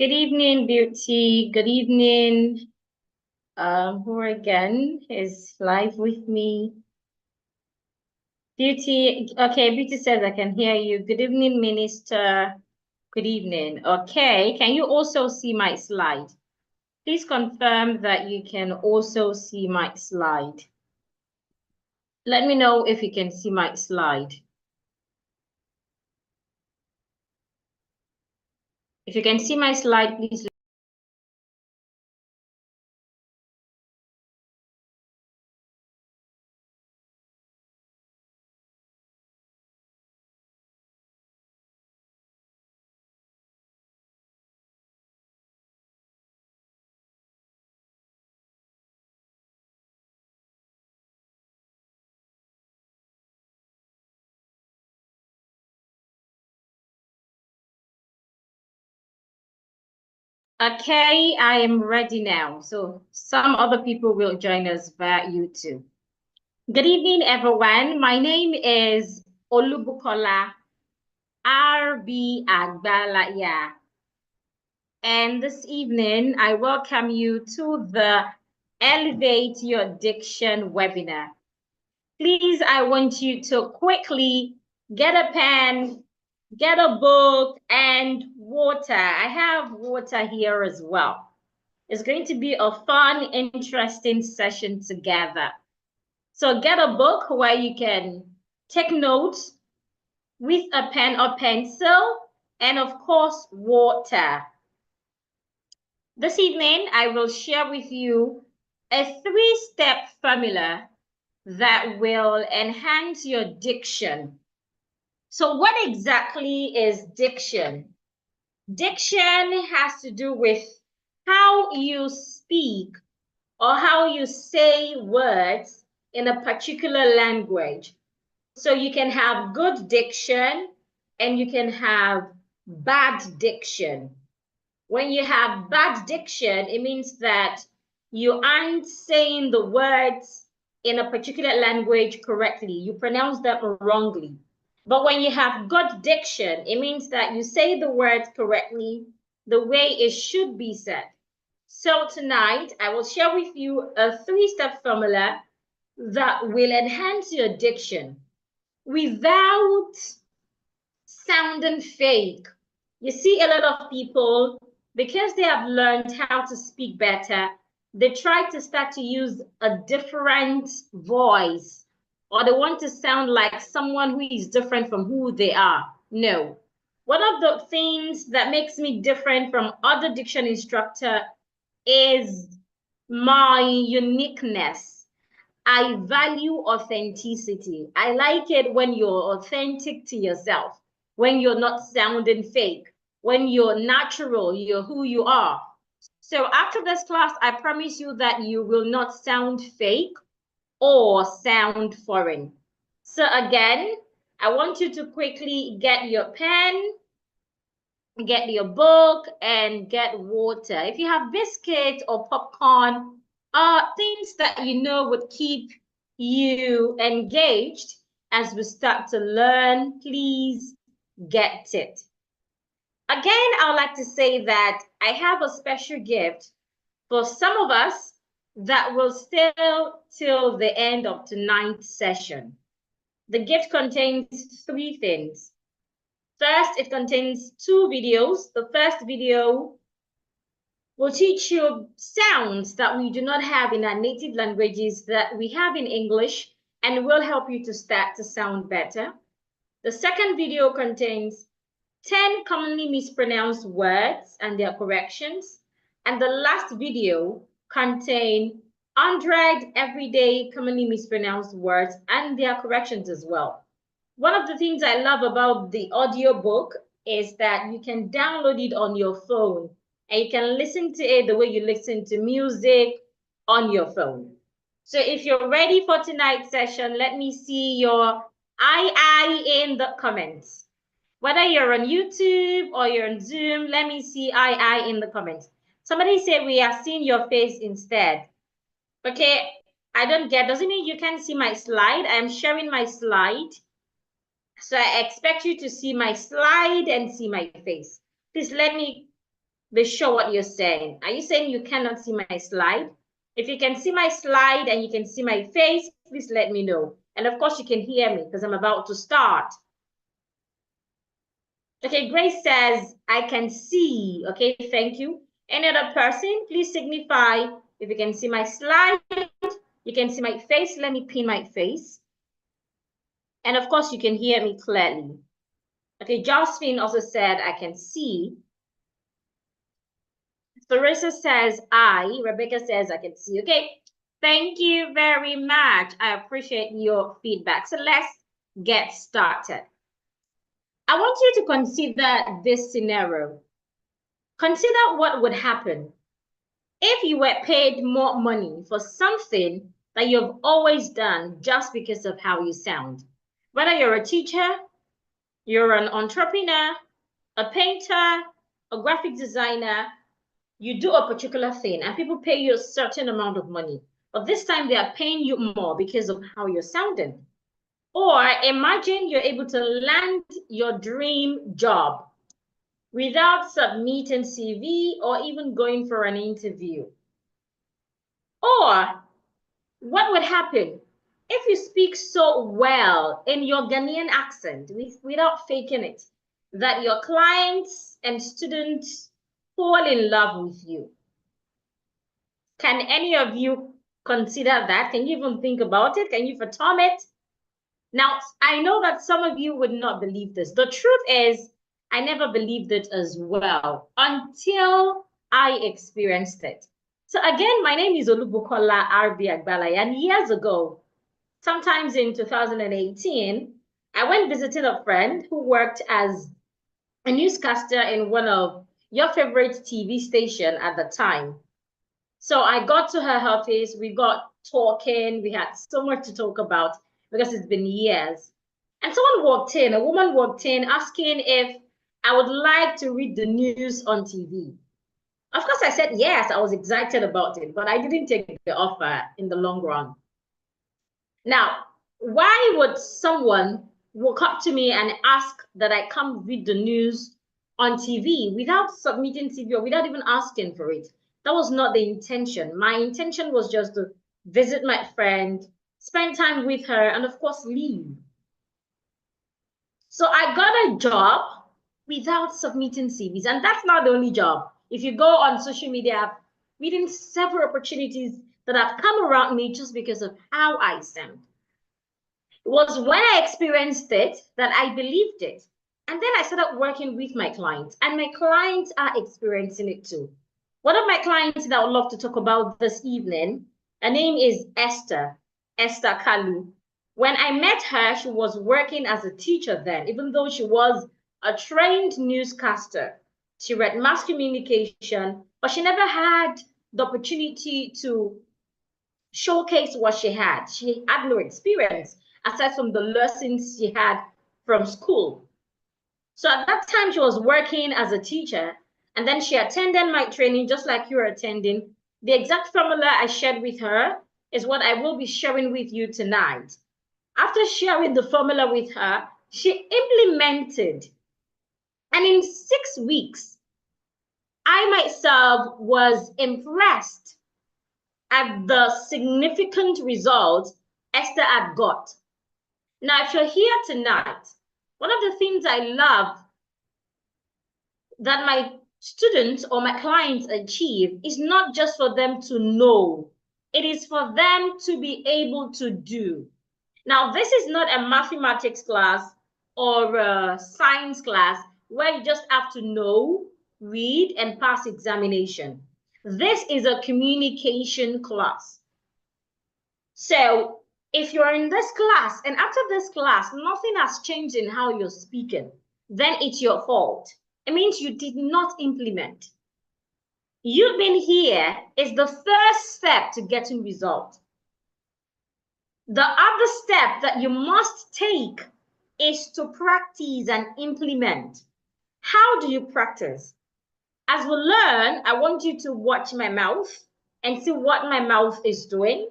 Good evening, Beauty. Good evening. Who again is live with me? Beauty. Okay, Beauty says I can hear you. Good evening, Minister. Good evening. Okay, can you also see my slide? Please confirm that you can also see my slide. Let me know if you can see my slide. If you can see my slide, please. Okay, I am ready now. So some other people will join us via YouTube. Good evening, everyone. My name is Olubukola R.B. Agbalaya. And this evening, I welcome you to the Elevate Your Diction webinar. Please, I want you to quickly get a pen, get a book, and water. I have water here as well. It's going to be a fun, interesting session together. So get a book where you can take notes with a pen or pencil, and of course, water. This evening, I will share with you a 3-step formula that will enhance your diction. So what exactly is diction? Diction has to do with how you speak or how you say words in a particular language. So you can have good diction and you can have bad diction. When you have bad diction, it means that you aren't saying the words in a particular language correctly. You pronounce them wrongly. But when you have good diction, it means that you say the words correctly the way it should be said. So tonight, I will share with you a 3-step formula that will enhance your diction without sounding fake. You see, a lot of people, because they have learned how to speak better, they try to start to use a different voice, or they want to sound like someone who is different from who they are. No. One of the things that makes me different from other diction instructor is my uniqueness. I value authenticity. I like it when you're authentic to yourself, when you're not sounding fake, when you're natural, you're who you are. So after this class, I promise you that you will not sound fake or sound foreign. So again, I want you to quickly get your pen, get your book, and get water. If you have biscuits or popcorn, things that you know would keep you engaged as we start to learn, please get it. Again, I would like to say that I have a special gift for some of us that will stay till the end of tonight's session. The gift contains 3 things. First, it contains 2 videos. The first video will teach you sounds that we do not have in our native languages that we have in English and will help you to start to sound better. The second video contains 10 commonly mispronounced words and their corrections. And the last video contains 100 everyday commonly mispronounced words and their corrections as well. One of the things I love about the audiobook is that you can download it on your phone and you can listen to it the way you listen to music on your phone. So if you're ready for tonight's session, let me see your I in the comments. Whether you're on YouTube or you're on Zoom, let me see I in the comments. Somebody said we are seeing your face instead. Okay, I don't get, doesn't mean you can't see my slide. I'm sharing my slide. So I expect you to see my slide and see my face. Please let me be sure what you're saying. Are you saying you cannot see my slide? If you can see my slide and you can see my face, please let me know. And of course, you can hear me because I'm about to start. Okay, Grace says, I can see. Okay, thank you. Any other person, please signify if you can see my slide. You can see my face. Let me pin my face. And of course, you can hear me clearly. Okay, Josephine also said, I can see. Teresa says, I. Rebecca says, I can see. Okay, thank you very much. I appreciate your feedback. So let's get started. I want you to consider this scenario. Consider what would happen if you were paid more money for something that you've always done just because of how you sound. Whether you're a teacher, you're an entrepreneur, a painter, a graphic designer, you do a particular thing and people pay you a certain amount of money. But this time they are paying you more because of how you're sounding. Or imagine you're able to land your dream job without submitting CV or even going for an interview. Or what would happen if you speak so well in your Ghanaian accent without faking it, that your clients and students fall in love with you? Can any of you consider that? Can you even think about it? Can you fathom it? Now, I know that some of you would not believe this. The truth is, I never believed it as well until I experienced it. So again, my name is Olubukola R.B. Agbalai, and years ago, sometimes in 2018, I went visiting a friend who worked as a newscaster in one of your favorite TV station at the time. So I got to her office, we got talking, we had so much to talk about because it's been years. And someone walked in, a woman walked in asking if I would like to read the news on TV. Of course, I said yes, I was excited about it, but I didn't take the offer in the long run. Now, why would someone walk up to me and ask that I come read the news on TV without submitting CV or without even asking for it? That was not the intention. My intention was just to visit my friend, spend time with her, and of course, leave. So I got a job without submitting CVs, and that's not the only job. If you go on social media, I've reading several opportunities that have come around me just because of how I sound. It was when I experienced it that I believed it. And then I started working with my clients, and my clients are experiencing it too. One of my clients that I would love to talk about this evening, her name is Esther Kalu. When I met her, she was working as a teacher then, even though she was a trained newscaster. She read mass communication, but she never had the opportunity to showcase what she had. She had no experience aside from the lessons she had from school. So at that time, she was working as a teacher, and then she attended my training just like you're attending. The exact formula I shared with her is what I will be sharing with you tonight. After sharing the formula with her, she implemented. And in 6 weeks, I myself was impressed at the significant results Esther had got. Now, if you're here tonight, one of the things I love that my students or my clients achieve is not just for them to know, it is for them to be able to do. Now, this is not a mathematics class or a science class where you just have to know, read, and pass examination. This is a communication class. So if you're in this class and after this class, nothing has changed in how you're speaking, then it's your fault. It means you did not implement. You being here is the first step to getting results. The other step that you must take is to practice and implement. How do you practice? As we learn, I want you to watch my mouth and see what my mouth is doing.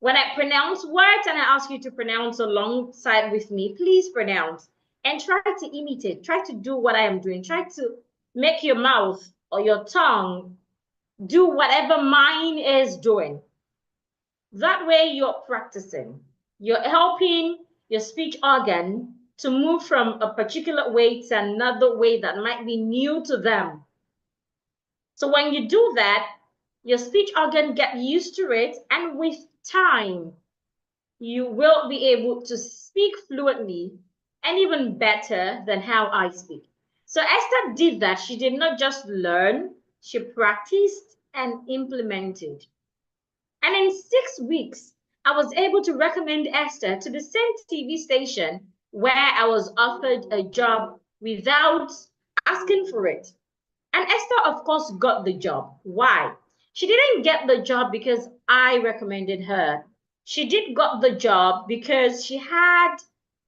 When I pronounce words and I ask you to pronounce alongside with me, please pronounce and try to imitate. Try to do what I am doing. Try to make your mouth or your tongue do whatever mine is doing. That way you're practicing. You're helping your speech organ to move from a particular way to another way that might be new to them. So when you do that, your speech organ get used to it, and with time, you will be able to speak fluently and even better than how I speak. So Esther did that. She did not just learn, she practiced and implemented. And in 6 weeks, I was able to recommend Esther to the same TV station where I was offered a job without asking for it. And Esther, of course, got the job. Why? She didn't get the job because I recommended her. She did got the job because she had,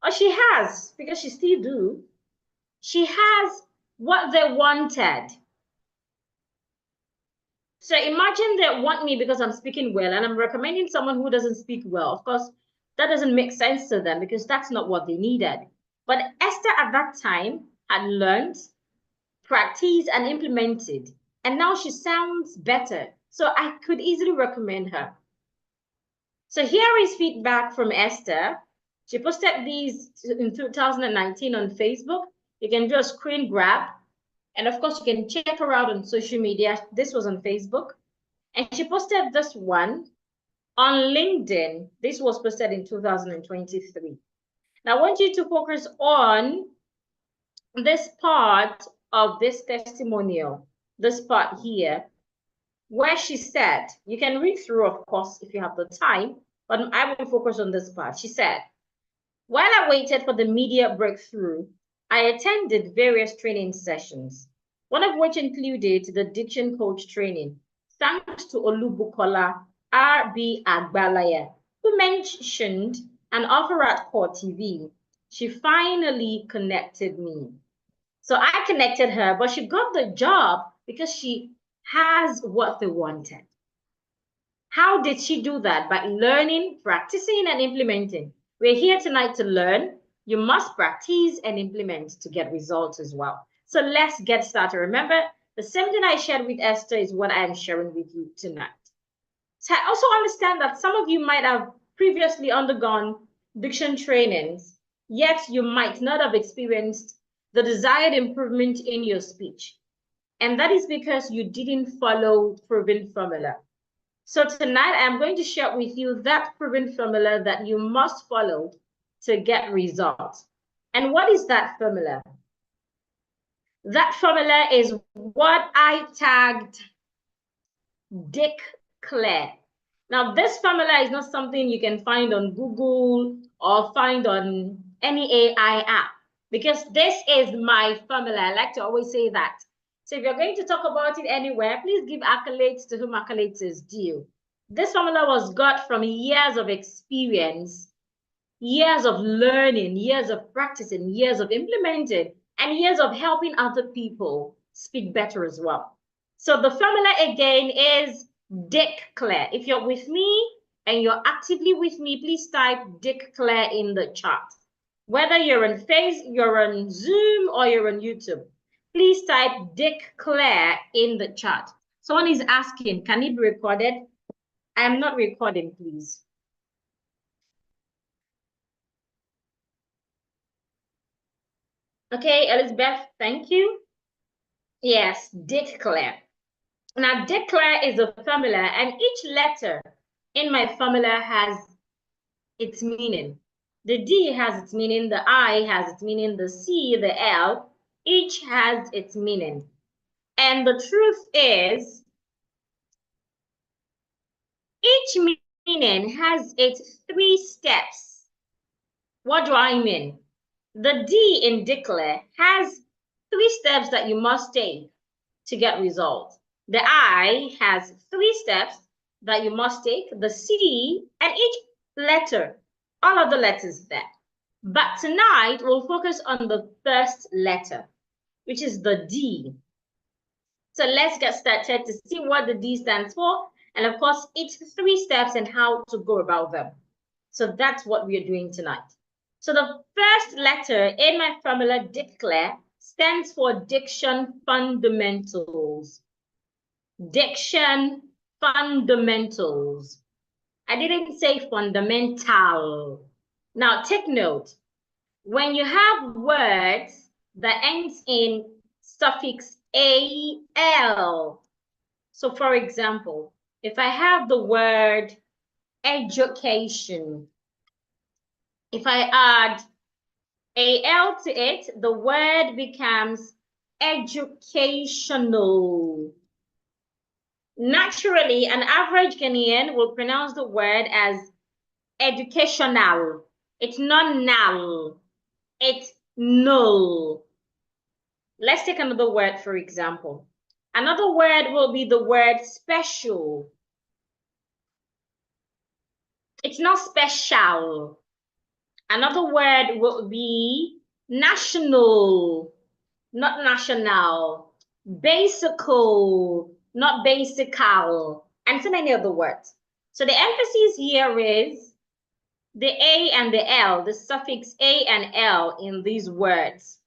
or she has, because she still do, she has what they wanted. So imagine they want me because I'm speaking well and I'm recommending someone who doesn't speak well. Of course, that doesn't make sense to them because that's not what they needed. But Esther at that time had learned, practiced, and implemented. And now she sounds better. So I could easily recommend her. So here is feedback from Esther. She posted these in 2019 on Facebook. You can do a screen grab. And of course, you can check her out on social media. This was on Facebook. And she posted this one on LinkedIn. This was posted in 2023. Now, I want you to focus on this part of this testimonial, this part here, where she said, you can read through, of course, if you have the time, but I will focus on this part. She said, while I waited for the media breakthrough, I attended various training sessions, one of which included the Diction coach training, thanks to Olubukola R.B. Agbalaya, who mentioned an offer at Core TV. She finally connected me. So I connected her, but she got the job because she has what they wanted. How did she do that? By learning, practicing, and implementing. We're here tonight to learn. You must practice and implement to get results as well. So let's get started. Remember, the same thing I shared with Esther is what I am sharing with you tonight. So I also understand that some of you might have previously undergone diction trainings, yet you might not have experienced the desired improvement in your speech. And that is because you didn't follow proven formula. So tonight I'm going to share with you that proven formula that you must follow to get results. And what is that formula? That formula is what I tagged Dick Clare. Now, this formula is not something you can find on Google or find on any AI app, because this is my formula. I like to always say that. So if you're going to talk about it anywhere, please give accolades to whom accolades is due. This formula was got from years of experience, years of learning, years of practicing, years of implementing, and years of helping other people speak better as well. So the formula again is Dick Clare. If you're with me and you're actively with me, please type Dick Clare in the chat. Whether you're you're on Zoom or you're on YouTube, please type Dick Clare in the chat. Someone is asking, can it be recorded? I am not recording, please. Okay, Elizabeth, thank you. Yes, Dick Clare. Now, Dick Clare is a formula, and each letter in my formula has its meaning. The D has its meaning, the I has its meaning, the C, the L, each has its meaning. And the truth is, each meaning has its 3 steps. What do I mean? The D in declare has 3 steps that you must take to get results. The I has 3 steps that you must take, the C, and each letter, all of the letters there. But tonight, we'll focus on the first letter, which is the D. So let's get started to see what the D stands for, and of course, its 3 steps and how to go about them. So that's what we are doing tonight. So the first letter in my formula, declare, stands for Diction Fundamentals. Diction Fundamentals. I didn't say fundamental. Now take note, when you have words that ends in suffix AL, so for example, if I have the word education, if I add AL to it, the word becomes educational. Naturally, an average Ghanaian will pronounce the word as educational. It's not null, it's null. Let's take another word, for example. Another word will be the word special. It's not special. Another word will be national, not national. Basical, not basical, and so many other words. So the emphasis here is the A and the L, the suffix A and L in these words.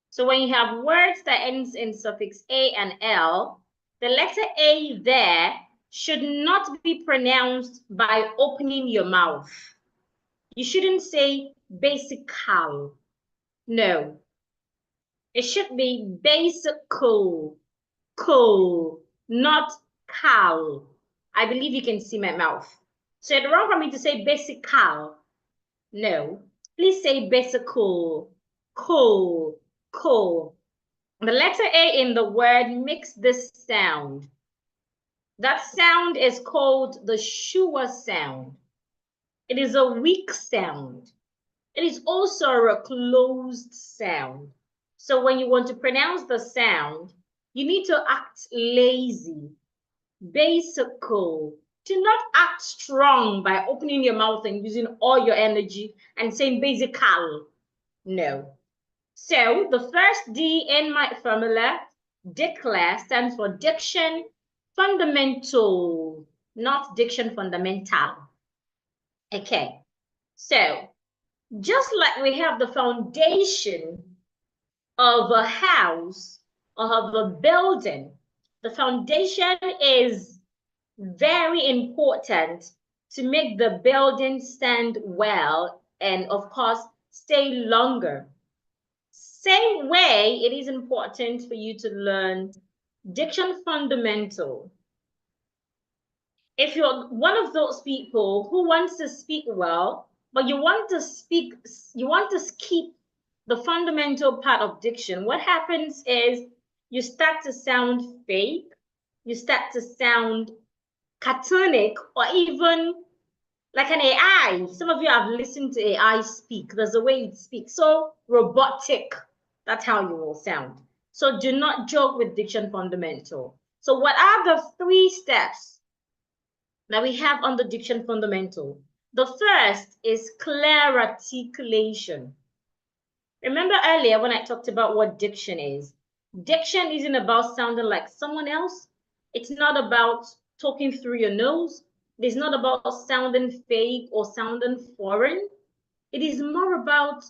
So when you have words that ends in suffix A and L, the letter A there should not be pronounced by opening your mouth. You shouldn't say basical. No. It should be basical, not cal. I believe you can see my mouth. So it's wrong for me to say basical. No. Please say basical, cool. The letter A in the word makes this sound. That sound is called the sure sound. It is a weak sound. It is also a closed sound. So when you want to pronounce the sound, you need to act lazy, basical. Do not act strong by opening your mouth and using all your energy and saying basical. No. So the first D in my formula, declare, stands for diction fundamental, not diction fundamental. Okay, so just like we have the foundation of a house or of a building, the foundation is very important to make the building stand well and, of course, stay longer. Same way, it is important for you to learn diction fundamental. If you're one of those people who wants to speak well, but you want to skip the fundamental part of diction, what happens is you start to sound fake, you start to sound cartoonic, or even like an AI. Some of you have listened to AI speak. There's a way it speaks, so robotic. That's how you will sound. So do not joke with diction fundamental. So what are the 3 steps that we have on the diction fundamental? The first is clear articulation. Remember earlier when I talked about what diction is? Diction isn't about sounding like someone else. It's not about talking through your nose. It is not about sounding fake or sounding foreign. It is more about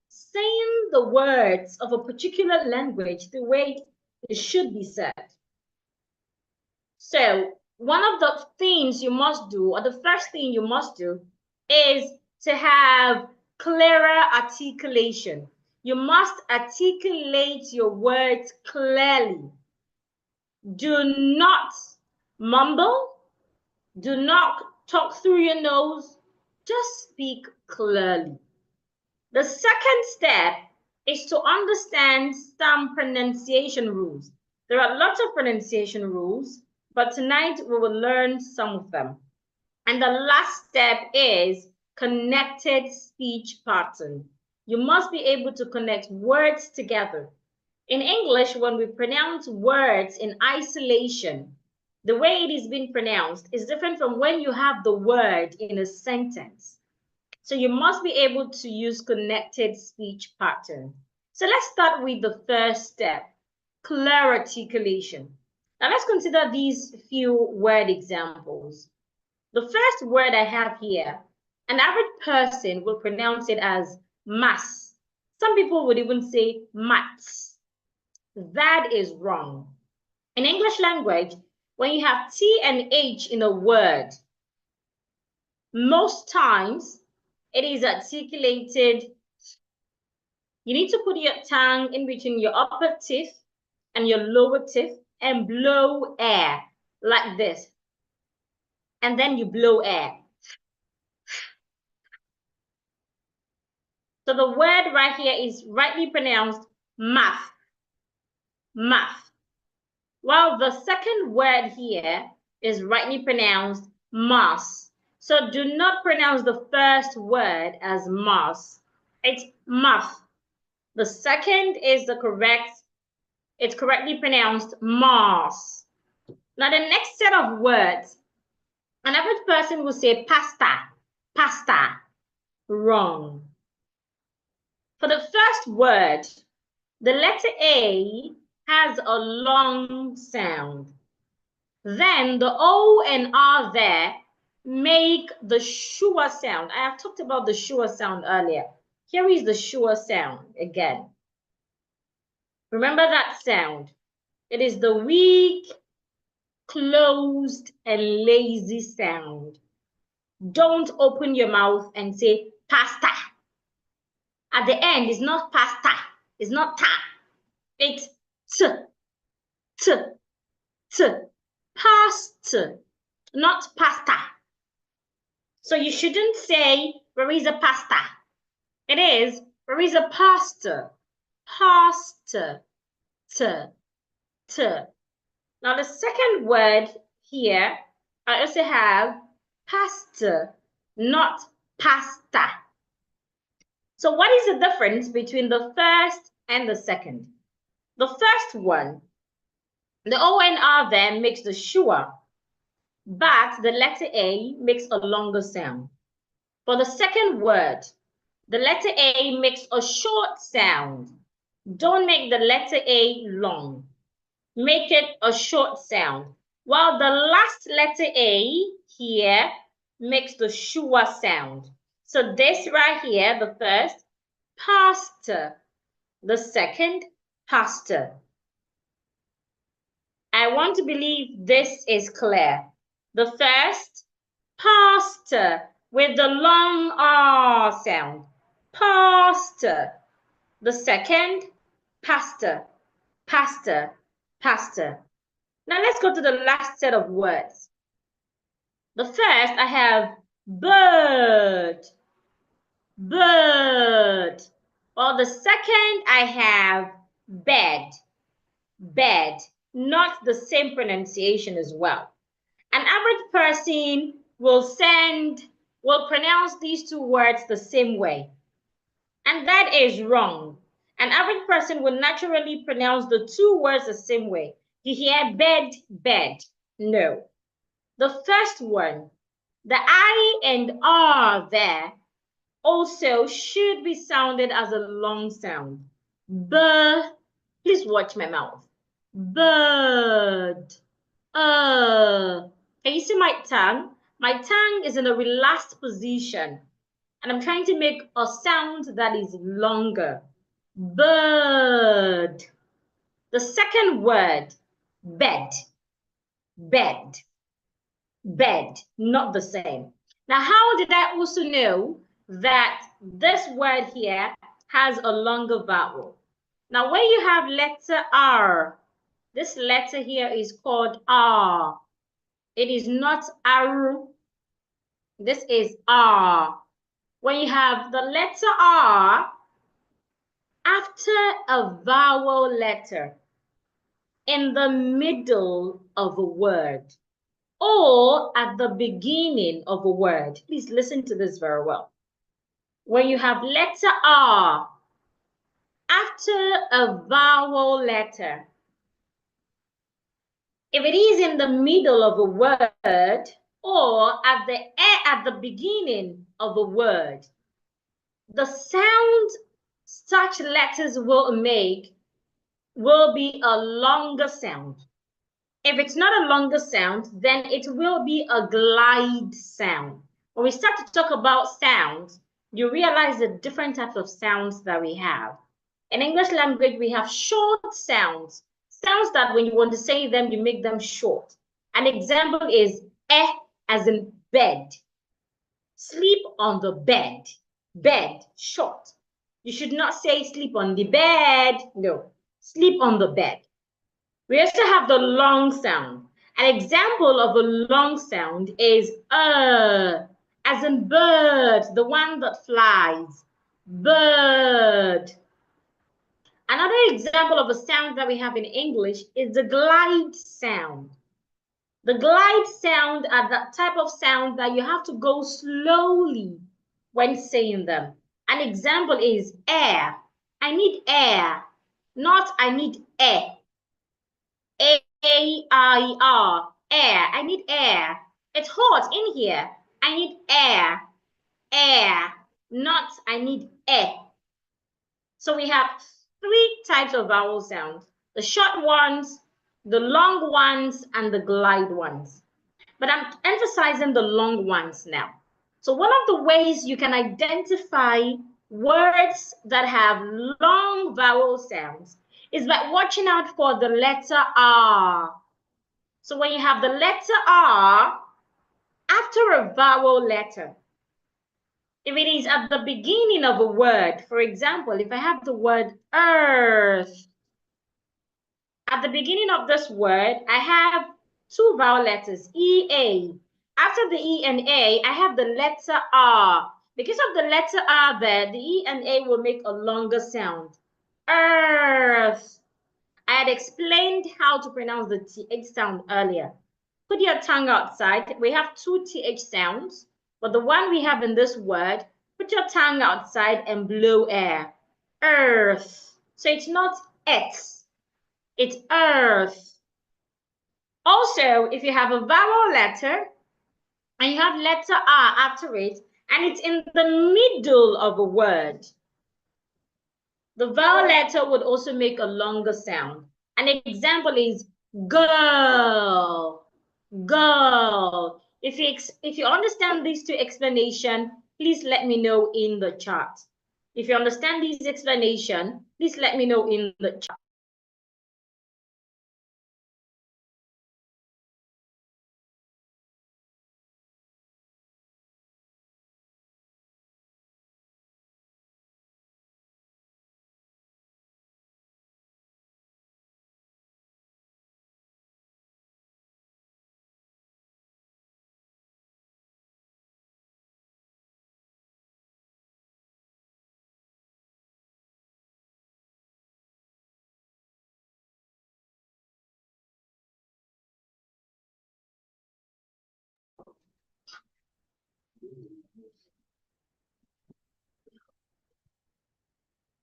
saying the words of a particular language the way it should be said. So one of the things you must do, or the first thing you must do, is to have clearer articulation. You must articulate your words clearly. Do not mumble. Do not talk through your nose. Just speak clearly. The second step is to understand some pronunciation rules. There are lots of pronunciation rules, but tonight we will learn some of them. And the last step is connected speech pattern. You must be able to connect words together. In English, when we pronounce words in isolation, the way it is being pronounced is different from when you have the word in a sentence. So you must be able to use connected speech pattern. So let's start with the first step, clear articulation. Now let's consider these few word examples. The first word I have here, an average person will pronounce it as mass. Some people would even say mats. That is wrong. In English language, when you have T and H in a word, most times it is articulated. You need to put your tongue in between your upper teeth and your lower teeth and blow air like this. And then you blow air. So the word right here is rightly pronounced math. Math. While the second word here is rightly pronounced mass. So do not pronounce the first word as mass. It's math. The second is it's correctly pronounced mass. Now the next set of words, an average person will say pasta, pasta. Wrong. For the first word, the letter A has a long sound. Then the O and R there make the sure sound. I have talked about the sure sound earlier. Here is the sure sound again. Remember that sound. It is the weak, closed, and lazy sound. Don't open your mouth and say pasta. At the end, it's not pasta. It's not ta. It's t, t, t. Pasta, not pasta. So you shouldn't say, where is a pasta? It is, where is a pasta? Pasta, t, t. Now the second word here, I also have pasta, not pasta. So what is the difference between the first and the second? The first one, the O and R there makes the sure, but the letter A makes a longer sound. For the second word, the letter A makes a short sound. Don't make the letter A long. Make it a short sound. While the last letter A here makes the sure sound. So this right here, the first, pasta. The second, pasta. I want to believe this is clear. The first, pasta, with the long R sound. Pasta. The second, pasta, pasta, pasta. Now let's go to the last set of words. The first, I have bird, bird. Or the second, I have bed, bed. Not the same pronunciation as well. An average person will pronounce these two words the same way. And that is wrong. An average person will naturally pronounce the two words the same way. You hear bed, bed. No. The first one, the I and R there, also should be sounded as a long sound. Please watch my mouth. Bird. Can you see my tongue? My tongue is in a relaxed position, and I'm trying to make a sound that is longer. Bird. The second word, bed. Bed. Bed. Not the same. Now, how did I also know that this word here has a longer vowel? Now, when you have letter R, this letter here is called R. It is not R. This is R. When you have the letter R after a vowel letter in the middle of a word or at the beginning of a word, please listen to this very well. When you have letter R after a vowel letter, if it is in the middle of a word or at the beginning of a word, the sound such letters will make will be a longer sound. If it's not a longer sound, then it will be a glide sound. When we start to talk about sounds, you realize the different types of sounds that we have. In English language, we have short sounds. Sounds that when you want to say them, you make them short. An example is as in bed. Sleep on the bed. Bed, short. You should not say sleep on the bed. No, sleep on the bed. We also have the long sound. An example of a long sound is as in bird, the one that flies. Bird. Another example of a sound that we have in English is the glide sound. The glide sound are that type of sound that you have to go slowly when saying them. An example is air. I need air, not I need air. A-I-R, air. I need air. It's hot in here. I need air. Air, not I need air. So we have three types of vowel sounds: the short ones, the long ones, and the glide ones. But I'm emphasizing the long ones now. So one of the ways you can identify words that have long vowel sounds is by watching out for the letter R. So when you have the letter R after a vowel letter, if it is at the beginning of a word, for example, if I have the word earth, at the beginning of this word, I have two vowel letters, E-A. After the E and A, I have the letter R. Because of the letter R there, the E and A will make a longer sound. Earth. I had explained how to pronounce the TH sound earlier. Put your tongue outside. We have two TH sounds, but the one we have in this word, put your tongue outside and blow air. Earth. So it's not X, it's earth. Also, if you have a vowel letter and you have letter R after it, and it's in the middle of a word, the vowel letter would also make a longer sound. An example is girl, girl. If you understand these two explanations, please let me know in the chat. If you understand these explanations, please let me know in the chat.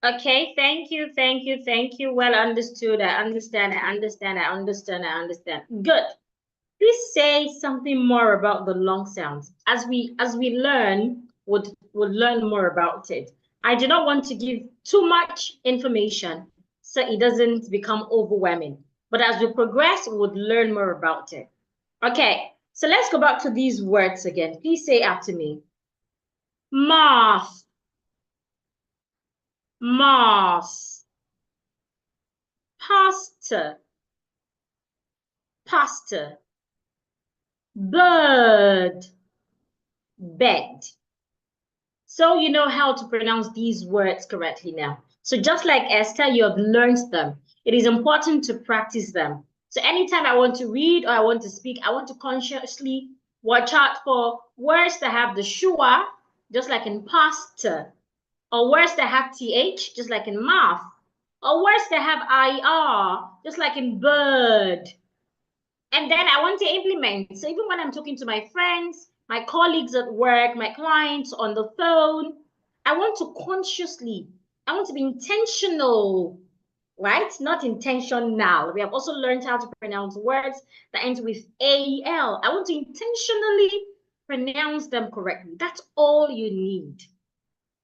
Okay, thank you, thank you, thank you. Well understood. I understand, I understand, I understand, I understand. Good. Please say something more about the long sounds. As we learn, would learn more about it. I do not want to give too much information so it doesn't become overwhelming. But as we progress, we would learn more about it. Okay, so let's go back to these words again. Please say after me. Moth, moss, pasta, pasta, bird, bed. So you know how to pronounce these words correctly now. So just like Esther, you have learned them. It is important to practice them. So anytime I want to read or I want to speak, I want to consciously watch out for words that have the schwa, just like in pasta, or words that have th, just like in mouth, or words that have ir, just like in bird. And then I want to implement. So even when I'm talking to my friends, my colleagues at work, my clients on the phone, I want to consciously, I want to be intentional, right? Not intentional. We have also learned how to pronounce words that end with A-L. I want to intentionally pronounce them correctly. That's all you need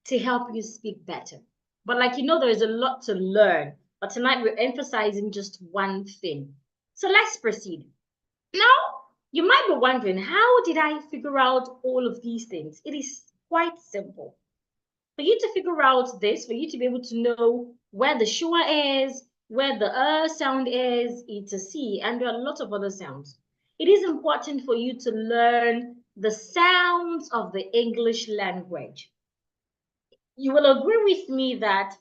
to help you speak better. But like you know, there is a lot to learn. But tonight we're emphasizing just one thing. So let's proceed. Now, you might be wondering, how did I figure out all of these things? It is quite simple. For you to figure out this, for you to be able to know where the schwa is, where the sound is, it's a C, and there are a lot of other sounds. It is important for you to learn the sounds of the English language. You will agree with me that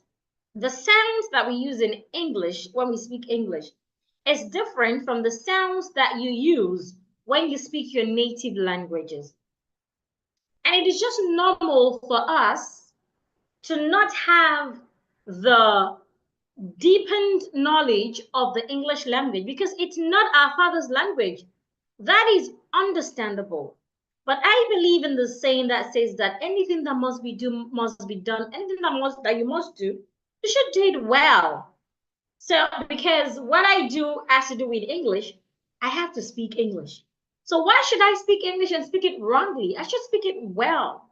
the sounds that we use in English when we speak English is different from the sounds that you use when you speak your native languages. And it is just normal for us to not have the deepened knowledge of the English language because it's not our father's language. That is understandable. But I believe in the saying that says that anything that must be done, anything that you must do, you should do it well. So because what I do has to do with English, I have to speak English. So why should I speak English and speak it wrongly? I should speak it well.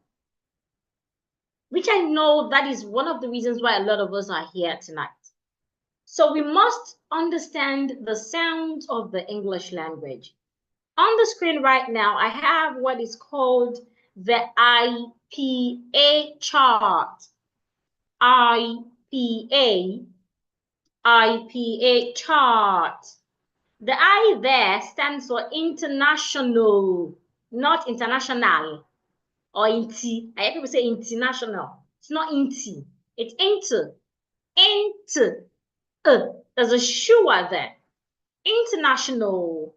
Which I know that is one of the reasons why a lot of us are here tonight. So we must understand the sounds of the English language. On the screen right now, I have what is called the IPA chart. IPA chart. The I there stands for international, not international or inti. I hear people say international. It's not inti. It's inter. Inter. There's a schwa there. International.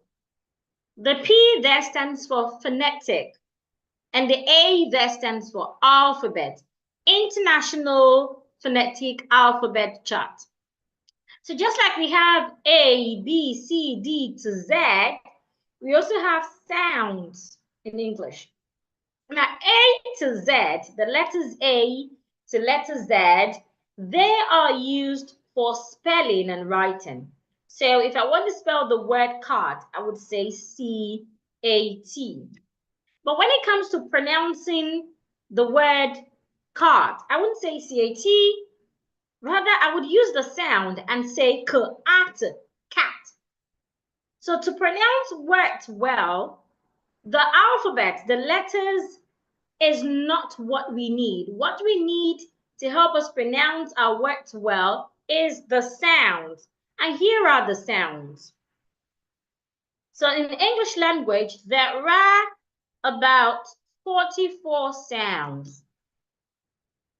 The P there stands for phonetic. And the A there stands for alphabet. International Phonetic Alphabet Chart. So just like we have A, B, C, D to Z, we also have sounds in English. Now, A to Z, the letters A to letter Z, they are used for spelling and writing. So if I want to spell the word card, I would say C-A-T. But when it comes to pronouncing the word card, I wouldn't say C-A-T. Rather, I would use the sound and say k-at, cat. So to pronounce words well, the alphabet, the letters, is not what we need. What we need to help us pronounce our words well is the sounds. And here are the sounds. So in the English language, there are about 44 sounds.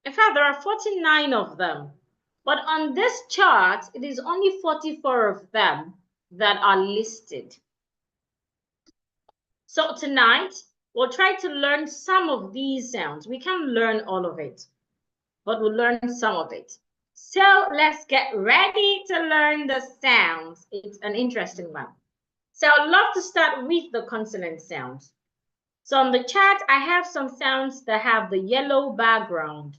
In fact, there are 49 of them. But on this chart, it is only 44 of them that are listed. So tonight, we'll try to learn some of these sounds. We can't learn all of it, but we'll learn some of it. So let's get ready to learn the sounds. It's an interesting one. So I'd love to start with the consonant sounds. So on the chart, I have some sounds that have the yellow background.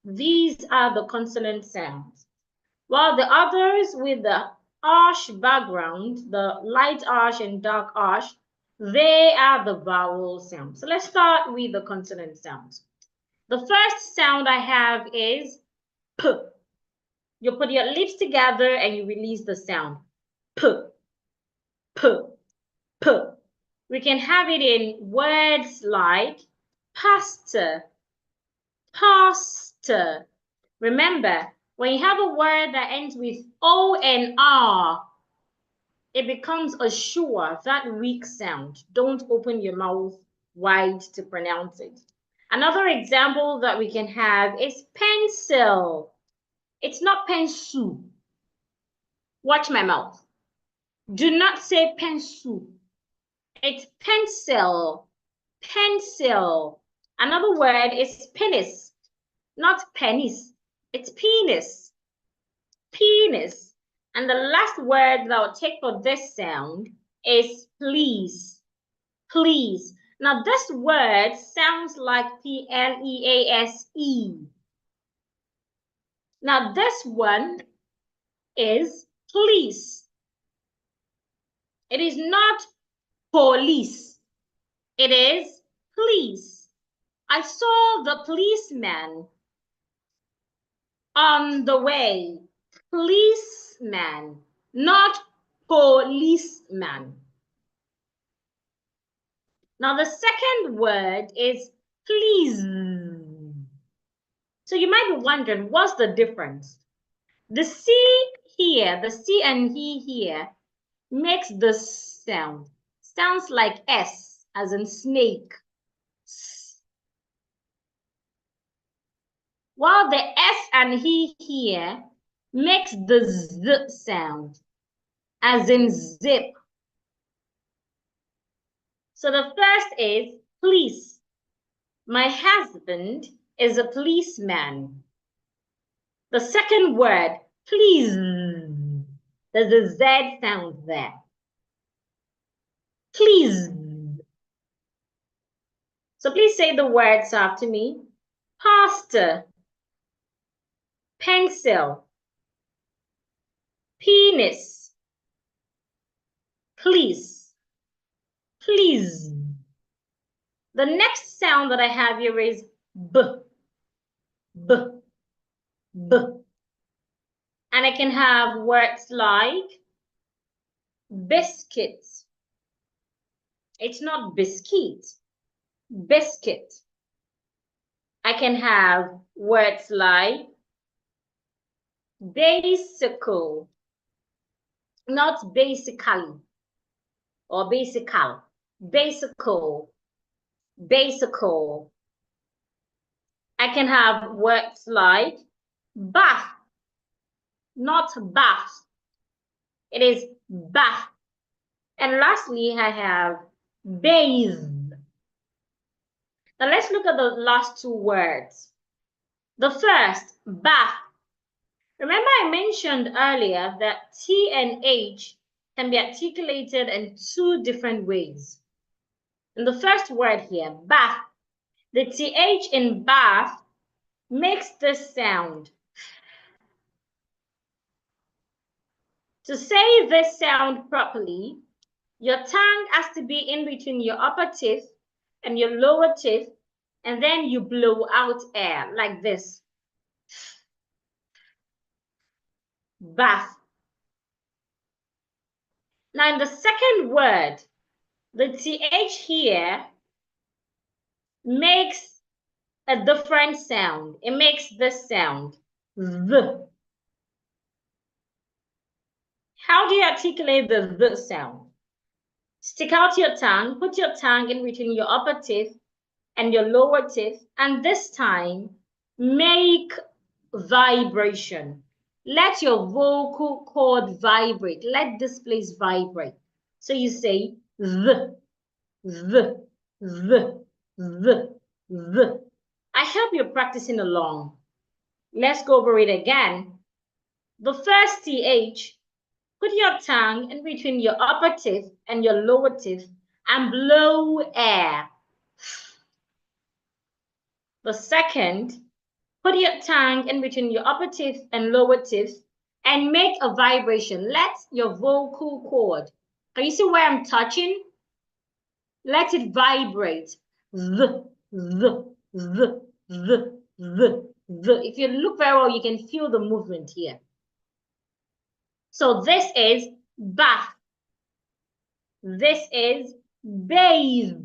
These are the consonant sounds. While the others with the harsh background, the light harsh and dark harsh, they are the vowel sounds. So let's start with the consonant sounds. The first sound I have is P. You put your lips together and you release the sound. P, P, P. We can have it in words like pasta, pasta. Remember, when you have a word that ends with O and R, it becomes a schwa, that weak sound. Don't open your mouth wide to pronounce it. Another example that we can have is pencil. It's not pencil. Watch my mouth. Do not say pencil. It's pencil. Pencil. Another word is penis, not penis. It's penis. Penis. And the last word that I'll take for this sound is please. Please. Now this word sounds like P-L-E-A-S-E. Now this one is please. It is not police. It is please. I saw the policeman on the way. Policeman, not policeman. Now the second word is please. So you might be wondering, what's the difference? The C here, the C and he here makes the sound. Sounds like S, as in snake. While the S and he here makes the Z sound, as in zip. So the first is police. My husband is a policeman. The second word, please, there's a Z sound there. Please. So please say the words after me. Pastor, pencil, penis, please, please. The next sound that I have here is B, B, B. And I can have words like biscuit. It's not biscuit, biscuit. I can have words like basical, not basically or basical, basical, basical. I can have words like bath, not bath. It is bath. And lastly, I have bathe. Now let's look at the last two words. The first, bath. Remember I mentioned earlier that T and H can be articulated in two different ways. In the first word here, bath, the TH in bath makes this sound. To say this sound properly, your tongue has to be in between your upper teeth and your lower teeth, and then you blow out air like this. Bath. Now in the second word, the TH here makes a different sound. It makes this sound. The. How do you articulate the sound? Stick out your tongue, put your tongue in between your upper teeth and your lower teeth, and this time make vibration. Let your vocal cord vibrate. Let this place vibrate. So you say the. I hope you're practicing along. Let's go over it again. The first TH, put your tongue in between your upper teeth and your lower teeth and blow air. The second, put your tongue in between your upper teeth and lower teeth and make a vibration. Let your vocal cord, can you see where I'm touching? Let it vibrate. If you look very well, you can feel the movement here. So this is bath. This is bathe.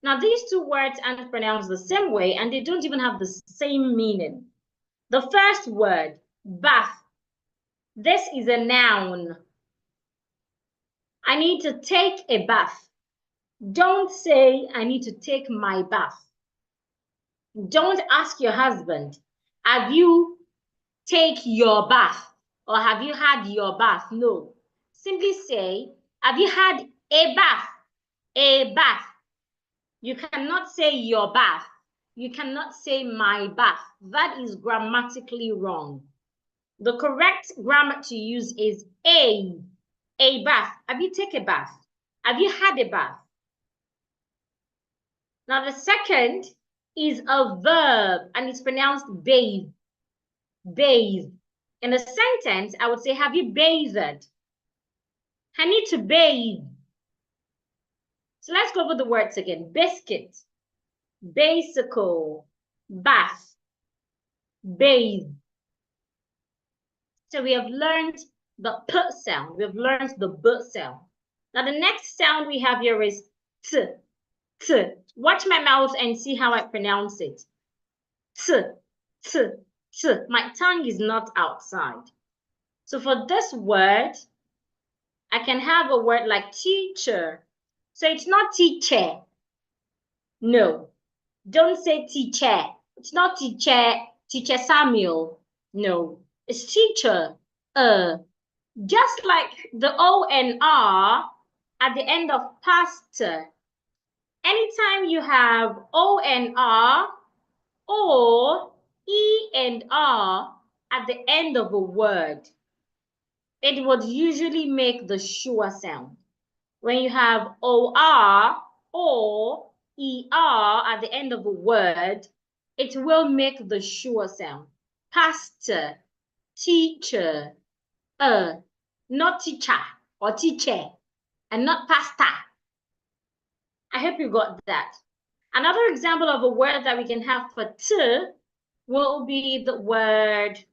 Now, these two words aren't pronounced the same way, and they don't even have the same meaning. The first word, bath. This is a noun. I need to take a bath. Don't say, I need to take my bath. Don't ask your husband, have you take your bath or have you had your bath? No. Simply say, have you had a bath? A bath. You cannot say your bath. You cannot say my bath. That is grammatically wrong. The correct grammar to use is a bath. Have you taken a bath? Have you had a bath? Now the second is a verb and it's pronounced bathe. Bathe. In a sentence, I would say, have you bathed? I need to bathe. So let's go over the words again. Biscuit, basical, bath, bathe. So we have learned the P sound. We have learned the B sound. Now the next sound we have here is T. T. Watch my mouth and see how I pronounce it. T, t, t. My tongue is not outside. So for this word, I can have a word like teacher. So it's not teacher. No, don't say teacher. It's not teacher Samuel. No, it's teacher. Just like the O and R at the end of pastor. Anytime you have O and R or E and R at the end of a word, it would usually make the sure sound. When you have OR or ER at the end of a word, it will make the sure sound. Pastor, teacher, not teacher or teacher, and not pastor. I hope you got that. Another example of a word that we can have for T will be the word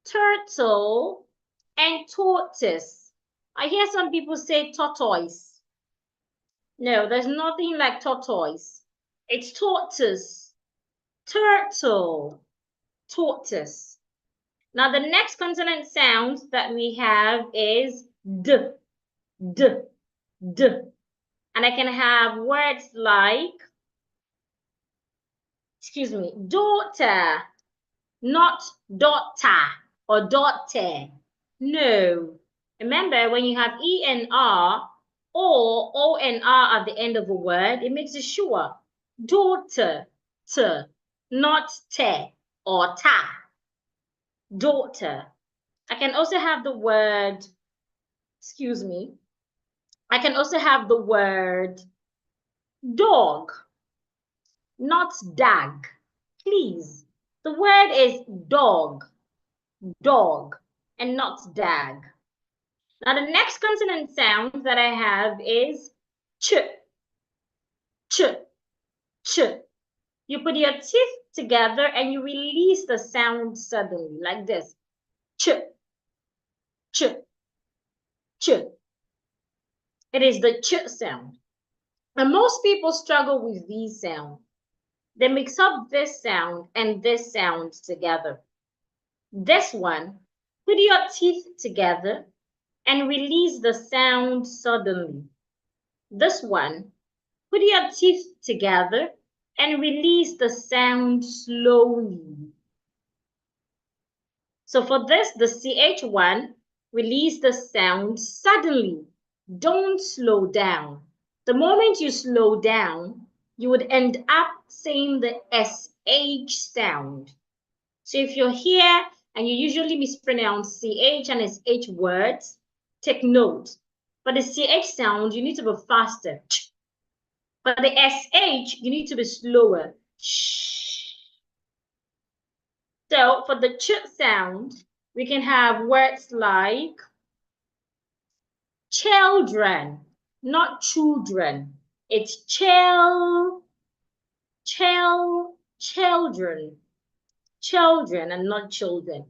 turtle and tortoise. I hear some people say tortoise. No, there's nothing like tortoise. It's tortoise, turtle, tortoise. Now the next consonant sound that we have is D, D, D. And I can have words like, excuse me, daughter, not daughter or daughter. No. Remember, when you have E and R or O and R at the end of a word, it makes it sure. Daughter, t, not te or ta. Daughter. I can also have the word, excuse me, I can also have the word dog, not dag. Please. The word is dog, dog, and not dag. Now the next consonant sound that I have is ch, ch, ch. You put your teeth together and you release the sound suddenly, like this. Ch, ch, ch. It is the ch sound. And most people struggle with these sounds. They mix up this sound and this sound together. This one, put your teeth together and release the sound suddenly. This one, put your teeth together and release the sound slowly. So for this, the CH one, release the sound suddenly. Don't slow down. The moment you slow down, you would end up saying the SH sound. So if you're here and you usually mispronounce CH and SH words, take note. For the CH sound, you need to be faster. For the SH, you need to be slower. So for the ch sound, we can have words like children, not children. It's children, children, and not children.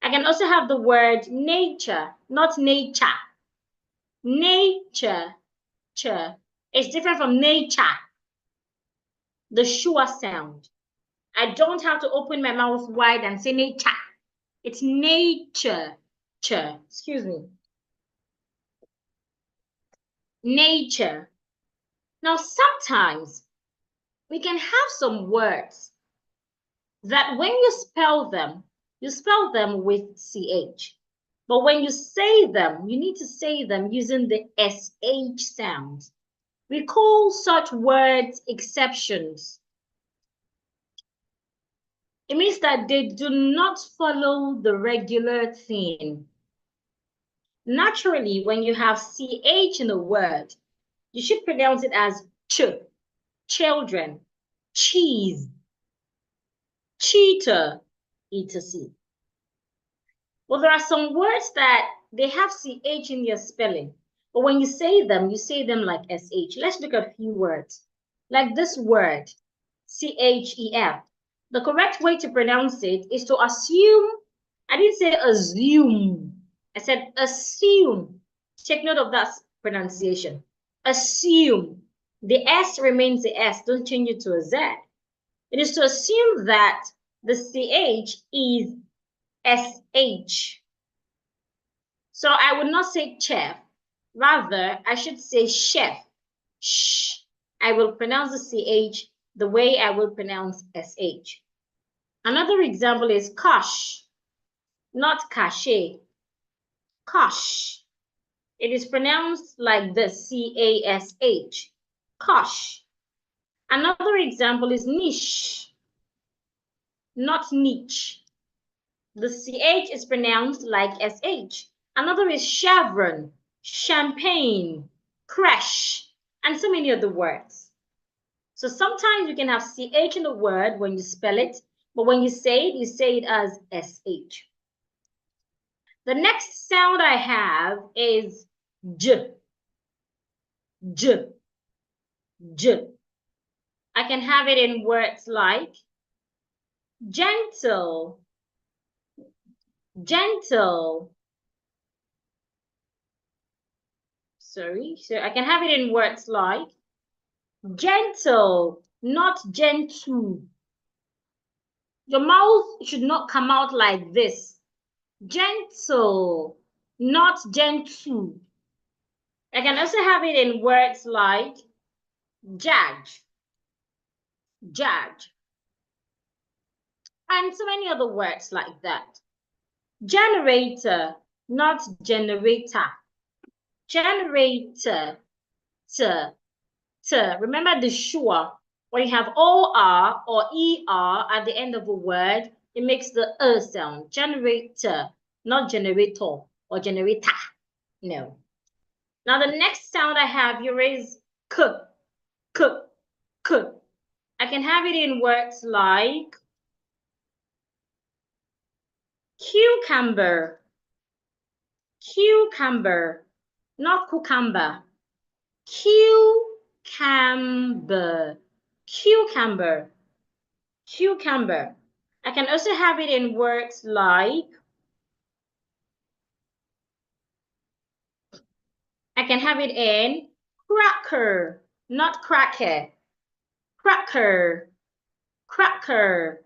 I can also have the word nature, not nature. Nature, it's different from nature. The sure sound. I don't have to open my mouth wide and say nature. It's nature, excuse me. Nature. Now, sometimes we can have some words that when you spell them with CH. But when you say them, you need to say them using the SH sound. We call such words exceptions. It means that they do not follow the regular theme. Naturally, when you have CH in a word, you should pronounce it as ch, children, cheese, cheetah, etc. Well, there are some words that they have CH in their spelling, but when you say them like SH. Let's look at a few words. Like this word, CHEF. The correct way to pronounce it is to assume. I didn't say assume. I said assume. Take note of that pronunciation. Assume. The S remains the S. Don't change it to a Z. It is to assume that the CH is SH. So I would not say chef. Rather, I should say chef. Shh. I will pronounce the CH the way I will pronounce SH. Another example is kosh, not cache. Kosh. It is pronounced like this, C-A-S-H. Kosh. Another example is niche, not niche. The CH is pronounced like SH. Another is chevron, champagne, crash, and so many other words. So sometimes you can have CH in the word when you spell it, but when you say it as SH. The next sound I have is J, J, J. I can have it in words like gentle, gentle. Sorry, so I can have it in words like gentle, not gentle. Your mouth should not come out like this. Gentle, not gentle. I can also have it in words like judge, judge, and so many other words like that. Generator, not generator. Generator, remember the sure. When you have OR or ER at the end of a word, it makes the sound. Generator, not generator or generator. No. Now the next sound I have here is k, k, k. I can have it in words like cucumber, cucumber, not cucumber. Cucumber, cucumber, cucumber. I can also have it in words like, I can have it in cracker, not cracker. Cracker, cracker,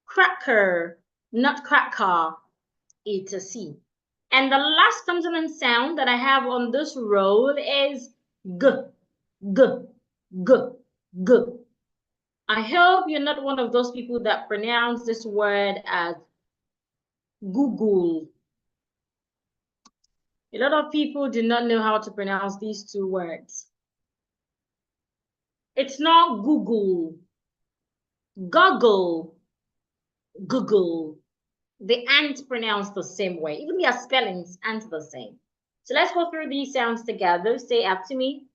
cracker, not cracker. It's a C. And the last consonant sound that I have on this row is G, G, G, G. I hope you're not one of those people that pronounce this word as Google. A lot of people do not know how to pronounce these two words. It's not Google. Goggle, Google. They aren't pronounced the same way. Even their spellings aren't the same. So let's go through these sounds together. Say after me.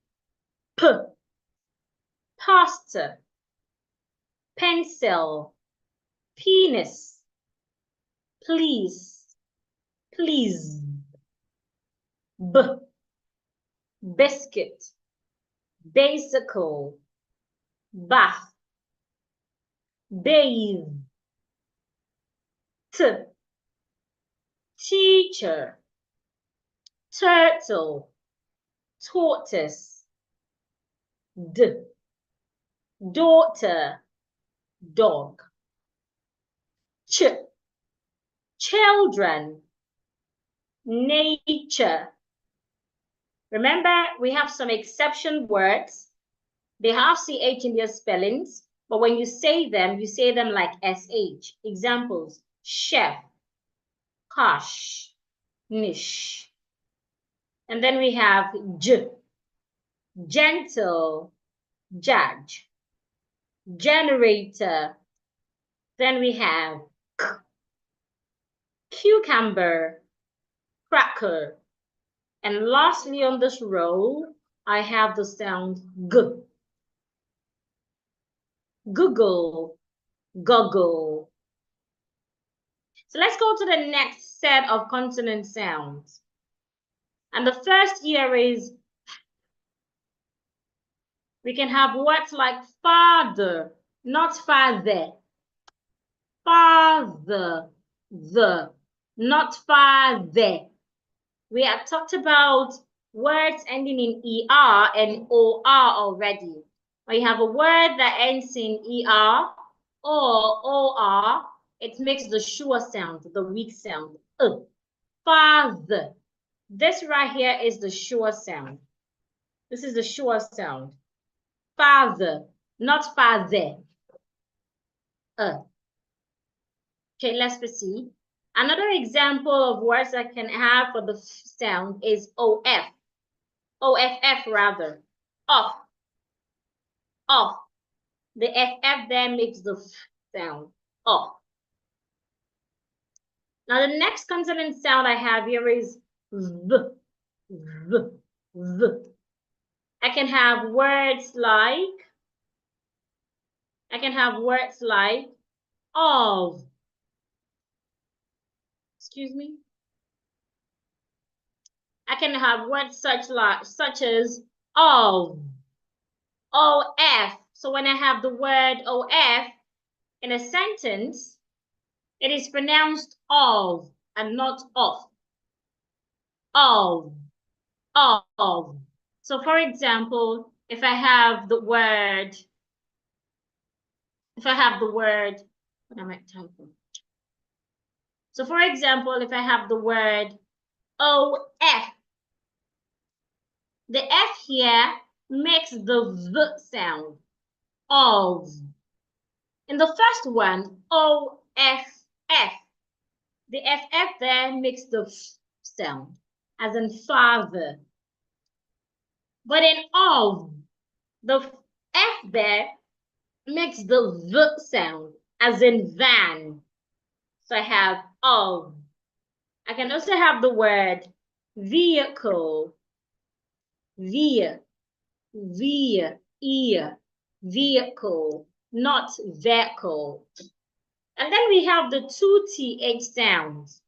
P, pasta, pencil, penis, please, please. B, biscuit, basical, bath, bathe. T, teacher, turtle, tortoise. D, daughter, dog. Ch, children, nature. Remember, we have some exception words. They have CH in their spellings, but when you say them like SH. Examples, chef, kosh, niche. And then we have J, gentle, judge, generator. Then we have K, cucumber, cracker. And lastly on this row, I have the sound G. Google, goggle. So let's go to the next set of consonant sounds. And the first here is, we can have words like father, not father. Father, not father. We have talked about words ending in ER and OR already. Or you have a word that ends in ER or OR, it makes the sure sound, the weak sound. Father. This right here is the sure sound. This is the sure sound. Father, not father. Okay, let's proceed. Another example of words I can have for the sound is OF. OFF rather. Off. Off. The FF there makes the F sound. Off. Now the next consonant sound I have here is V. V. V. I can have words like of. Excuse me. I can have words such as of, OF. So when I have the word OF in a sentence, it is pronounced of and not of. Of, of. So for example, if I have the word, what am I typing? So for example, if I have the word OF, the F here makes the V sound, of. In the first one, OFF, the FF there makes the F sound, as in father. But in of, the F there makes the V sound, as in van. So I have of. I can also have the word vehicle, vehicle, vehicle, not vehicle. And then we have the two TH sounds.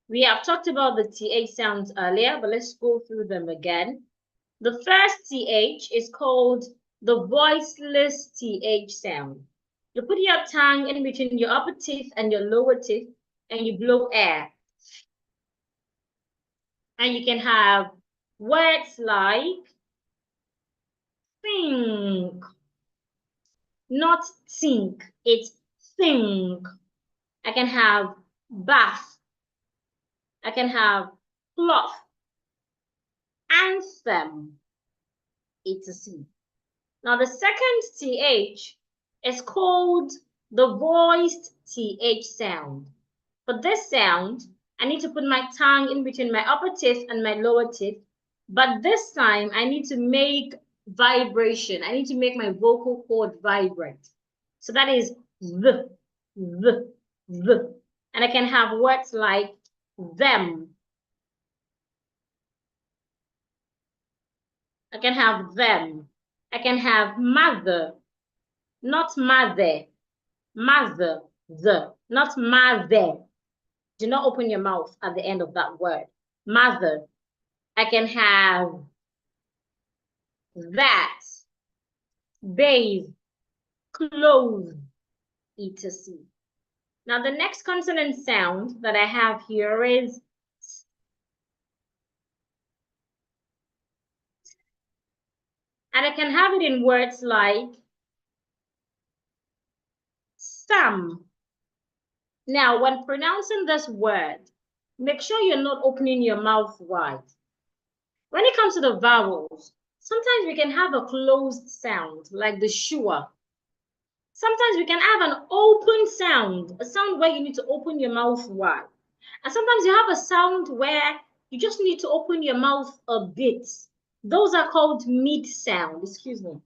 We have talked about the TH sounds earlier, but let's go through them again. The first TH is called the voiceless TH sound. You put your tongue in between your upper teeth and your lower teeth, and you blow air. And you can have words like think, not think, it's think. I can have bath. I can have cloth, anthem, etc. Now the second TH is called the voiced TH sound. For this sound, I need to put my tongue in between my upper teeth and my lower teeth, but this time I need to make vibration. I need to make my vocal cord vibrate. So that is the. And I can have words like them. I can have them. I can have mother, not mother. Mother, not mother. Do not open your mouth at the end of that word. Mother. I can have that, bathe, clothe, etc. Now the next consonant sound that I have here is S. And I can have it in words like some. Now, when pronouncing this word, make sure you're not opening your mouth wide. When it comes to the vowels, sometimes we can have a closed sound, like the schwa. Sometimes we can have an open sound, a sound where you need to open your mouth wide. And sometimes you have a sound where you just need to open your mouth a bit. Those are called mid sound, excuse me.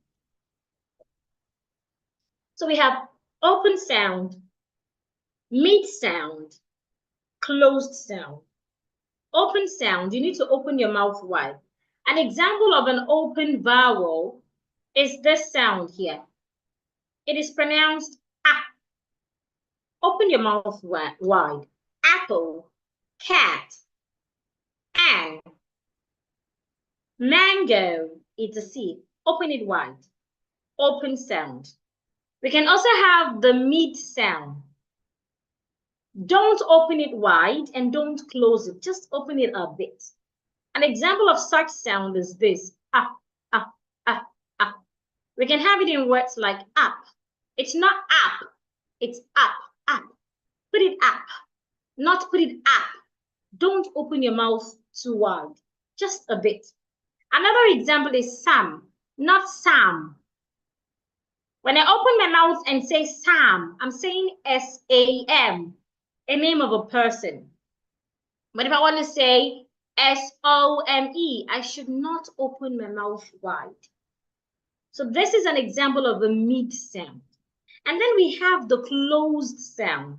So we have open sound, mid sound, closed sound. Open sound, you need to open your mouth wide. An example of an open vowel is this sound here. It is pronounced ah. Open your mouth wide. Apple, cat, and mango, it's a C. Open it wide. Open sound. We can also have the mid sound. Don't open it wide and don't close it. Just open it a bit. An example of such sound is this. Ah, ah, ah, ah. We can have it in words like up. It's not up, it's up, up. Put it up, not put it up. Don't open your mouth too wide, just a bit. Another example is Sam, not Sam. When I open my mouth and say Sam, I'm saying S-A-M, a name of a person. But if I want to say S-O-M-E, I should not open my mouth wide. So this is an example of the mid sound. And then we have the closed sound.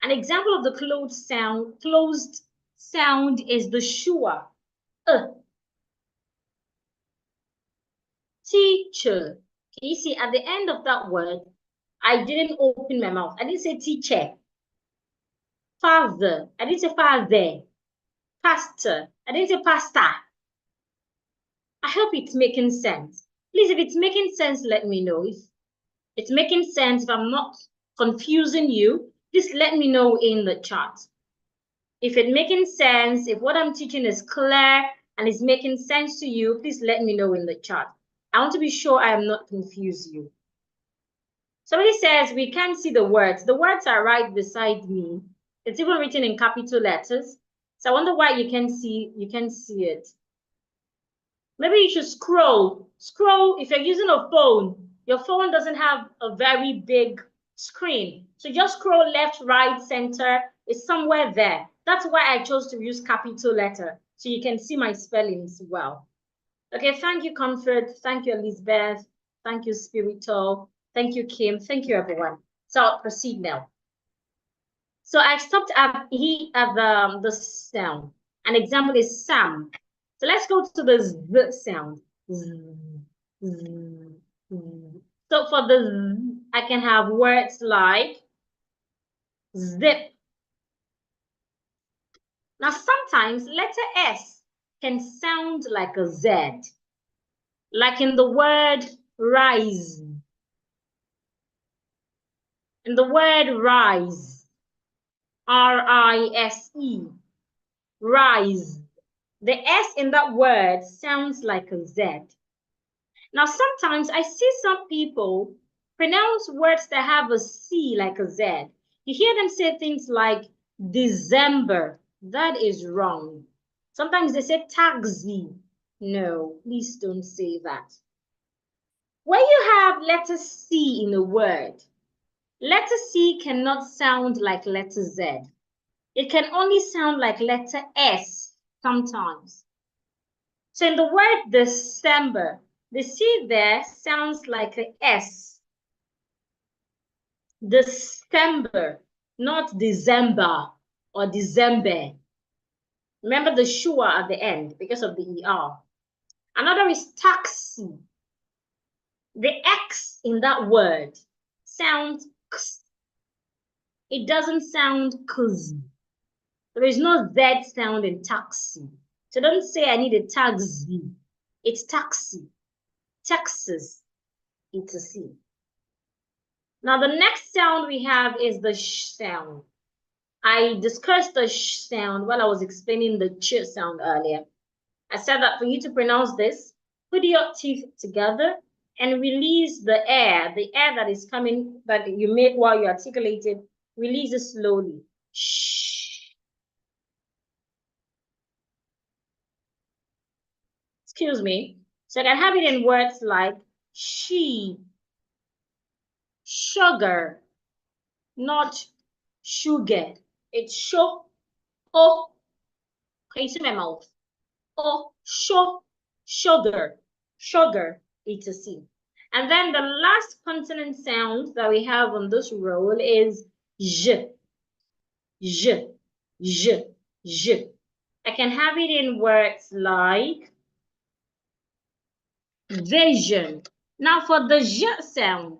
An example of the closed sound is the schwa. Teacher. Can you see at the end of that word, I didn't open my mouth. I didn't say teacher. Father. I didn't say father. Pastor. I didn't say pastor. I hope it's making sense. Please, if it's making sense, let me know. If it's making sense, if I'm not confusing you, please let me know in the chat. If it's making sense, if what I'm teaching is clear and is making sense to you, please let me know in the chat. I want to be sure I am not confusing you. Somebody says we can't see the words. The words are right beside me. It's even written in capital letters. So I wonder why you can see it. Maybe you should scroll. Scroll if you're using a phone. Your phone doesn't have a very big screen. So just scroll left, right, center. It's somewhere there. That's why I chose to use capital letter. So you can see my spellings well. Okay, thank you, Comfort. Thank you, Elizabeth. Thank you, Spiritual. Thank you, Kim. Thank you, everyone. So I'll proceed now. So I stopped at the sound. An example is Sam. So let's go to the Z sound. Z, z, z. So for the Z, I can have words like zip. Now sometimes letter S can sound like a Z, like in the word rise. In the word rise, R-I-S-E, rise. The S in that word sounds like a Z. Now, sometimes I see some people pronounce words that have a C like a Z. You hear them say things like December. That is wrong. Sometimes they say taxi. No, please don't say that. When you have letter C in a word, letter C cannot sound like letter Z. It can only sound like letter S sometimes. So in the word December, the C there sounds like an S. December, not December or December. Remember the schwa at the end because of the ER. Another is taxi. The X in that word sounds X. It doesn't sound Kz. There is no Z sound in taxi. So don't say I need a taxi. It's taxi. Texas. It's a C. Now the next sound we have is the sh sound. I discussed the sh sound while I was explaining the ch sound earlier. I said that for you to pronounce this, put your teeth together and release the air that is coming, that you made while you articulated, release it slowly. Shh. Excuse me. So I can have it in words like she, sugar, not sugar. It's show, oh, can you see my mouth? Oh, sugar, sugar, it's a C. And then the last consonant sound that we have on this roll is j, j, j, j. I can have it in words like vision. Now for the j sound,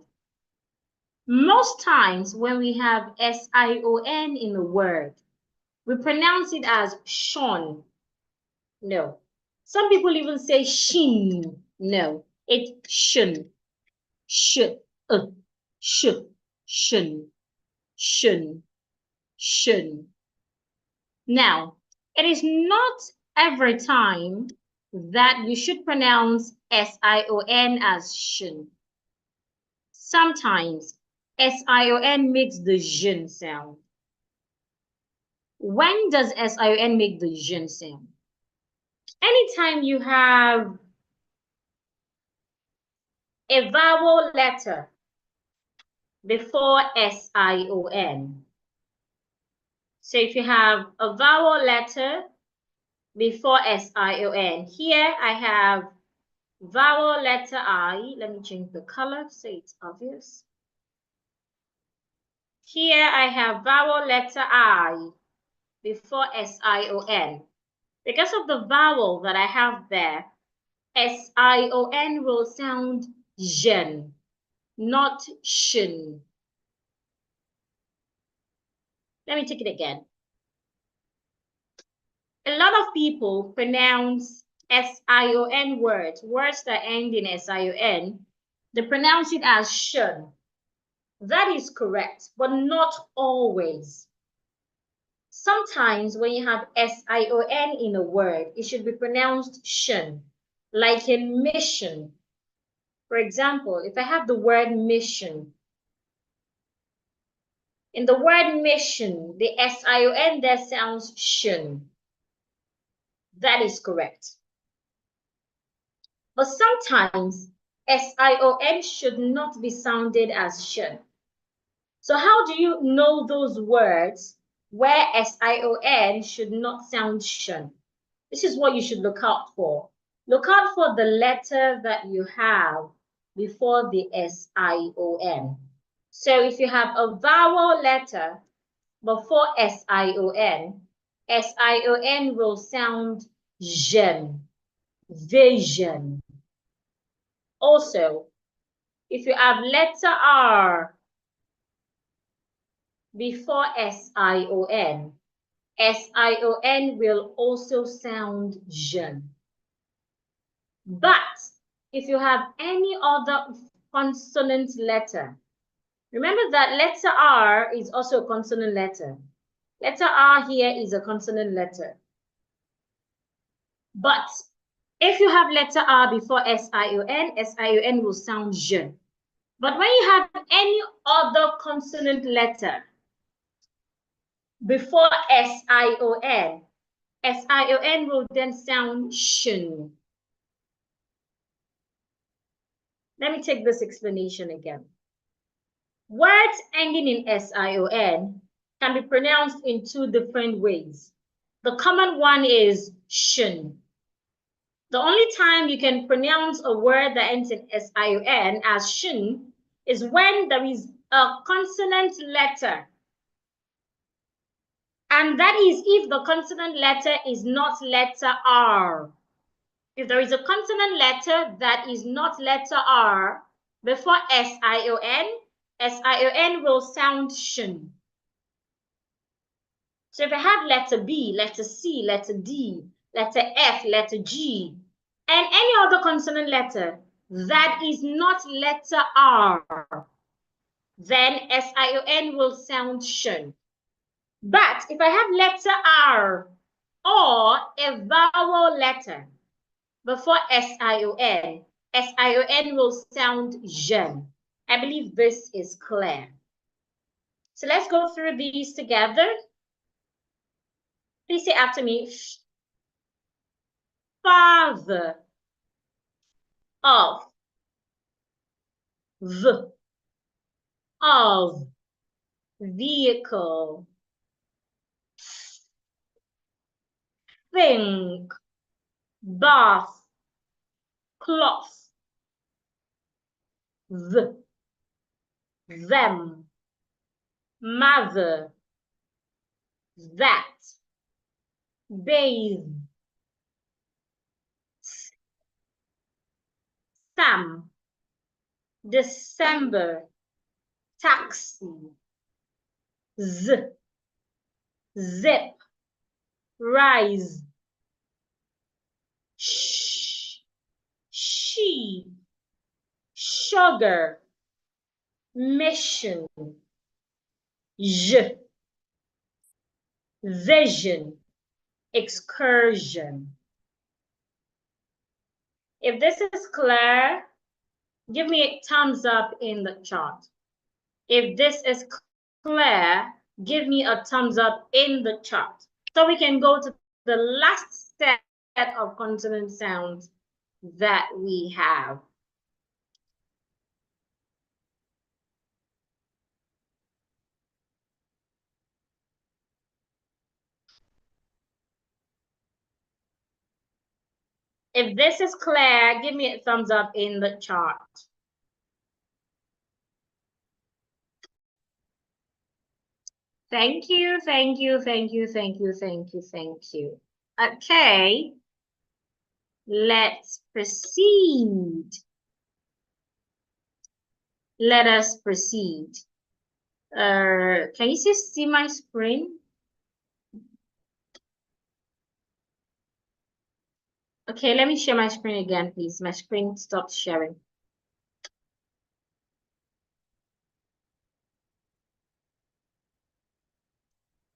most times when we have S-I-O-N in a word, we pronounce it as shon. No. Some people even say shin. No, it's shun. Shun. Shun. Shun. Shun. Shun. Now, it is not every time that you should pronounce S-I-O-N as shun. Sometimes SION makes the zhen sound. When does SION make the zhen sound? Anytime you have a vowel letter before SION. So if you have a vowel letter before SION, here I have vowel letter I. Let me change the color so it's obvious. Here I have vowel letter I before SION. Because of the vowel that I have there, SION will sound zhen, not shin. Let me take it again. A lot of people pronounce SION words that end in SION, they pronounce it as shun. That is correct, but not always. Sometimes when you have SION in a word, it should be pronounced shun, like in mission. For example, if I have the word mission, in the word mission, the SION there sounds shun. That is correct. But sometimes SION should not be sounded as shun. So how do you know those words where SION should not sound shun? This is what you should look out for. Look out for the letter that you have before the SION. So if you have a vowel letter before SION, SION will sound zhen, vision. Also, if you have letter R before SION, SION will also sound zhen. But if you have any other consonant letter, remember that letter R is also a consonant letter. Letter R here is a consonant letter. But if you have letter R before SION, SION will sound zhen. But when you have any other consonant letter before SION, SION will then sound shun. Let me take this explanation again. Words ending in SION can be pronounced in two different ways. The common one is shun. The only time you can pronounce a word that ends in SION as shun is when there is a consonant letter. And that is if the consonant letter is not letter R. If there is a consonant letter that is not letter R before SION, SION will sound shun. So if I have letter B, letter C, letter D, letter F, letter G, and any other consonant letter that is not letter R, then SION will sound shun. But if I have letter R or a vowel letter before SION, SION will sound zhen. I believe this is clear. So let's go through these together. Please say after me. Father, of, of, vehicle, think, bath, cloth, them, mother, that, bathe, Sam, December, taxi, zip, rise, she, sugar, mission, vision, excursion. If this is clear, give me a thumbs up in the chat. If this is clear, give me a thumbs up in the chat. So we can go to the last set of consonant sounds that we have. If this is clear, give me a thumbs up in the chat. Thank you, thank you, thank you, thank you, thank you, thank you. Okay, let's proceed. Let us proceed. Can you see my screen? Okay, let me share my screen again, please. My screen stopped sharing.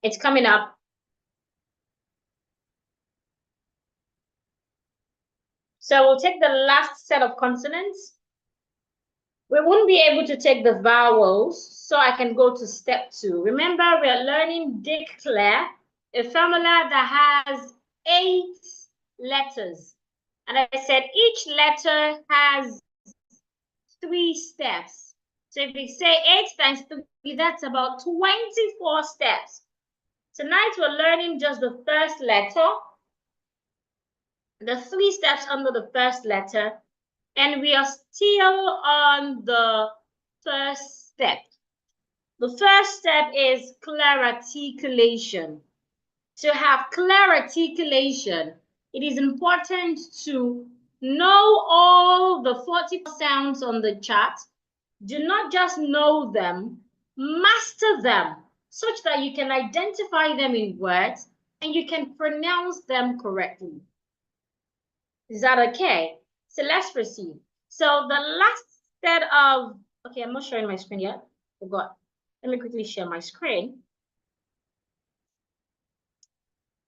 It's coming up. So we'll take the last set of consonants. We won't be able to take the vowels, so I can go to step 2. Remember, we are learning declare, a formula that has 8 letters. And I said each letter has 3 steps. So if we say 8 times 3, that's about 24 steps. Tonight we're learning just the first letter, the 3 steps under the first letter, and we are still on the first step. The first step is clear articulation. To have clear articulation, it is important to know all the 44 sounds on the chart. Do not just know them, master them such that you can identify them in words and you can pronounce them correctly. Is that okay? So let's proceed. So the last set of, okay, I'm not showing my screen yet. Forgot. Let me quickly share my screen.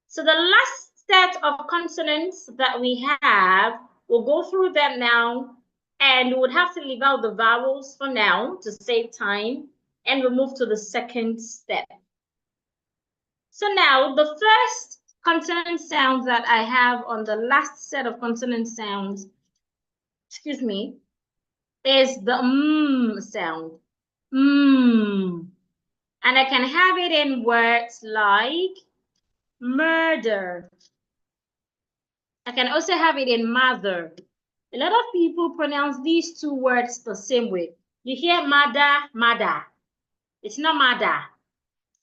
So the last set of consonants that we have, we'll go through them now, and we would have to leave out the vowels for now to save time, and we'll move to the second step. So now the first consonant sound that I have on the last set of consonant sounds, excuse me, is the sound. And I can have it in words like murder. I can also have it in mother. A lot of people pronounce these 2 words the same way. You hear mother, mother. It's not mother.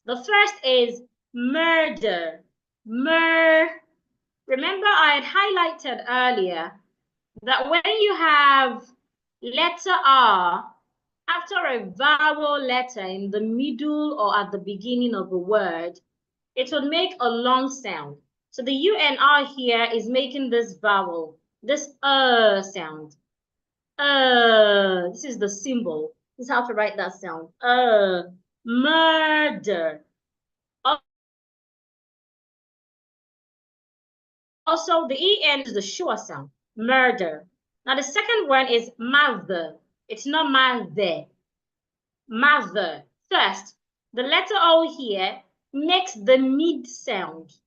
The first is murder. Remember, I had highlighted earlier that when you have letter R after a vowel letter in the middle or at the beginning of a word, it would make a long sound. So the UNR here is making this vowel, this sound. This is the symbol. This is how to write that sound. Murder. Also, the EN is the sure sound. Murder. Now the second one is mother. It's not mother. Mother. First, the letter O here makes the mid sound.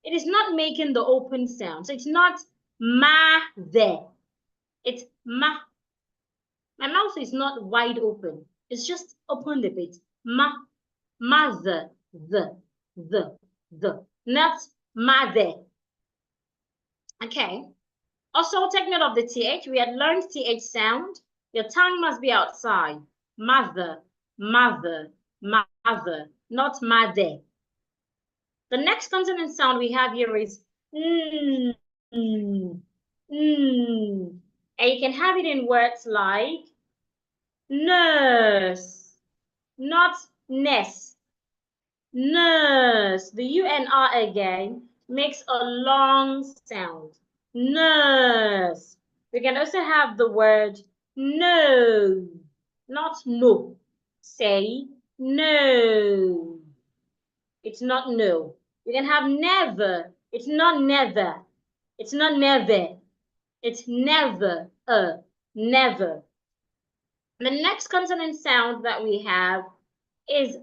It is not making the open sound. So it's not ma-there. It's ma. My mouth is not wide open. It's just opened a bit. Mother, the, not mother. Okay. Also, take note of the TH. We had learned TH sound. Your tongue must be outside. Mother, mother, mother, not mother. The next consonant sound we have here is And you can have it in words like nurse, not nest. Nurse. The UNR again makes a long sound. Nurse. We can also have the word no, not no. Say no. It's not no. You can have never. It's not never. It's not never. It's never. Never. The next consonant sound that we have is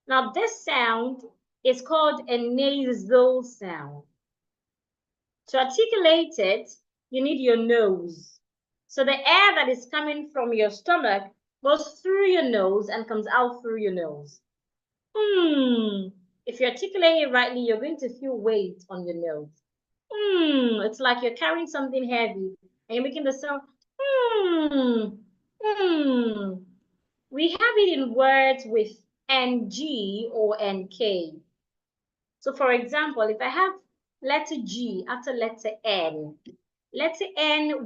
Now this sound is called a nasal sound. To articulate it, you need your nose. So the air that is coming from your stomach goes through your nose and comes out through your nose. If you articulate it rightly, you're going to feel weight on your nose. It's like you're carrying something heavy and you're making the sound. We have it in words with NG or NK. So for example, if I have letter G after letter N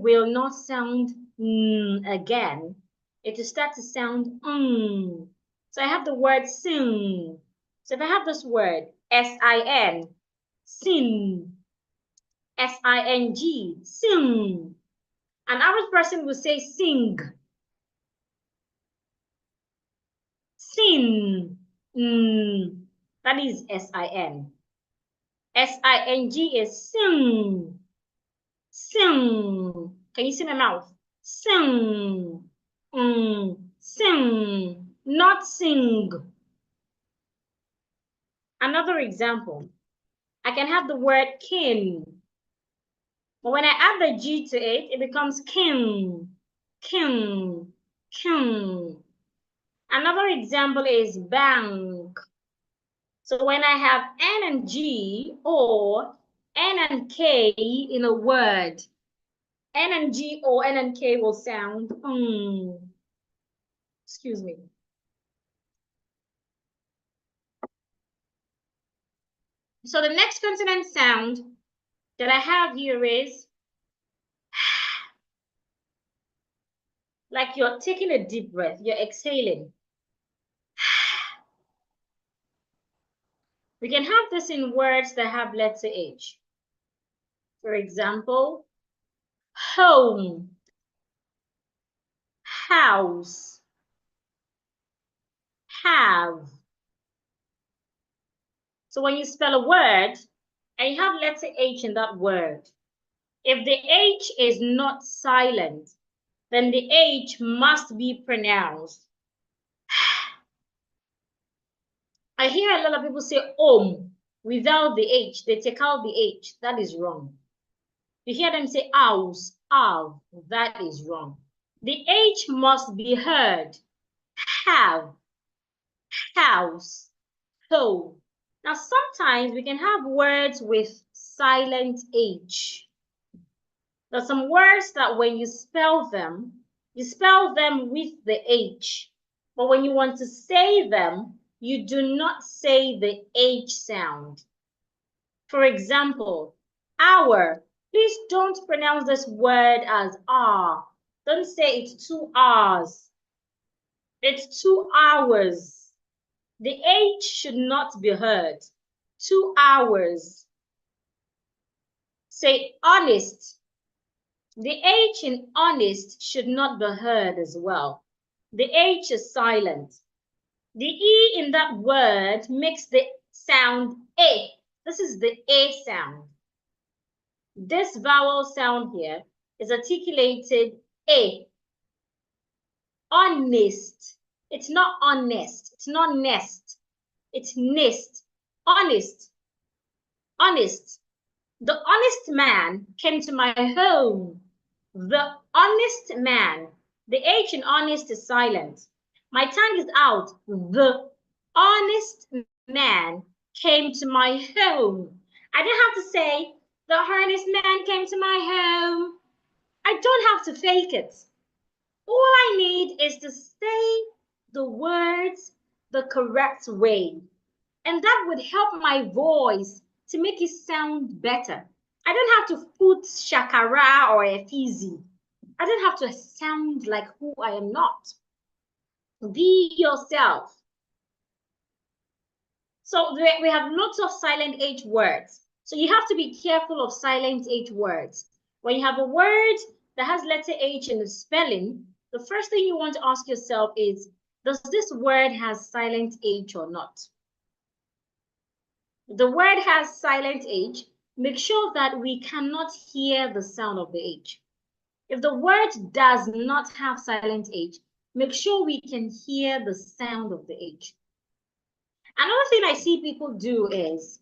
will not sound again. It will start to sound So I have the word sing. So if I have this word, S-I-N, sin, S-I-N-G, sing. An average person will say sing, sin, that is S-I-N. S-I-N-G is sing, sing. Can you see my mouth? Sing, sing, not sing. Another example, I can have the word kin. But when I add the G to it, it becomes kin, kin, kin. Another example is bank. So when I have N and G or N and K in a word, N and G or N and K will sound Excuse me. So the next consonant sound that I have here is like you're taking a deep breath, you're exhaling. We can have this in words that have letter H. For example, home, house, have. So when you spell a word and you have letter H in that word, if the H is not silent, then the H must be pronounced. I hear a lot of people say without the H. They take out the H. That is wrong. You hear them say house, that is wrong. The H must be heard. Have, house, home. Now, sometimes we can have words with silent H. There are some words that when you spell them with the H. But when you want to say them, you do not say the H sound. For example, hour. Please don't pronounce this word as R. Don't say it's 2 hours. It's 2 hours. The H should not be heard. 2 hours. Say honest. The H in honest should not be heard as well. The H is silent. The E in that word makes the sound A. This is the A sound. This vowel sound here is articulated A. Honest. It's not honest. It's not nest. It's nest. Honest. Honest. The honest man came to my home. The honest man. The H in honest is silent. My tongue is out. The honest man came to my home. I don't have to say, the honest man came to my home. I don't have to fake it. All I need is to say the words the correct way. And that would help my voice to make it sound better. I don't have to put shakara or efizi. I don't have to sound like who I am not. Be yourself. So we have lots of silent H words. So you have to be careful of silent H words. When you have a word that has letter H in the spelling, the first thing you want to ask yourself is, does this word have silent H or not? If the word has silent H, make sure that we cannot hear the sound of the H. If the word does not have silent H, make sure we can hear the sound of the H. Another thing I see people do is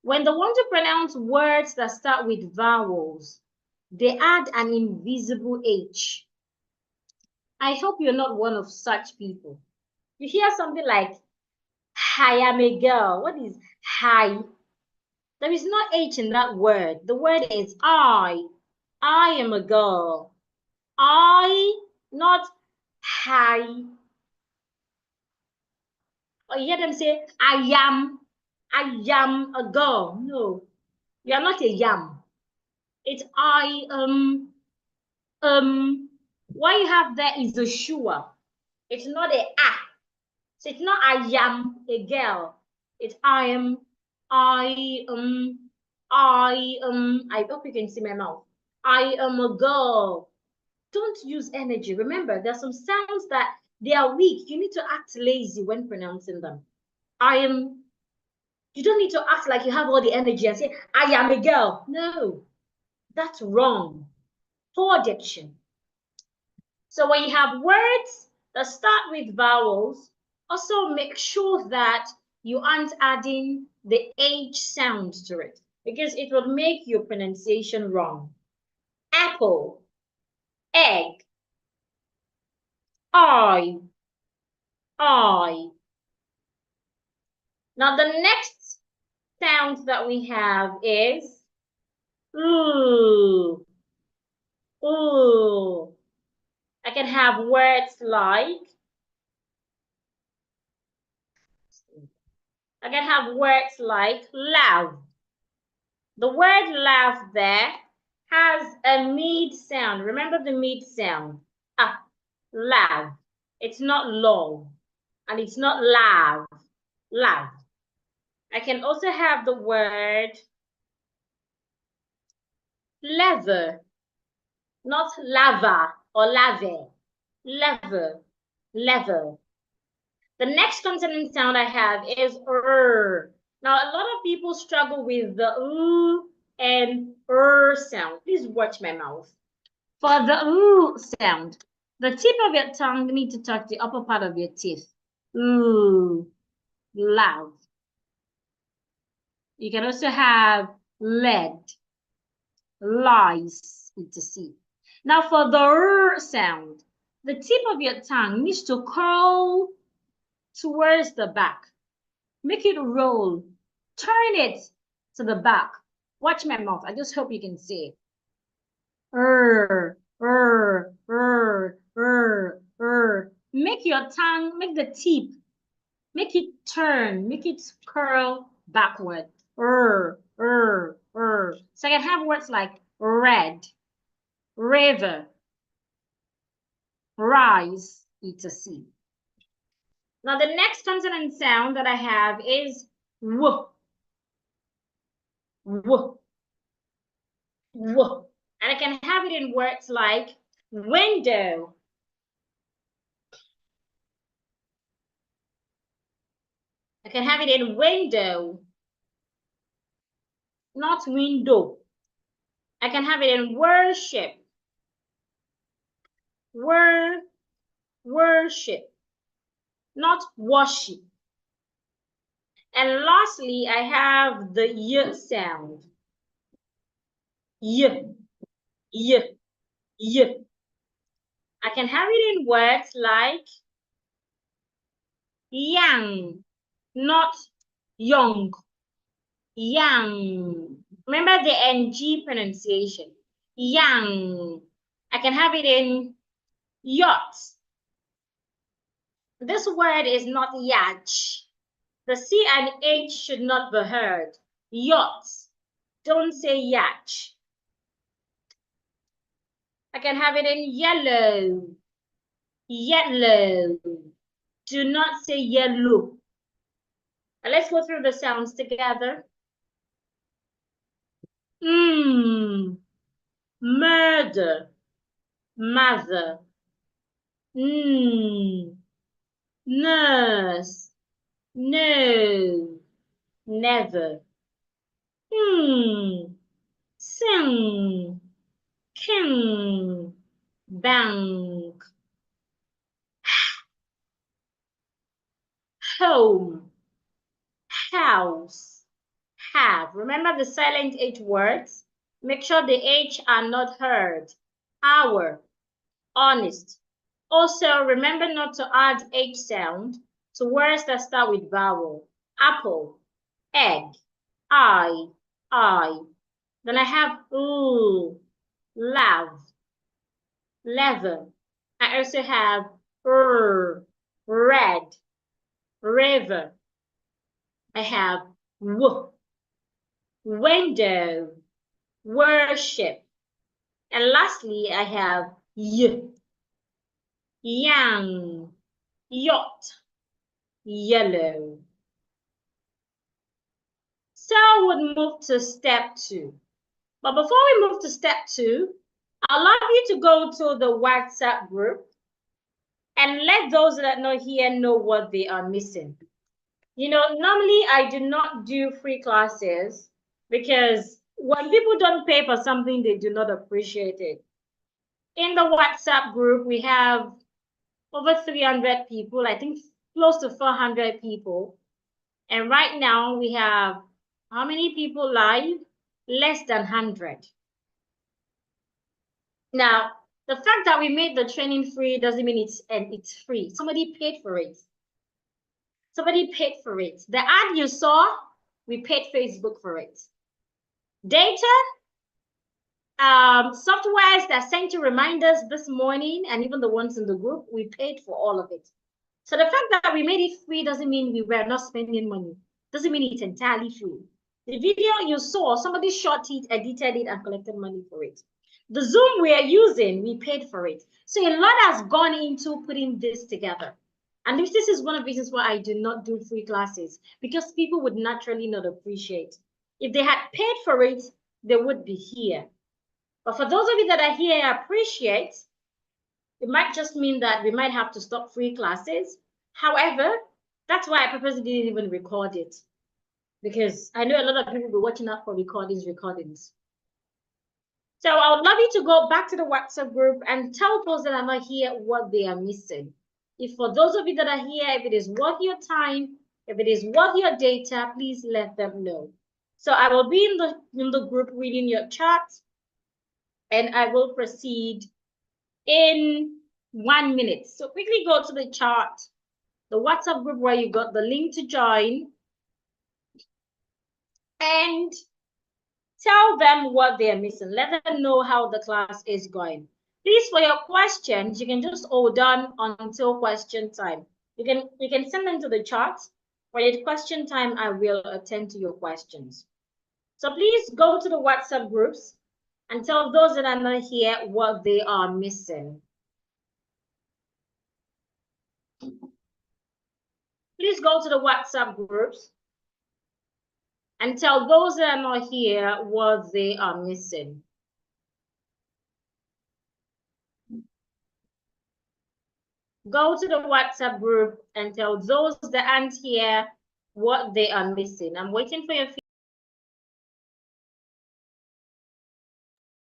when they want to pronounce words that start with vowels, they add an invisible H. I hope you're not one of such people. You hear something like, I am a girl. What is hi? There is no H in that word. The word is I. I am a girl. I, not hi. Or you hear them say, I am a girl. No, you are not a yam. It's I, what you have there is a sure. It's not a ah. So it's not I am a girl. It's I am, I, I hope you can see my mouth. I am a girl. Don't use energy. Remember, there are some sounds that they are weak. You need to act lazy when pronouncing them. I am, you don't need to act like you have all the energy and say, I am a girl. No, that's wrong. Poor diction. So when you have words that start with vowels, also make sure that you aren't adding the H sound to it because it will make your pronunciation wrong. Apple, egg, I. Now the next sound that we have is ooh, ooh. I can have words like, loud. The word loud there has a mid sound. Remember the mid sound. Ah, loud. It's not low. And it's not loud. Loud. I can also have the word leather. Not lava or lave. Leather. Leather. The next consonant sound I have is r. Now, a lot of people struggle with the and sound. Please watch my mouth. For the sound, the tip of your tongue needs to touch the upper part of your teeth. Ooh, loud. You can also have lead, lice, etc. Now, for the sound, the tip of your tongue needs to curl towards the back. Make it roll. Turn it to the back. Watch my mouth. I just hope you can see it. Make your tongue, make the tip, make it turn, make it curl backward. So I can have words like red, river, rise, etc. Now the next consonant sound that I have is w. W. W. And I can have it in words like window. I can have it in window, not window. I can have it in worship. Worship, not worship. And lastly, I have the y sound. Y, y, y. I can have it in words like young, not young. Young. Remember the NG pronunciation. Young. I can have it in yacht. This word is not yacht. The C and H should not be heard. Yacht. Don't say yacht. I can have it in yellow. Yellow. Do not say yellow. Now let's go through the sounds together. Murder. Mother. Nurse. No. Never. Sing. King. bank, home, house, have. Remember the silent H words? Make sure the H are not heard. Hour, honest. Also, remember not to add H sound to words that start with vowel. Apple, egg, I. Then I have love, leather. I also have red, river. I have window, worship. And lastly, I have young, yacht, yellow. So we'll move to step 2. But before we move to step 2, I'd love you to go to the WhatsApp group and let those that are not here know what they are missing. You know, normally I do not do free classes because when people don't pay for something, they do not appreciate it. In the WhatsApp group, we have over 300 people, I think close to 400 people. And right now we have how many people live? Less than 100. Now, the fact that we made the training free doesn't mean it's free. Somebody paid for it. Somebody paid for it. The ad you saw, we paid Facebook for it. Data, softwares that sent you reminders this morning, and even the ones in the group, we paid for all of it. So the fact that we made it free doesn't mean we were not spending money. Doesn't mean it's entirely free. The video you saw, somebody shot it, edited it, and collected money for it. The Zoom we are using, we paid for it. So a lot has gone into putting this together. And this is one of the reasons why I do not do free classes, because people would naturally not appreciate. If they had paid for it, they would be here. But for those of you that are here, I appreciate, it might just mean that we might have to stop free classes. However, that's why I purposely didn't even record it, because I know a lot of people will be watching out for recordings. So I would love you to go back to the WhatsApp group and tell those that are not here what they are missing. If for those of you that are here, if it is worth your time, if it is worth your data, please let them know. So I will be in the group reading your chat, and I will proceed in 1 minute. So quickly go to the chart, the WhatsApp group where you got the link to join, and tell them what they're missing. Let them know how the class is going. Please, for your questions, you can just hold on until question time. You can send them to the chat. For your question time, I will attend to your questions. So please go to the WhatsApp groups and tell those that are not here what they are missing. Please go to the WhatsApp groups and tell those that are not here what they are missing. Go to the WhatsApp group and tell those that aren't here what they are missing. I'm waiting for your feedback.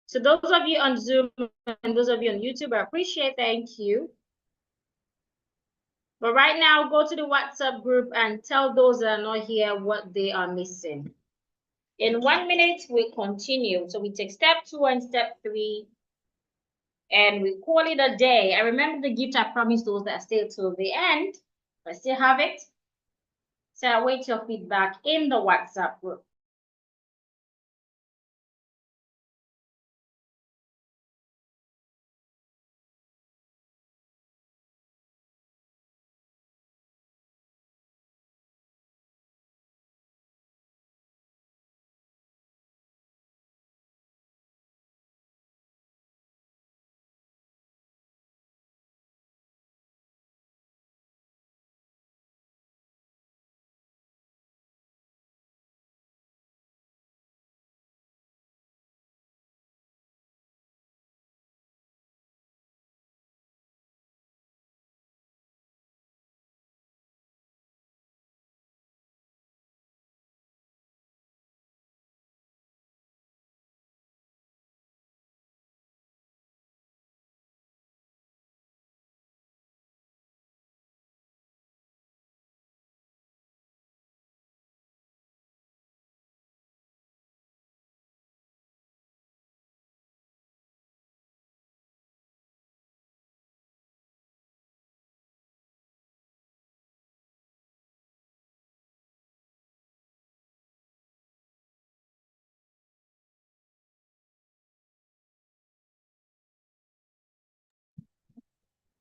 So those of you on Zoom and those of you on YouTube, I appreciate, thank you. But right now, go to the WhatsApp group and tell those that are not here what they are missing. In 1 minute, we continue. So we take step 2 and step 3, and we call it a day. I remember the gift I promised those that stay till the end. I still have it. So I wait your feedback in the WhatsApp group.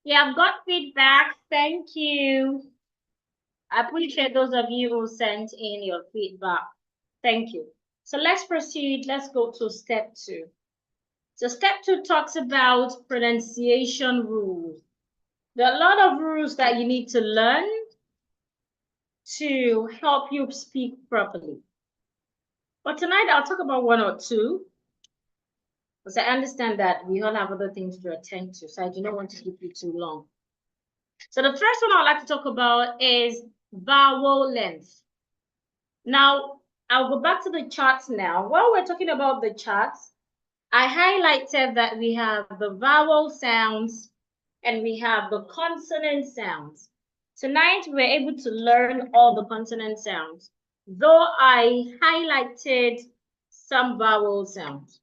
Yeah, I've got feedback. Thank you. I appreciate those of you who sent in your feedback. Thank you. So let's proceed. Let's go to step 2. So step 2 talks about pronunciation rules. There are a lot of rules that you need to learn to help you speak properly. But tonight I'll talk about 1 or 2, because I understand that we all have other things to attend to, so I do not want to keep you too long. So the first one I'd like to talk about is vowel length. Now, I'll go back to the charts now. While we're talking about the charts, I highlighted that we have the vowel sounds and we have the consonant sounds. Tonight, we're able to learn all the consonant sounds, though I highlighted some vowel sounds.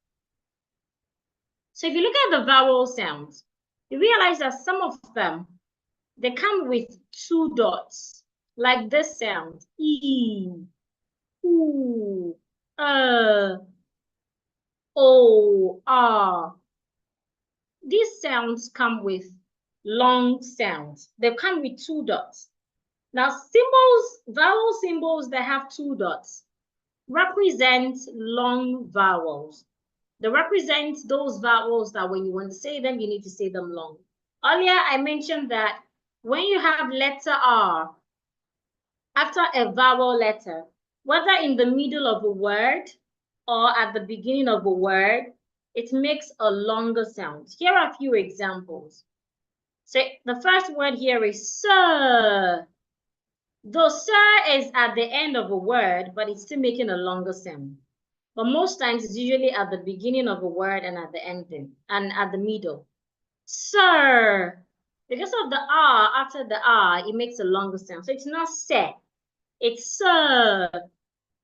So if you look at the vowel sounds, you realize that some of them, they come with 2 dots, like this sound, E, U, O, R. These sounds come with long sounds. They come with 2 dots. Now, vowel symbols that have 2 dots represent long vowels. They represent those vowels that when you want to say them, you need to say them long. Earlier, I mentioned that when you have letter R after a vowel letter, whether in the middle of a word or at the beginning of a word, it makes a longer sound. Here are a few examples. So the first word here is sir. Though sir is at the end of a word, but it's still making a longer sound. But most times it's usually at the beginning of a word and at the ending and at the middle. Sir. Because of the R after the R, it makes a longer sound. So it's not se, it's sir.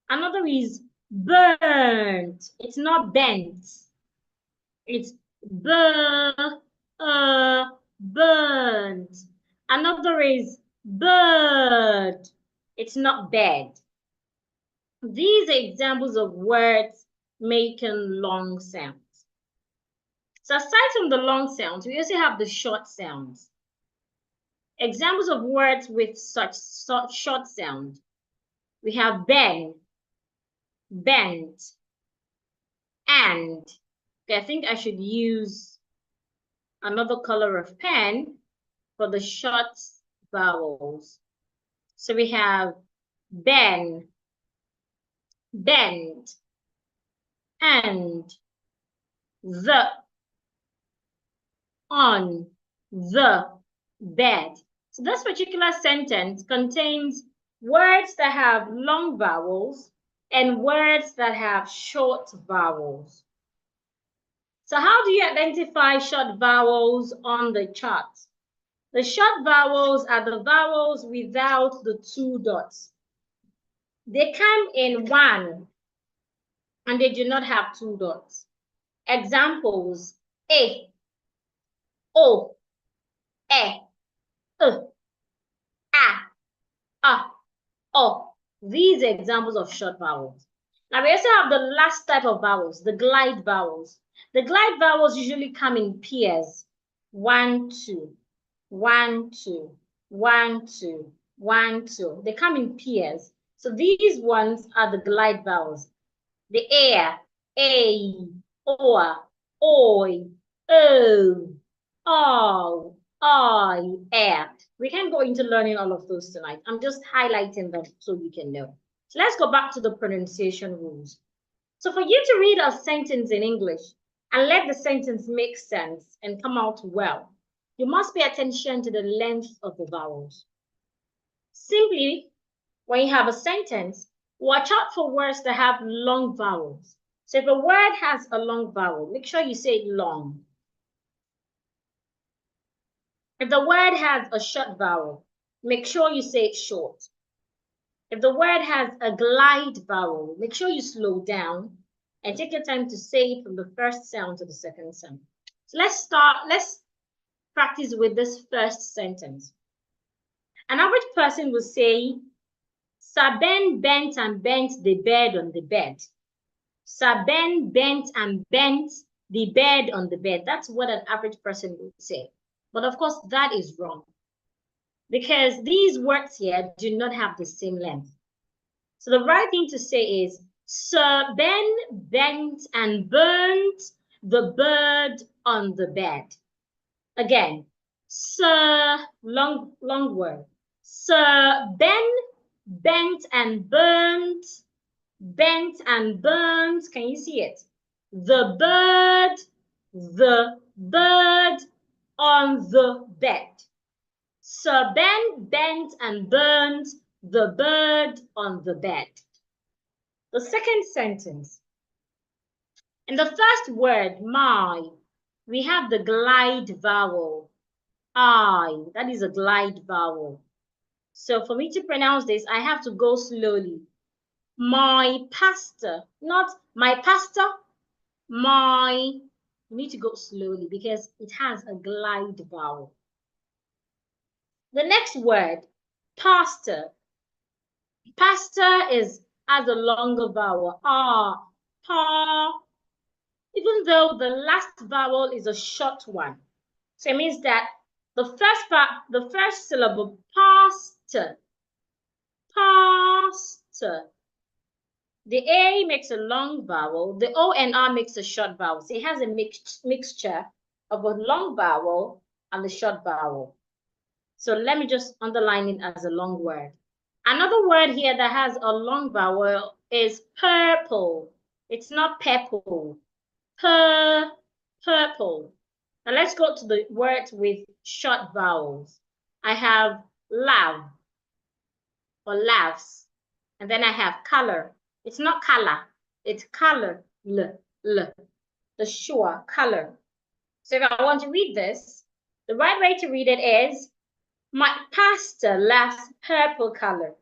Another is burnt. It's not bent. It's burnt. Another is bird. It's not bed. These are examples of words making long sounds. So aside from the long sounds, we also have the short sounds. Examples of words with such short sound. We have bend, bent, and. Okay, I think I should use another color of pen for the short vowels. So we have bend, bend, and, the, on, the bed. So this particular sentence contains words that have long vowels and words that have short vowels. So how do you identify short vowels on the chart? The short vowels are the vowels without the 2 dots. They come in 1 and they do not have 2 dots. Examples: A, O, E, A, O. These are examples of short vowels. Now we also have the last type of vowels, the glide vowels. The glide vowels usually come in pairs. 1, 2, 1, 2, 1, 2, 1, 2. They come in pairs. So these ones are the glide vowels. The air, a, or, oi, o, I, air. We can go into learning all of those tonight. I'm just highlighting them so you can know. So let's go back to the pronunciation rules. So for you to read a sentence in English and let the sentence make sense and come out well, you must pay attention to the length of the vowels. Simply, when you have a sentence, watch out for words that have long vowels. So if a word has a long vowel, make sure you say it long. If the word has a short vowel, make sure you say it short. If the word has a glide vowel, make sure you slow down and take your time to say it from the first sound to the second sound. So let's practice with this first sentence. An average person will say, Sir Ben bent and bent the bed on the bed. Sir Ben bent and bent the bed on the bed. That's what an average person would say. But of course, that is wrong because these words here do not have the same length. So the right thing to say is, Sir Ben bent and burnt the bird on the bed. Again, Sir, long word. Sir Ben bent and burnt, can you see it? The bird on the bed. Sir Ben bent and burned the bird on the bed. The second sentence. In the first word, my, we have the glide vowel. I, that is a glide vowel. So for me to pronounce this, I have to go slowly. My pastor, not my pastor, my, you need to go slowly because it has a glide vowel. The next word, pastor. Pastor has a longer vowel. Ah, pa. Even though the last vowel is a short one. So it means that the first syllable, pastor, pastor. The A makes a long vowel, the O and R makes a short vowel. So it has a mixture of a long vowel and the short vowel. So let me just underline it as a long word. Another word here that has a long vowel is purple. It's not purple. Purple. Now let's go to the words with short vowels. I have love or laughs. And then I have color. It's not color. It's color. L. The sure color. So if I want to read this, the right way to read it is, my pastor loves purple color.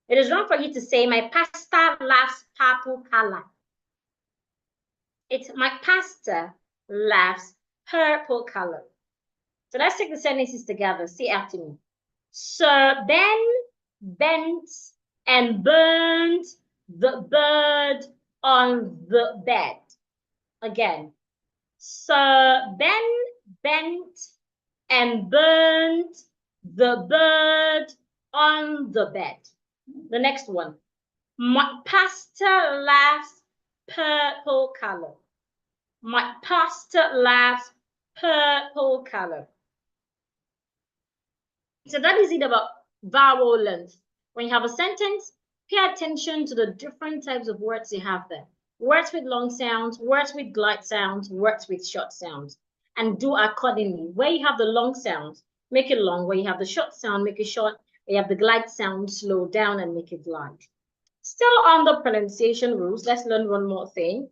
It is wrong for you to say, my pastor loves purple color. It's my pastor loves purple color. So let's take the sentences together. See after me. Sir Ben bent and burned the bird on the bed. Again. Sir Ben bent and burned the bird on the bed. The next one. My pastor loves purple color. My pastor loves purple color. So that is it about vowel length. When you have a sentence, pay attention to the different types of words you have there. Words with long sounds, words with glide sounds, words with short sounds. And do accordingly. Where you have the long sounds, make it long. Where you have the short sound, make it short. Where you have the glide sound, slow down and make it glide. Still on the pronunciation rules, let's learn one more thing.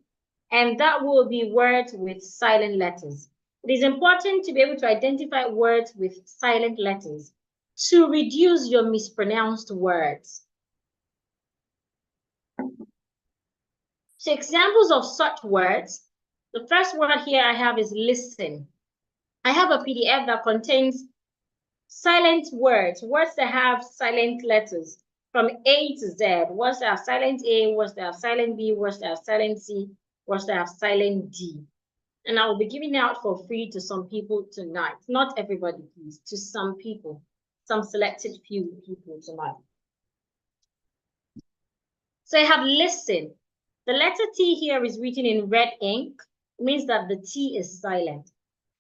And that will be words with silent letters. It is important to be able to identify words with silent letters to reduce your mispronounced words. So examples of such words, the first word here I have is listen. I have a PDF that contains silent words, words that have silent letters from A to Z, words that have silent A, words that have silent B, words that have silent C, words that have silent D. And I will be giving out for free to some people tonight. Not everybody, please, to some people. Some selected few people tonight. So I have listen. The letter T here is written in red ink. It means that the T is silent.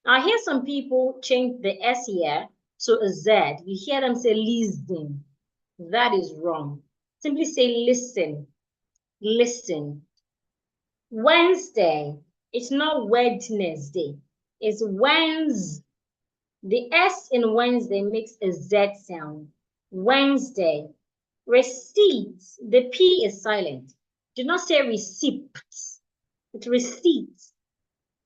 Now I hear some people change the S here to a Z. You hear them say listen. That is wrong. Simply say listen. Listen. Wednesday. It's not Wednesday. It's Wednesday. The S in Wednesday makes a Z sound. Wednesday. Receipts. The P is silent. Do not say receipts. It's receipts.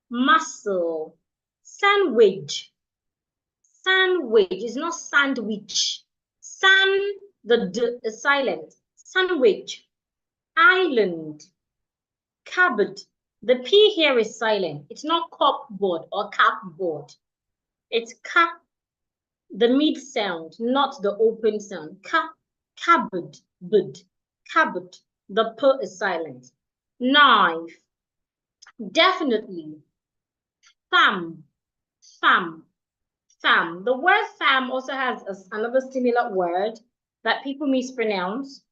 Muscle. Sandwich. Sandwich is not sandwich. The D is silent. Sandwich. Island. Cupboard. The P here is silent. It's not cupboard or cupboard. It's cap, the mid sound, not the open sound. Cupboard, bud, cupboard. The P is silent. Knife, definitely. Thumb. Fam. The word fam also has another similar word that people mispronounce.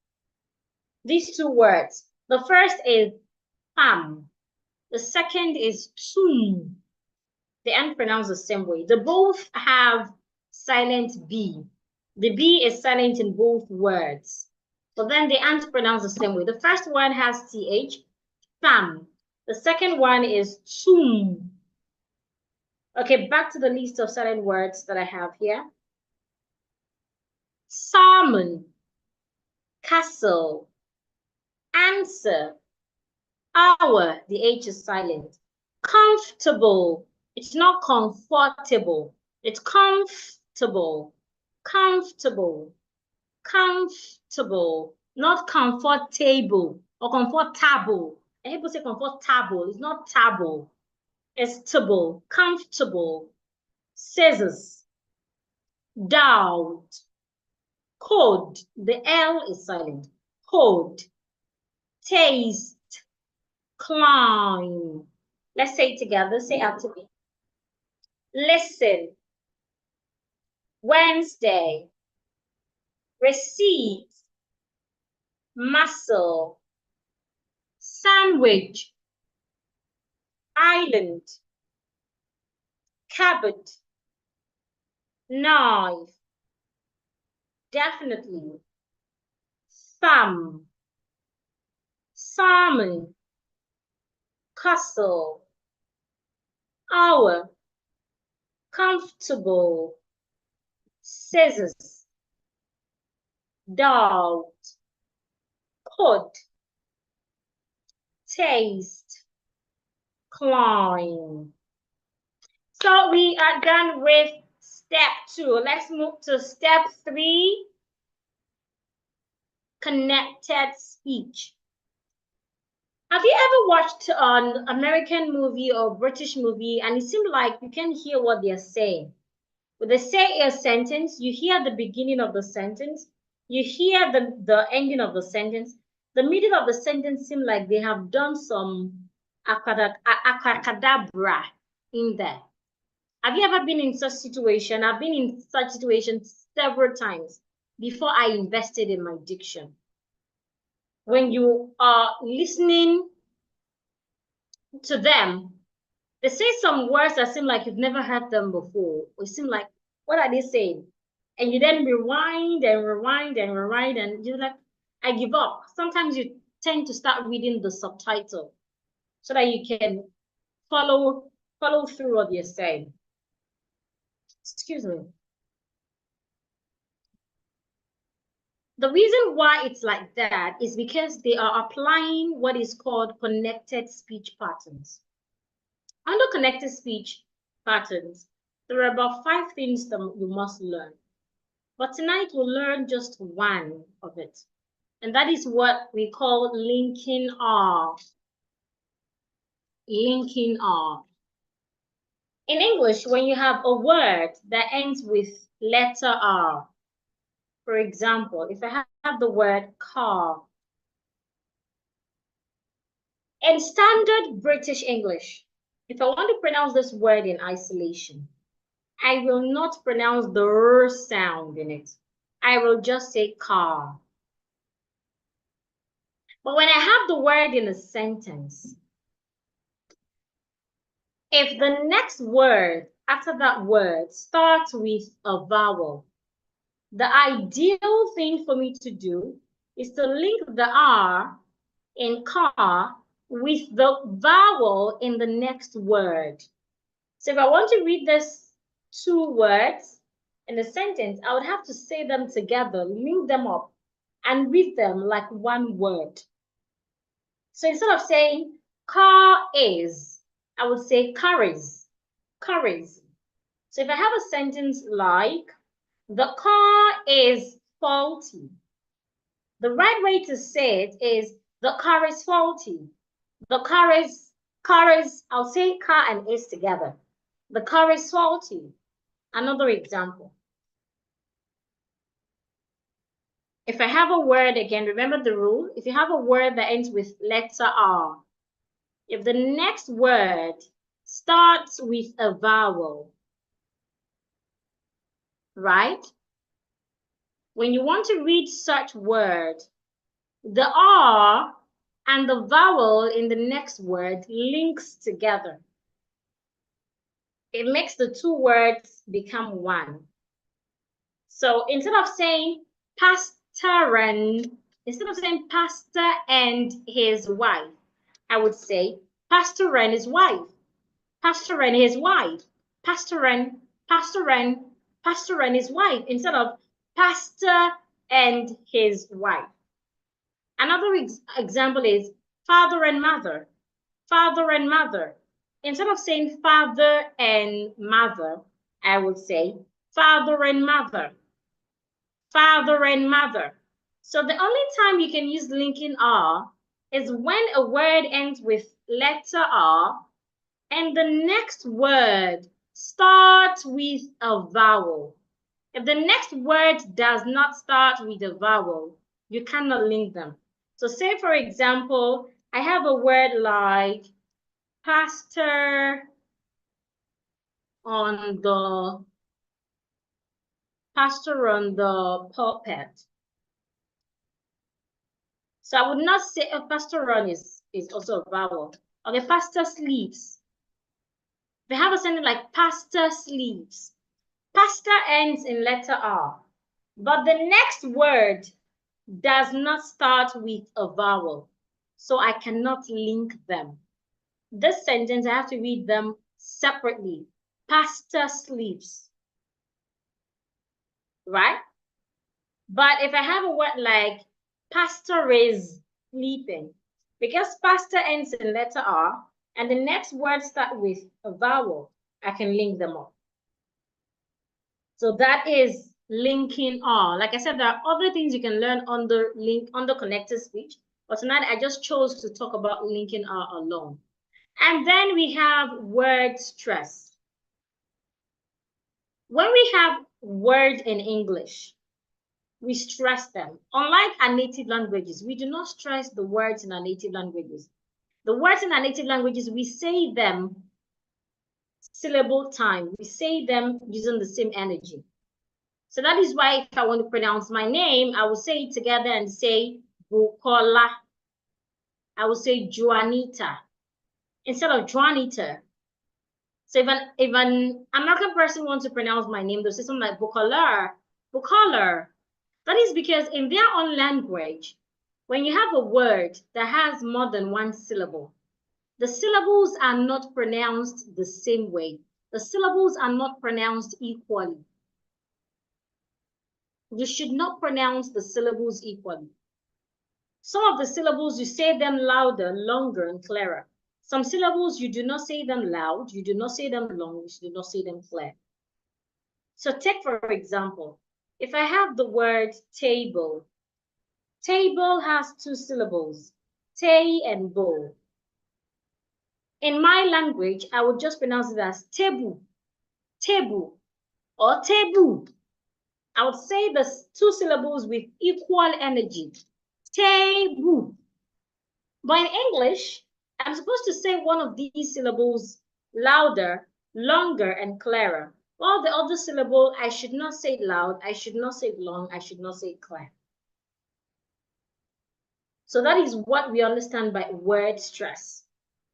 These two words. The first is fam. The second is tum. They aren't pronounced the same way. They both have silent B. The B is silent in both words. But then they aren't pronounced the same way. The first one has TH, fam. The second one is tum. Okay, back to the list of silent words that I have here. Salmon, castle, answer, hour, the H is silent. Comfortable, it's not comfortable, it's comfortable, comfortable, comfortable, not comfortable or comfortable. And people say comfortable, it's not table, it's table, comfortable. Scissors, doubt, code, the L is silent, code, taste, climb. Let's say it together. Say after me. Listen. Wednesday. Receipt. Muscle. Sandwich. Island. Cupboard. Knife. Definitely. Thumb. Salmon. Castle. Hour. Comfortable. Scissors. Doubt. Could. Taste. Climb. So we are done with step 2. Let's move to step 3. Connected speech. Have you ever watched an American movie or British movie and it seems like you can hear what they're saying? When they say a sentence, you hear the beginning of the sentence, you hear the ending of the sentence. The middle of the sentence seems like they have done some acadabra in there. Have you ever been in such situation? I've been in such situations several times before I invested in my diction. When you are listening to them, they say some words that seem like you've never heard them before. It seem like, what are they saying? And you then rewind and rewind and rewind, and you're like, I give up. Sometimes you tend to start reading the subtitle so that you can follow through what you're saying. Excuse me. The reason why it's like that is because they are applying what is called connected speech patterns. Under connected speech patterns, there are about 5 things that you must learn. But tonight we'll learn just one of it. And that is what we call linking R. Linking R. In English, when you have a word that ends with letter R, for example, if I have the word car, in standard British English, if I want to pronounce this word in isolation, I will not pronounce the R sound in it. I will just say car. But when I have the word in a sentence, if the next word after that word starts with a vowel, the ideal thing for me to do is to link the R in car with the vowel in the next word. So if I want to read this 2 words in a sentence, I would have to say them together, link them up, and read them like one word. So instead of saying car is, I would say carries, carries. So if I have a sentence like, the car is faulty, the right way to say it is, the car is faulty. The car is, I'll say car and is together. The car is faulty. Another example. If I have a word, again, remember the rule. If you have a word that ends with letter R, if the next word starts with a vowel, right? When you want to read such word, the R and the vowel in the next word links together. It makes the two words become one. So instead of saying pastor and his wife, I would say pastor and his wife, pastor and his wife, pastor and his wife, instead of pastor and his wife. Another example is father and mother, father and mother. Instead of saying father and mother, I would say father and mother, father and mother. So the only time you can use linking R is when a word ends with letter R and the next word starts with a vowel. If the next word does not start with a vowel, you cannot link them. So say, for example, I have a word like pastor on the pulpit. So I would not say a pastor on is also a vowel. Okay, pastor sleeps. They have a sentence like pastor sleeps. Pastor ends in letter R, but the next word does not start with a vowel, so I cannot link them. This sentence, I have to read them separately. Pastor sleeps, right? But if I have a word like pastor is sleeping, because pastor ends in letter R and the next word starts with a vowel, I can link them up. So that is linking R. Like I said, there are other things you can learn under connected speech, but tonight I just chose to talk about linking R alone. And then we have word stress. When we have words in English, we stress them. Unlike our native languages, we do not stress the words in our native languages. The words in our native languages, we say them syllable time. We say them using the same energy. So that is why if I want to pronounce my name, I will say it together and say Bukola. I will say Juanita instead of Juanita. So if an American person wants to pronounce my name, they'll say something like Bukola, Bukola. That is because in their own language, when you have a word that has more than one syllable, the syllables are not pronounced the same way. The syllables are not pronounced equally. You should not pronounce the syllables equally. Some of the syllables, you say them louder, longer, and clearer. Some syllables, you do not say them loud, you do not say them long, you do not say them clear. So take, for example, if I have the word table, table has two syllables, te and bo. In my language, I would just pronounce it as tebu, tebu, or tebu. I would say the two syllables with equal energy, tebu. But in English, I'm supposed to say one of these syllables louder, longer, and clearer. While the other syllable, I should not say it loud, I should not say it long, I should not say it clear. So that is what we understand by word stress.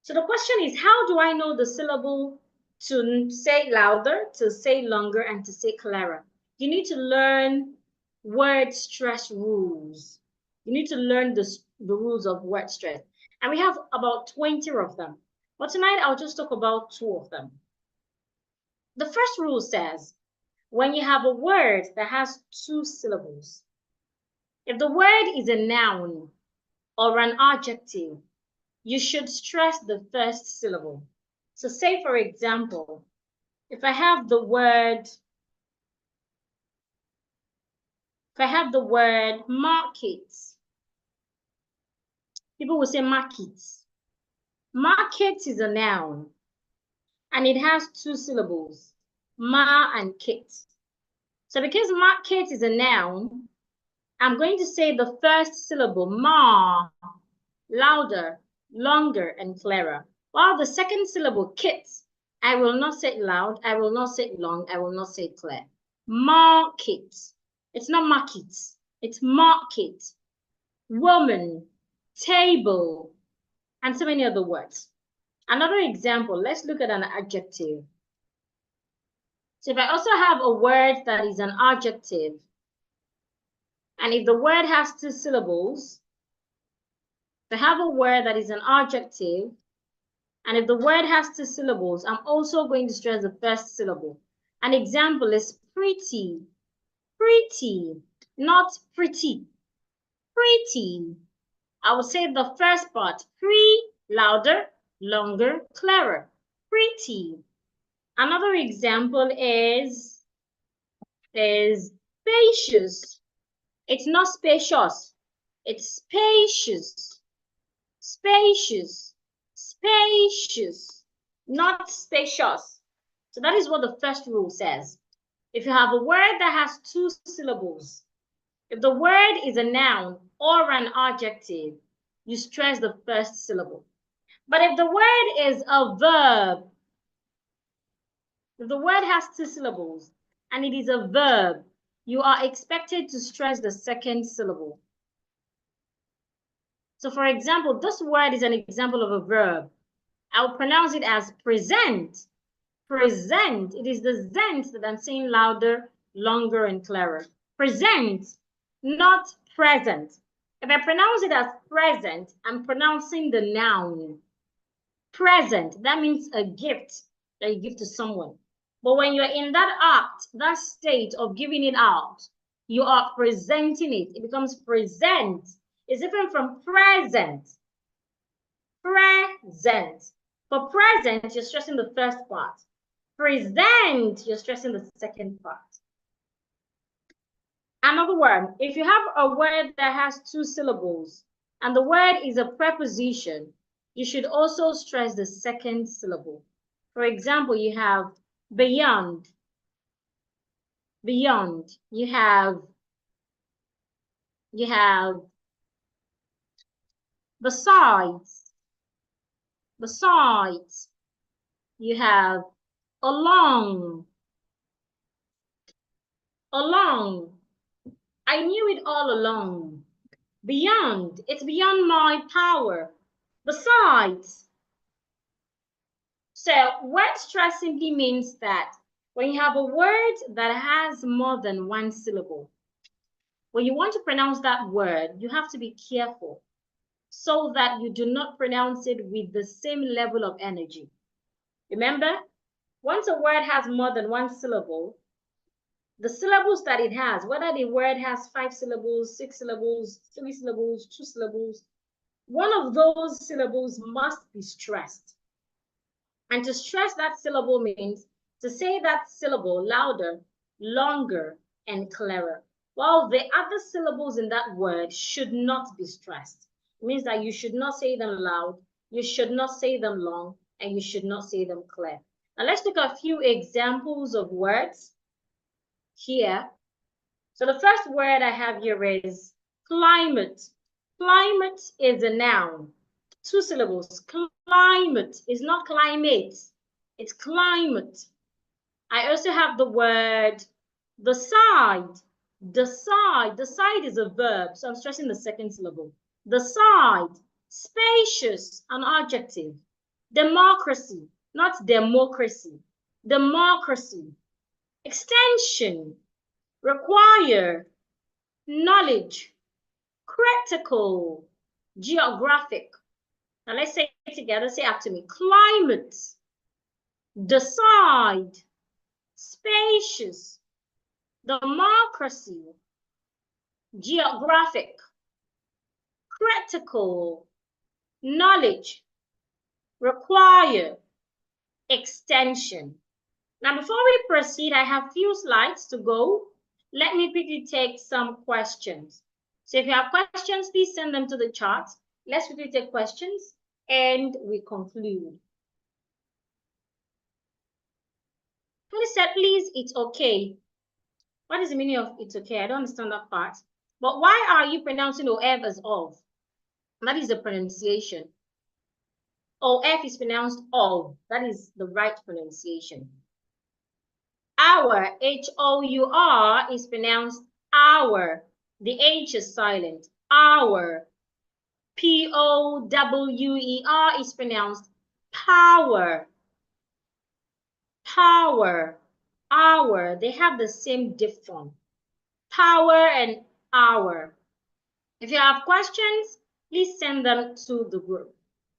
So the question is, how do I know the syllable to say louder, to say longer, and to say clearer? You need to learn word stress rules. You need to learn the rules of word stress. And we have about 20 of them. But tonight, I'll just talk about 2 of them. The first rule says, when you have a word that has 2 syllables, if the word is a noun or an adjective, you should stress the first syllable. So say, for example, if I have the word market, people will say markets. Market is a noun and it has 2 syllables, ma and kit. So because market is a noun, I'm going to say the first syllable, ma, louder, longer, and clearer. While the second syllable, kit, I will not say it loud, I will not say it long, I will not say it clear. Market. It's not market. It's market. Woman, table, and so many other words. Another example, let's look at an adjective. So if I also have a word that is an adjective, and if the word has 2 syllables, if I have a word that is an adjective, and if the word has 2 syllables, I'm also going to stress the first syllable. An example is pretty, pretty, not pretty, pretty. I will say the first part, pre, louder, longer, clearer, pretty. Another example is spacious. It's not spacious, it's spacious, spacious, spacious, not spacious. So that is what the first rule says. If you have a word that has 2 syllables, if the word is a noun or an adjective, you stress the first syllable. But if the word is a verb, if the word has 2 syllables and it is a verb, you are expected to stress the second syllable. So for example, this word is an example of a verb. I'll pronounce it as present. Present. It is the zent that I'm saying louder, longer, and clearer. Present, not present. If I pronounce it as present, I'm pronouncing the noun. Present, that means a gift that you give to someone. But when you're in that act, that state of giving it out, you are presenting it. It becomes present. It's different from present. Present. For present, you're stressing the first part. Present, you're stressing the second part. Another word, if you have a word that has 2 syllables and the word is a preposition, you should also stress the second syllable. For example, you have beyond, beyond. You have besides, besides. You have along, along. I knew it all along. Beyond, it's beyond my power. Besides. So word stress simply means that when you have a word that has more than 1 syllable, when you want to pronounce that word, you have to be careful so that you do not pronounce it with the same level of energy. Remember, once a word has more than 1 syllable, the syllables that it has, whether the word has 5 syllables, 6 syllables, 3 syllables, 2 syllables, one of those syllables must be stressed. And to stress that syllable means to say that syllable louder, longer, and clearer. While the other syllables in that word should not be stressed. It means that you should not say them loud, you should not say them long, and you should not say them clear. Now let's look at a few examples of words here. So the first word I have here is climate. Climate is a noun. 2 syllables. Climate is not climate. It's climate. I also have the word the side. The side. The side is a verb, so I'm stressing the second syllable. The side. Spacious, an adjective. Democracy, not democracy. Democracy. Extension. Require. Knowledge. Critical. Geographic. Now let's say it together. Say after me. Climate. Decide. Spacious. Democracy. Geographic. Critical. Knowledge. Require. Extension. Now before we proceed, I have few slides to go. Let me quickly take some questions. So if you have questions, please send them to the chat. Let's quickly take questions and we conclude. Please said, please, it's okay. What is the meaning of it's okay? I don't understand that part. But why are you pronouncing OF as of? That is the pronunciation. OF is pronounced of. That is the right pronunciation. Hour, H-O-U-R, is pronounced hour. The H is silent. Hour. P-O-W-E-R is pronounced power. Power. Hour. They have the same diphthong. Power and hour. If you have questions, please send them to the group.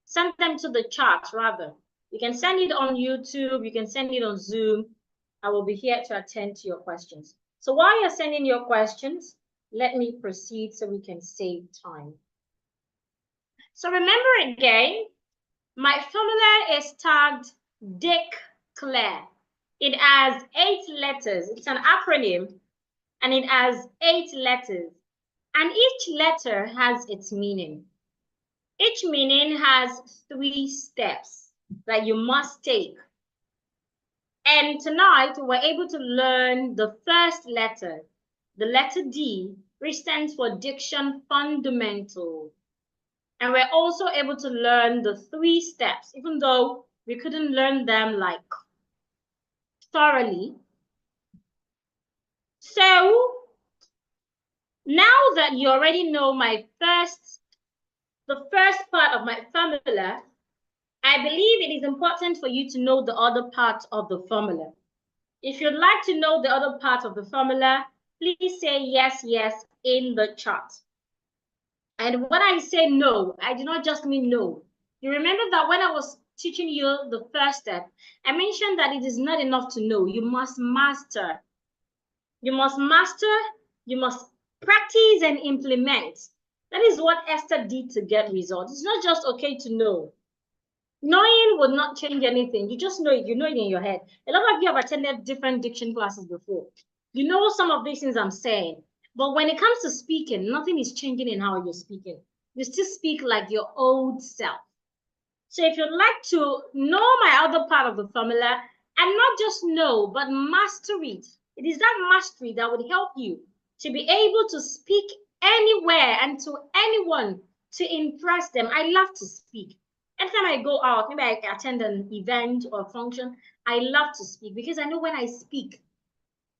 Send them to the chat, rather. You can send it on YouTube. You can send it on Zoom. I will be here to attend to your questions. So while you're sending your questions, let me proceed so we can save time. So remember again, my formula is tagged Declare. It has 8 letters. It's an acronym, and it has 8 letters. And each letter has its meaning. Each meaning has 3 steps that you must take. And tonight, we're able to learn the first letter, the letter D, which stands for Diction Fundamental. And we're also able to learn the 3 steps, even though we couldn't learn them like thoroughly. So now that you already know the first part of my formula, I believe it is important for you to know the other part of the formula. If you'd like to know the other part of the formula, please say yes, yes in the chat. And when I say no, I do not just mean no. You remember that when I was teaching you the first step, I mentioned that it is not enough to know. You must master. You must master, you must practice and implement. That is what Esther did to get results. It's not just okay to know. Knowing will not change anything. You just know it. You know it in your head. A lot of you have attended different diction classes before. You know some of these things I'm saying. But when it comes to speaking, nothing is changing in how you're speaking. You still speak like your old self. So if you'd like to know my other part of the formula, and not just know, but master it, it is that mastery that would help you to be able to speak anywhere and to anyone to impress them. I love to speak. Anytime I go out, maybe I attend an event or function, I love to speak because I know when I speak,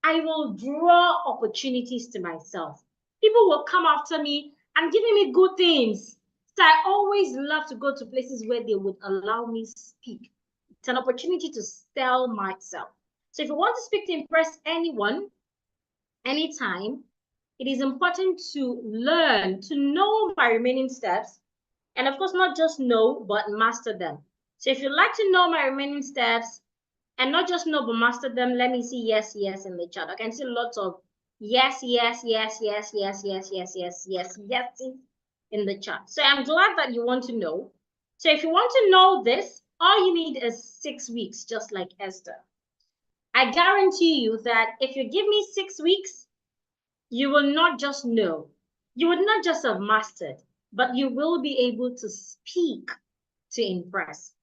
I will draw opportunities to myself. People will come after me and giving me good things. So I always love to go to places where they would allow me to speak. It's an opportunity to sell myself. So if you want to speak to impress anyone, anytime, it is important to learn, to know my remaining steps. And of course, not just know, but master them. So if you'd like to know my remaining steps, and not just know, but master them, let me see yes, yes in the chat. I can see lots of yes, yes, yes, yes, yes, yes, yes, yes, yes, yes in the chat. So I'm glad that you want to know. So if you want to know this, all you need is 6 weeks, just like Esther. I guarantee you that if you give me 6 weeks, you will not just know. You would not just have mastered, but you will be able to speak to impress.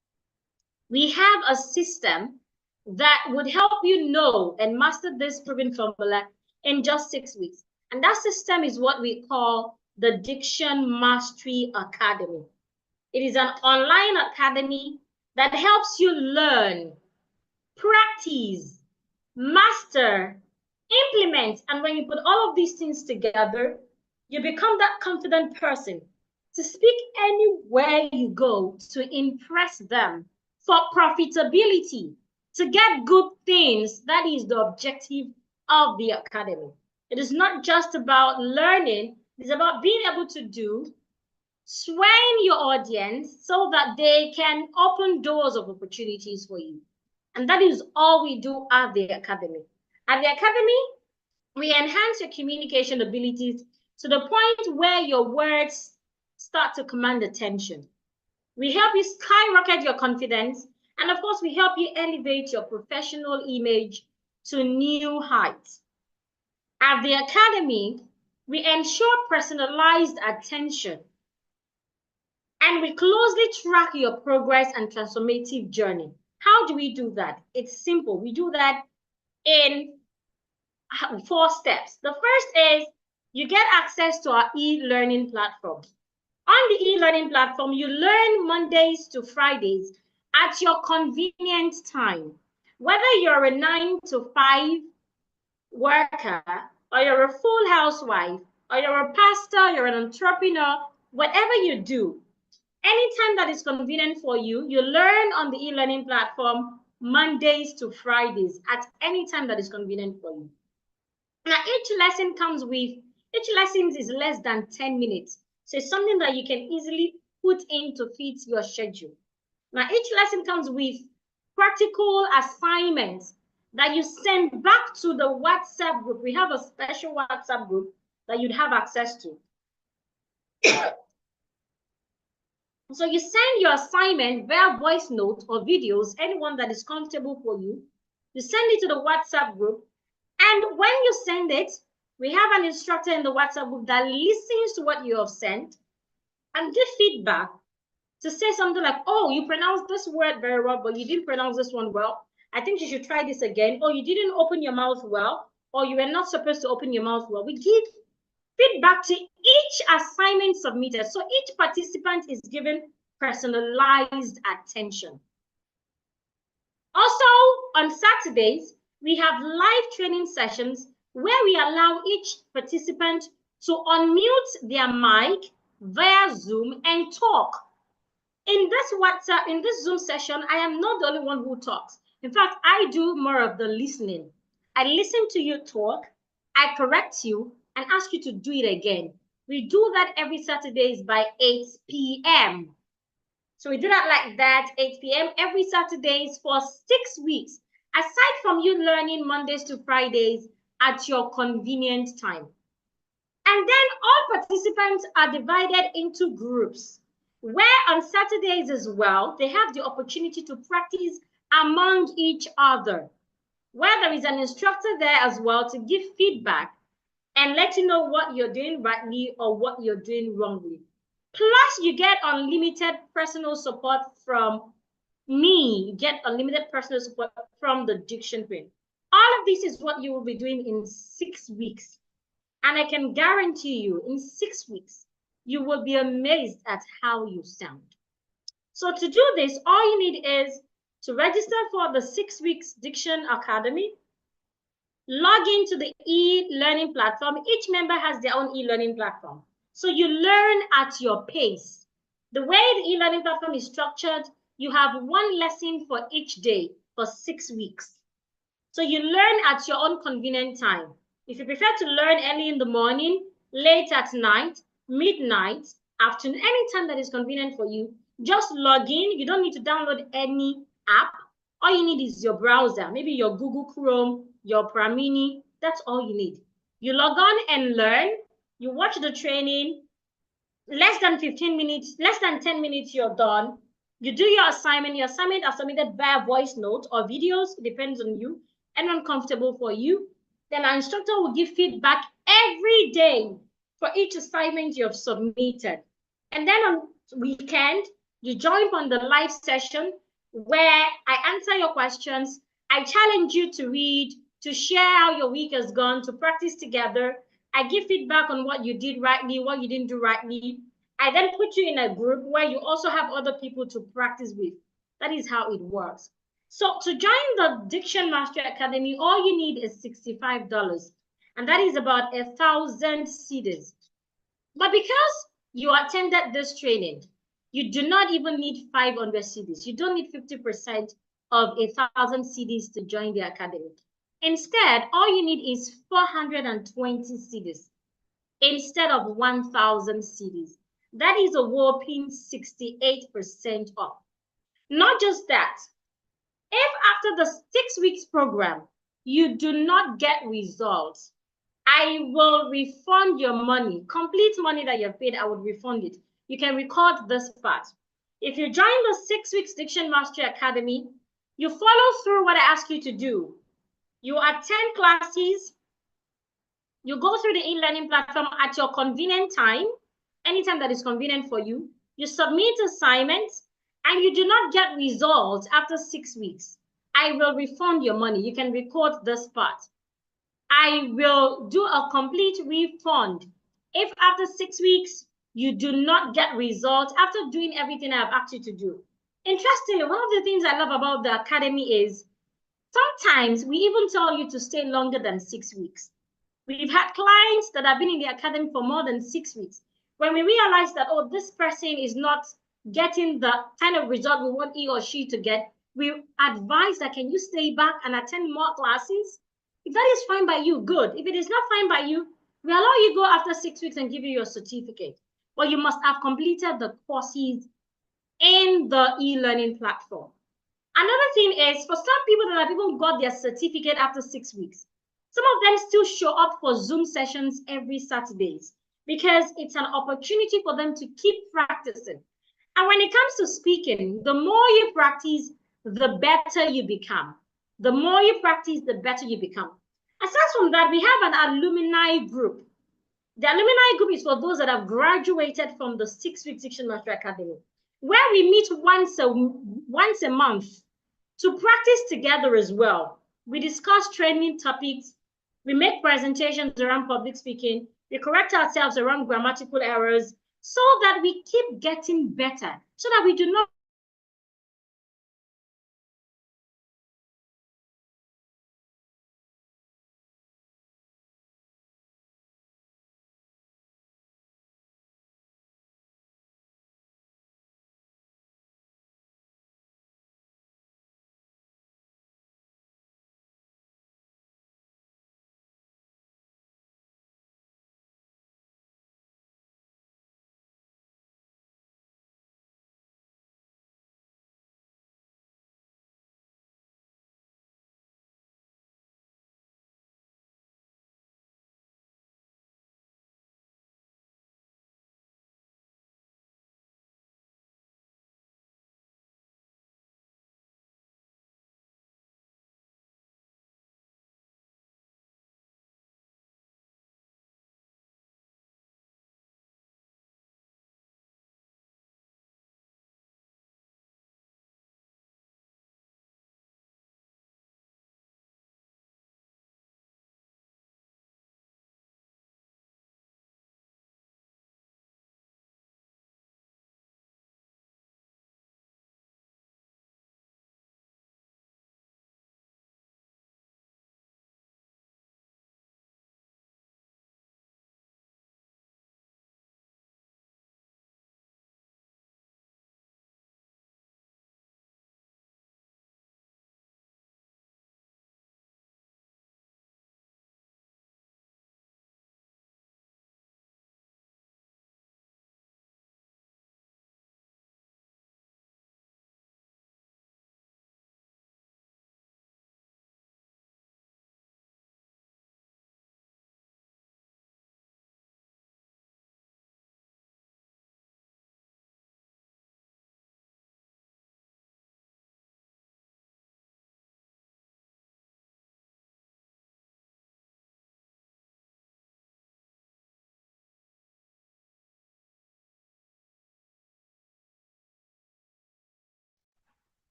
We have a system that would help you know and master this proven formula in just 6 weeks. And that system is what we call the Diction Mastery Academy. It is an online academy that helps you learn, practice, master, implement. And when you put all of these things together, you become that confident person to speak anywhere you go to impress them for profitability, to get good things. That is the objective of the academy. It is not just about learning, it's about being able to do, swaying your audience so that they can open doors of opportunities for you. And that is all we do at the academy. At the academy, we enhance your communication abilities to the point where your words start to command attention. We help you skyrocket your confidence. And of course, we help you elevate your professional image to new heights. At the academy, we ensure personalized attention. And we closely track your progress and transformative journey. How do we do that? It's simple. We do that in 4 steps. The first is you get access to our e-learning platform. On the e-learning platform, you learn Mondays to Fridays at your convenient time. Whether you're a 9 to 5 worker, or you're a full housewife, or you're a pastor, you're an entrepreneur, whatever you do, anytime that is convenient for you, you learn on the e-learning platform Mondays to Fridays at any time that is convenient for you. Now, each lesson is less than 10 minutes. So it's something that you can easily put in to fit your schedule. Now, each lesson comes with practical assignments that you send back to the WhatsApp group. We have a special WhatsApp group that you'd have access to. So you send your assignment via voice note or videos, anyone that is comfortable for you. You send it to the WhatsApp group. And when you send it, we have an instructor in the WhatsApp group that listens to what you have sent and give feedback to say something like, oh, you pronounced this word very well, but you didn't pronounce this one well. I think you should try this again. Or you didn't open your mouth well, or you were not supposed to open your mouth well. We give feedback to each assignment submitted. So each participant is given personalized attention. Also, on Saturdays, we have live training sessions where we allow each participant to unmute their mic via Zoom and talk. In this Zoom session, I am not the only one who talks. In fact, I do more of the listening. I listen to you talk, I correct you, and ask you to do it again. We do that every Saturdays by 8 p.m. So we do that like that, 8 p.m. every Saturdays for 6 weeks, aside from you learning Mondays to Fridays at your convenient time. And then all participants are divided into groups, where on Saturdays as well, they have the opportunity to practice among each other, where there is an instructor there as well to give feedback and let you know what you're doing rightly or what you're doing wrongly. Plus, you get unlimited personal support from me. You get unlimited personal support from the Diction Queen. All of this is what you will be doing in 6 weeks. And I can guarantee you, in 6 weeks, you will be amazed at how you sound. So to do this, all you need is to register for the 6 weeks Diction Academy. Log into the e-learning platform. Each member has their own e-learning platform. So you learn at your pace. The way the e-learning platform is structured, you have one lesson for each day for 6 weeks. So you learn at your own convenient time. If you prefer to learn early in the morning, late at night, midnight, afternoon, any time that is convenient for you, just log in. You don't need to download any app. All you need is your browser, maybe your Google Chrome, your Pramini. That's all you need. You log on and learn. You watch the training. Less than 15 minutes, less than 10 minutes, you're done. You do your assignment. Your assignment are submitted via voice note or videos. It depends on you and uncomfortable for you. Then our instructor will give feedback every day for each assignment you have submitted. And then on weekend, you join on the live session where I answer your questions. I challenge you to read, to share how your week has gone, to practice together. I give feedback on what you did rightly, what you didn't do rightly. I then put you in a group where you also have other people to practice with. That is how it works. So to join the Diction Mastery Academy, all you need is $65. And that is about 1,000 cedis. But because you attended this training, you do not even need 500 cedis. You don't need 50% of 1,000 cedis to join the academy. Instead, all you need is 420 cedis instead of 1,000 cedis. That is a whopping 68% off. Not just that, if after the 6 weeks program, you do not get results, I will refund your money. Complete money that you've paid, I would refund it. You can record this part. If you join the 6 weeks Diction Mastery Academy, you follow through what I ask you to do. You attend classes, you go through the e-learning platform at your convenient time, anytime that is convenient for you. You submit assignments, and you do not get results after 6 weeks. I will refund your money. You can record this part. I will do a complete refund if after 6 weeks you do not get results after doing everything I have asked you to do. Interestingly, one of the things I love about the academy is Sometimes we even tell you to stay longer than 6 weeks. We've had clients that have been in the academy for more than 6 weeks. When we realize that, oh, this person is not getting the kind of result we want he or she to get, we advise that, can you stay back and attend more classes? If that is fine by you, good. If it is not fine by you, we allow you go after 6 weeks and give you your certificate. But you must have completed the courses in the e-learning platform. Another thing is, for some people that have even got their certificate after 6 weeks, some of them still show up for Zoom sessions every Saturdays because it's an opportunity for them to keep practicing. And when it comes to speaking, the more you practice, the better you become. The more you practice, the better you become. Aside from that, we have an alumni group. The alumni group is for those that have graduated from the 6-week Diction Master Academy, where we meet once a month to practice together as well. We discuss training topics, we make presentations around public speaking, we correct ourselves around grammatical errors so that we keep getting better, so that we do not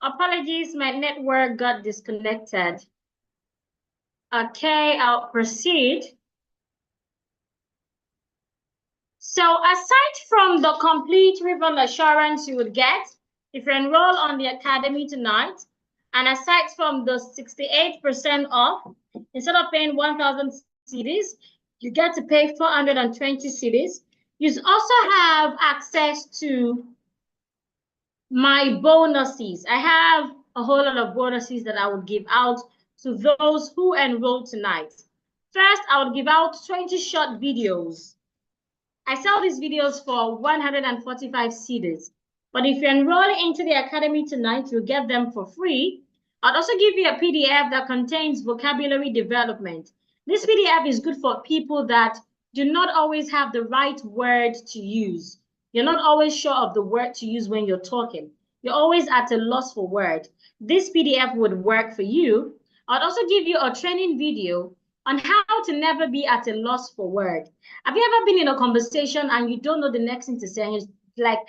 apologies, my network got disconnected. Okay, I'll proceed. So aside from the complete refund assurance you would get if you enroll on the academy tonight, and aside from the 68% off, instead of paying 1,000 cedis, you get to pay 420 cedis. You also have access to my bonuses. I have a whole lot of bonuses that I would give out to those who enroll tonight. First, I would give out 20 short videos. I sell these videos for 145 cedis. But if you enroll into the academy tonight, you'll get them for free. I'll also give you a PDF that contains vocabulary development. This PDF is good for people that do not always have the right word to use. You're not always sure of the word to use when you're talking. You're always at a loss for word. This PDF would work for you. I'll also give you a training video on how to never be at a loss for word. Have you ever been in a conversation and you don't know the next thing to say? And it's like,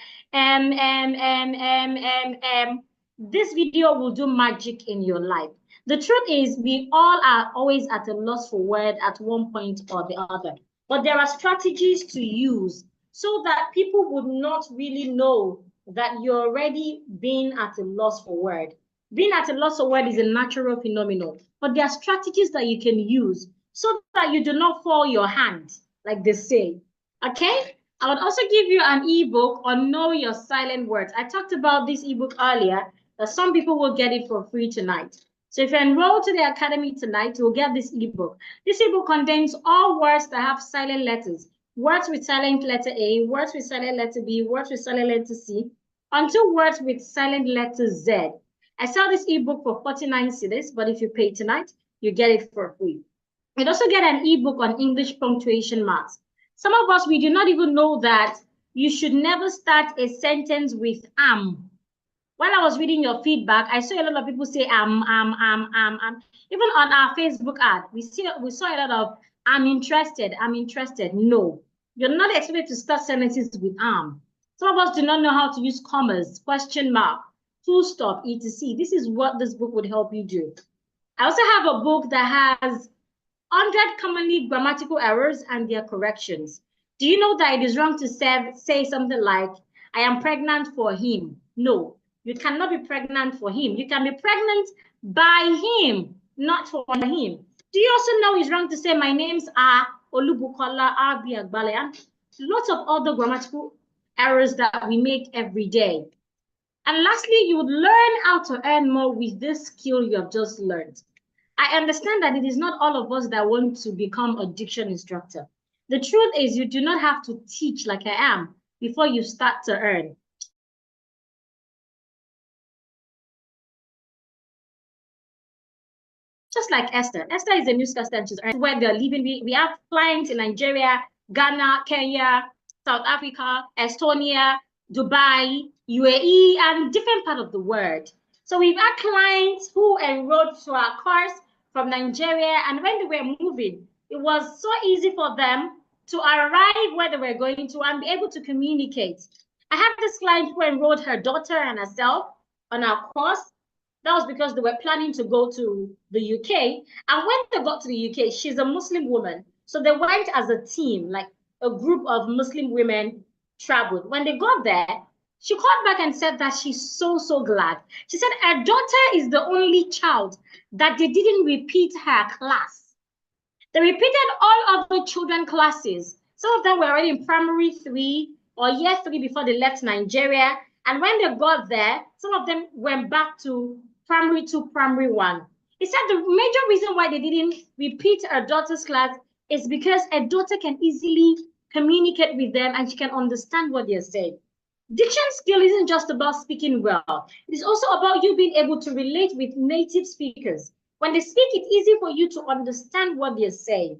this video will do magic in your life. The truth is, we all are always at a loss for word at one point or the other. But there are strategies to use so that people would not really know that you're already being at a loss for word. Being at a loss of words is a natural phenomenon, but there are strategies that you can use so that you do not fall your hand, like they say. Okay? I would also give you an ebook on Know Your Silent Words. I talked about this ebook earlier, that some people will get it for free tonight. So if you enroll to the academy tonight, you'll get this ebook. This ebook contains all words that have silent letters. Words with silent letter A, words with silent letter B, words with silent letter C, until words with silent letter Z. I sell this ebook for 49 cedis, but if you pay tonight, you get it for free. You'd also get an ebook on English punctuation marks. Some of us, we do not even know that you should never start a sentence with am. While I was reading your feedback, I saw a lot of people say am. Even on our Facebook ad, we saw a lot of I'm interested. No, you're not expected to start sentences with am. Some of us do not know how to use commas, question mark, full stop, etc. This is what this book would help you do. I also have a book that has 100 commonly grammatical errors and their corrections. Do you know that it is wrong to say something like, I am pregnant for him? No, you cannot be pregnant for him. You can be pregnant by him, not for him. Do you also know it's wrong to say, my names are Olubukola Abi Agbale, and lots of other grammatical errors that we make every day. And lastly, you would learn how to earn more with this skill you have just learned. I understand that it is not all of us that want to become a diction instructor. The truth is you do not have to teach like I am before you start to earn. Just like Esther. Esther is a newscaster and she's where they're living. We have clients in Nigeria, Ghana, Kenya, South Africa, Estonia, Dubai, UAE, and different part of the world. So we've had clients who enrolled to our course from Nigeria, and when they were moving, it was so easy for them to arrive where they were going to and be able to communicate. I have this client who enrolled her daughter and herself on our course. That was because they were planning to go to the UK. And when they got to the UK, she's a Muslim woman. So they went as a team, like a group of Muslim women traveled. When they got there, she called back and said that she's so glad. She said her daughter is the only child that they didn't repeat her class. They repeated all other children classes. Some of them were already in primary 3 or year 3 before they left Nigeria. And when they got there, some of them went back to primary 2, primary 1. He said the major reason why they didn't repeat her daughter's class is because a daughter can easily communicate with them and she can understand what they're saying. Diction skill isn't just about speaking well. It is also about you being able to relate with native speakers. When they speak, it's easy for you to understand what they're saying.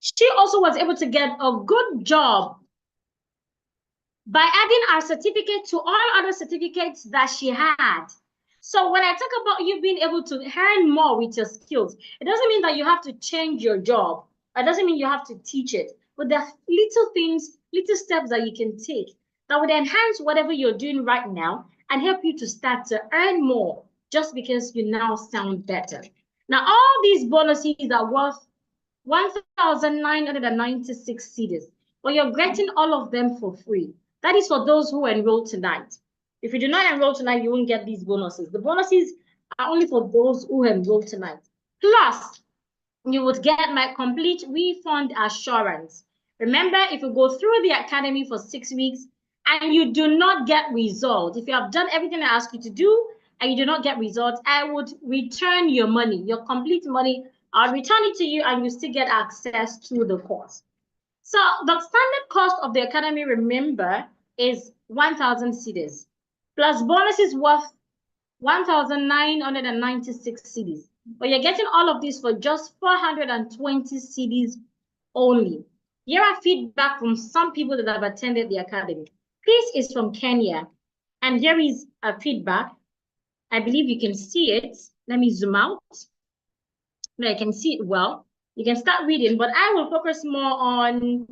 She also was able to get a good job by adding our certificate to all other certificates that she had. So when I talk about you being able to earn more with your skills, it doesn't mean that you have to change your job. It doesn't mean you have to teach it. But there are little things, little steps that you can take that would enhance whatever you're doing right now and help you to start to earn more just because you now sound better. Now, all these bonuses are worth 1,996 cedis, but you're getting all of them for free. That is for those who enroll tonight. If you do not enroll tonight, you won't get these bonuses. The bonuses are only for those who enroll tonight. Plus, you would get my complete refund assurance. Remember, if you go through the academy for 6 weeks and you do not get results, if you have done everything I ask you to do and you do not get results, I would return your money, your complete money. I'll return it to you and you still get access to the course. So the standard cost of the academy, remember, is 1,000 cedis plus bonuses worth 1,996 cedis. But you're getting all of this for just 420 cedis only. Here are feedback from some people that have attended the academy. This is from Kenya, and here is a feedback. I believe you can see it. Let me zoom out. No, I can see it well. You can start reading, but I will focus more on,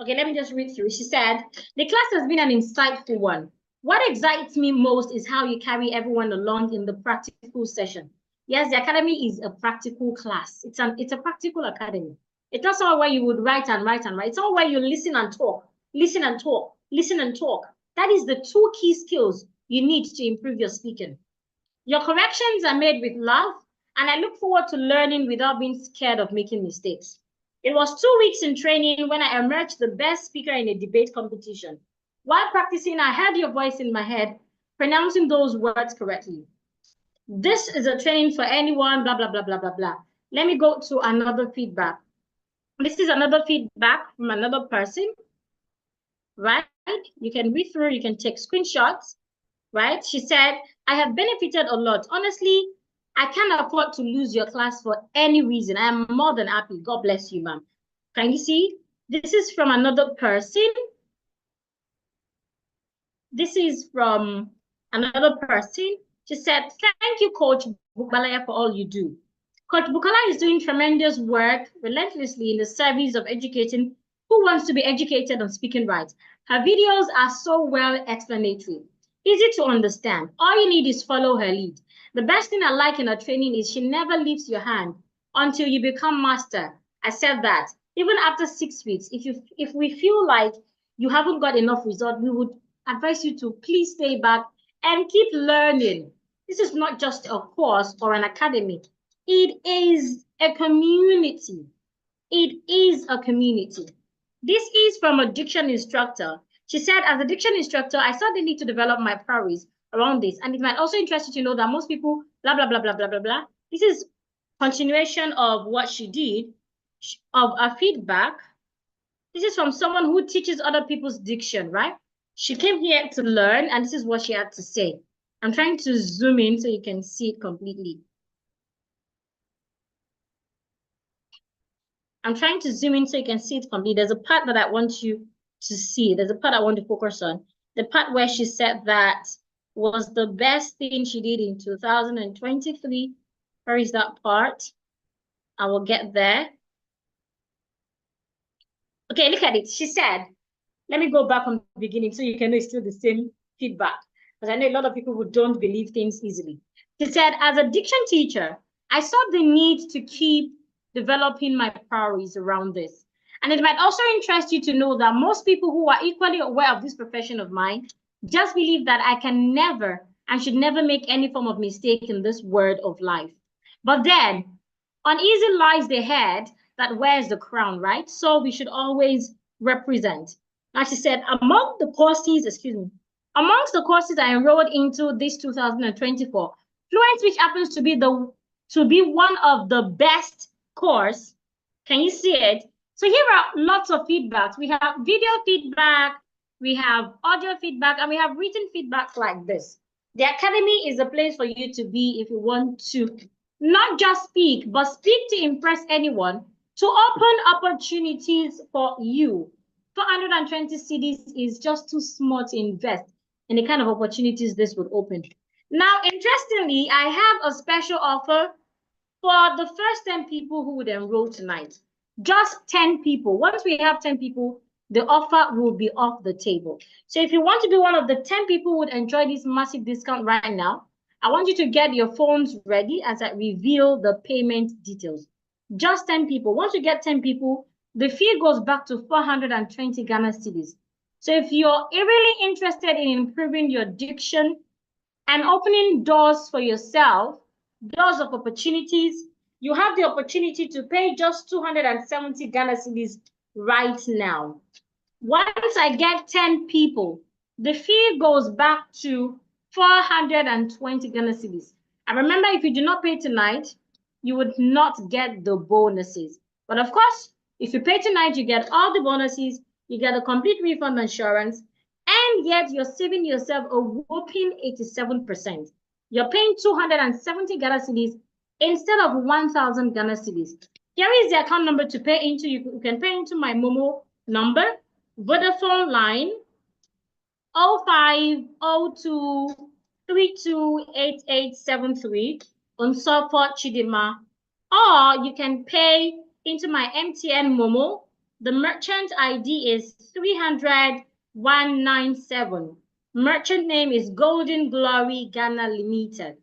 okay, let me just read through. She said, the class has been an insightful one. What excites me most is how you carry everyone along in the practical session. Yes, the academy is a practical class. It's a practical academy. It's not somewhere where you would write and write and write. It's somewhere where you listen and talk, listen and talk, listen and talk. That is the 2 key skills you need to improve your speaking. Your corrections are made with love, and I look forward to learning without being scared of making mistakes. It was 2 weeks in training when I emerged the best speaker in a debate competition. While practicing, I heard your voice in my head, pronouncing those words correctly. This is a training for anyone, blah, blah, blah, blah, blah, blah. Let me go to another feedback. This is another feedback from another person, right? You can read through, you can take screenshots, right? She said, I have benefited a lot. Honestly, I can't afford to lose your class for any reason. I am more than happy. God bless you, ma'am. Can you see? This is from another person. This is from another person. She said, thank you, Coach Bukalaya, for all you do. Coach Bukala is doing tremendous work relentlessly in the service of educating who wants to be educated on speaking rights. Her videos are so well explanatory, easy to understand. All you need is follow her lead. The best thing I like in her training is she never leaves your hand until you become master. I said that. Even after 6 weeks, if we feel like you haven't got enough result, we would advise you to please stay back and keep learning. This is not just a course or an academy. It is a community. It is a community. This is from a diction instructor. She said, as a diction instructor, I saw the need to develop my priorities around this. And it might also interest you to know that most people, blah, blah, blah, blah, blah, blah, blah. This is continuation of what she did, of a feedback. This is from someone who teaches other people's diction, right? She came here to learn, and this is what she had to say. I'm trying to zoom in so you can see it completely. I'm trying to zoom in so you can see it completely. There's a part that I want you to see. There's a part I want to focus on. The part where she said that was the best thing she did in 2023. Where is that part? I will get there. Okay, look at it. She said, let me go back from the beginning so you can know it's still the same feedback. Because I know a lot of people who don't believe things easily. She said, as a diction teacher, I saw the need to keep developing my priorities around this. And it might also interest you to know that most people who are equally aware of this profession of mine just believe that I can never and should never make any form of mistake in this word of life. But then, uneasy lies the head that wears the crown, right? So we should always represent. Now she said, amongst the courses I enrolled into this 2024, Fluent, which happens to be one of the best course. Can you see it? So here are lots of feedbacks. We have video feedback, we have audio feedback, and we have written feedback like this. The Academy is a place for you to be if you want to not just speak, but speak to impress anyone, to open opportunities for you. 420 CDs is just too small to invest in the kind of opportunities this would open. Now, interestingly, I have a special offer for the first 10 people who would enroll tonight. Just 10 people. Once we have 10 people, the offer will be off the table. So if you want to be one of the 10 people who would enjoy this massive discount right now, I want you to get your phones ready as I reveal the payment details. Just 10 people. Once you get 10 people, the fee goes back to 420 Ghana cedis. So if you're really interested in improving your diction and opening doors for yourself, doors of opportunities, you have the opportunity to pay just 270 Ghana cedis right now. Once I get 10 people, the fee goes back to 420 Ghana cedis. And remember, if you do not pay tonight, you would not get the bonuses. But of course, if you pay tonight, you get all the bonuses, you get a complete refund insurance, and yet you're saving yourself a whopping 87%. You're paying 270 Ghana cedis instead of 1,000 Ghana cedis. Here is the account number to pay into. You can pay into my Momo number, Vodafone line, 0502328873 on support Chidima. Or you can pay into my MTN Momo. The merchant ID is 300,197. Merchant name is Golden Glory Ghana Limited.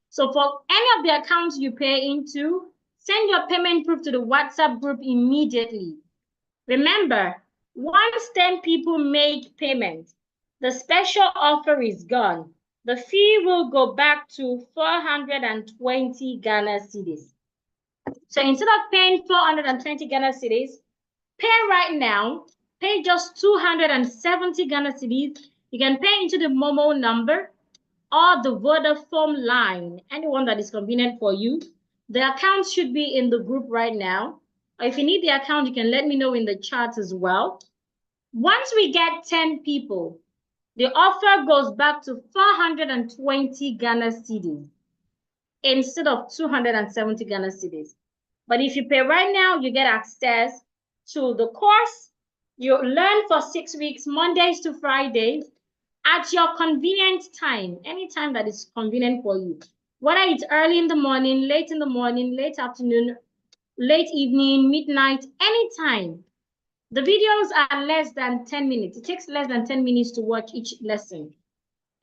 So for any of the accounts you pay into, send your payment proof to the WhatsApp group immediately. Remember, once 10 people make payment, the special offer is gone. the fee will go back to 420 Ghana cedis. So instead of paying 420 Ghana cedis, pay right now, pay just 270 Ghana cedis. You can pay into the Momo number or the Vodafone line, anyone that is convenient for you. The account should be in the group right now. Or if you need the account, you can let me know in the chat as well. Once we get 10 people, the offer goes back to 420 Ghana cedis instead of 270 Ghana cedis. But if you pay right now, you get access to the course. You learn for 6 weeks, Mondays to Fridays, at your convenient time, any time that is convenient for you. Whether it's early in the morning, late afternoon, late evening, midnight, anytime. The videos are less than 10 minutes. It takes less than 10 minutes to watch each lesson.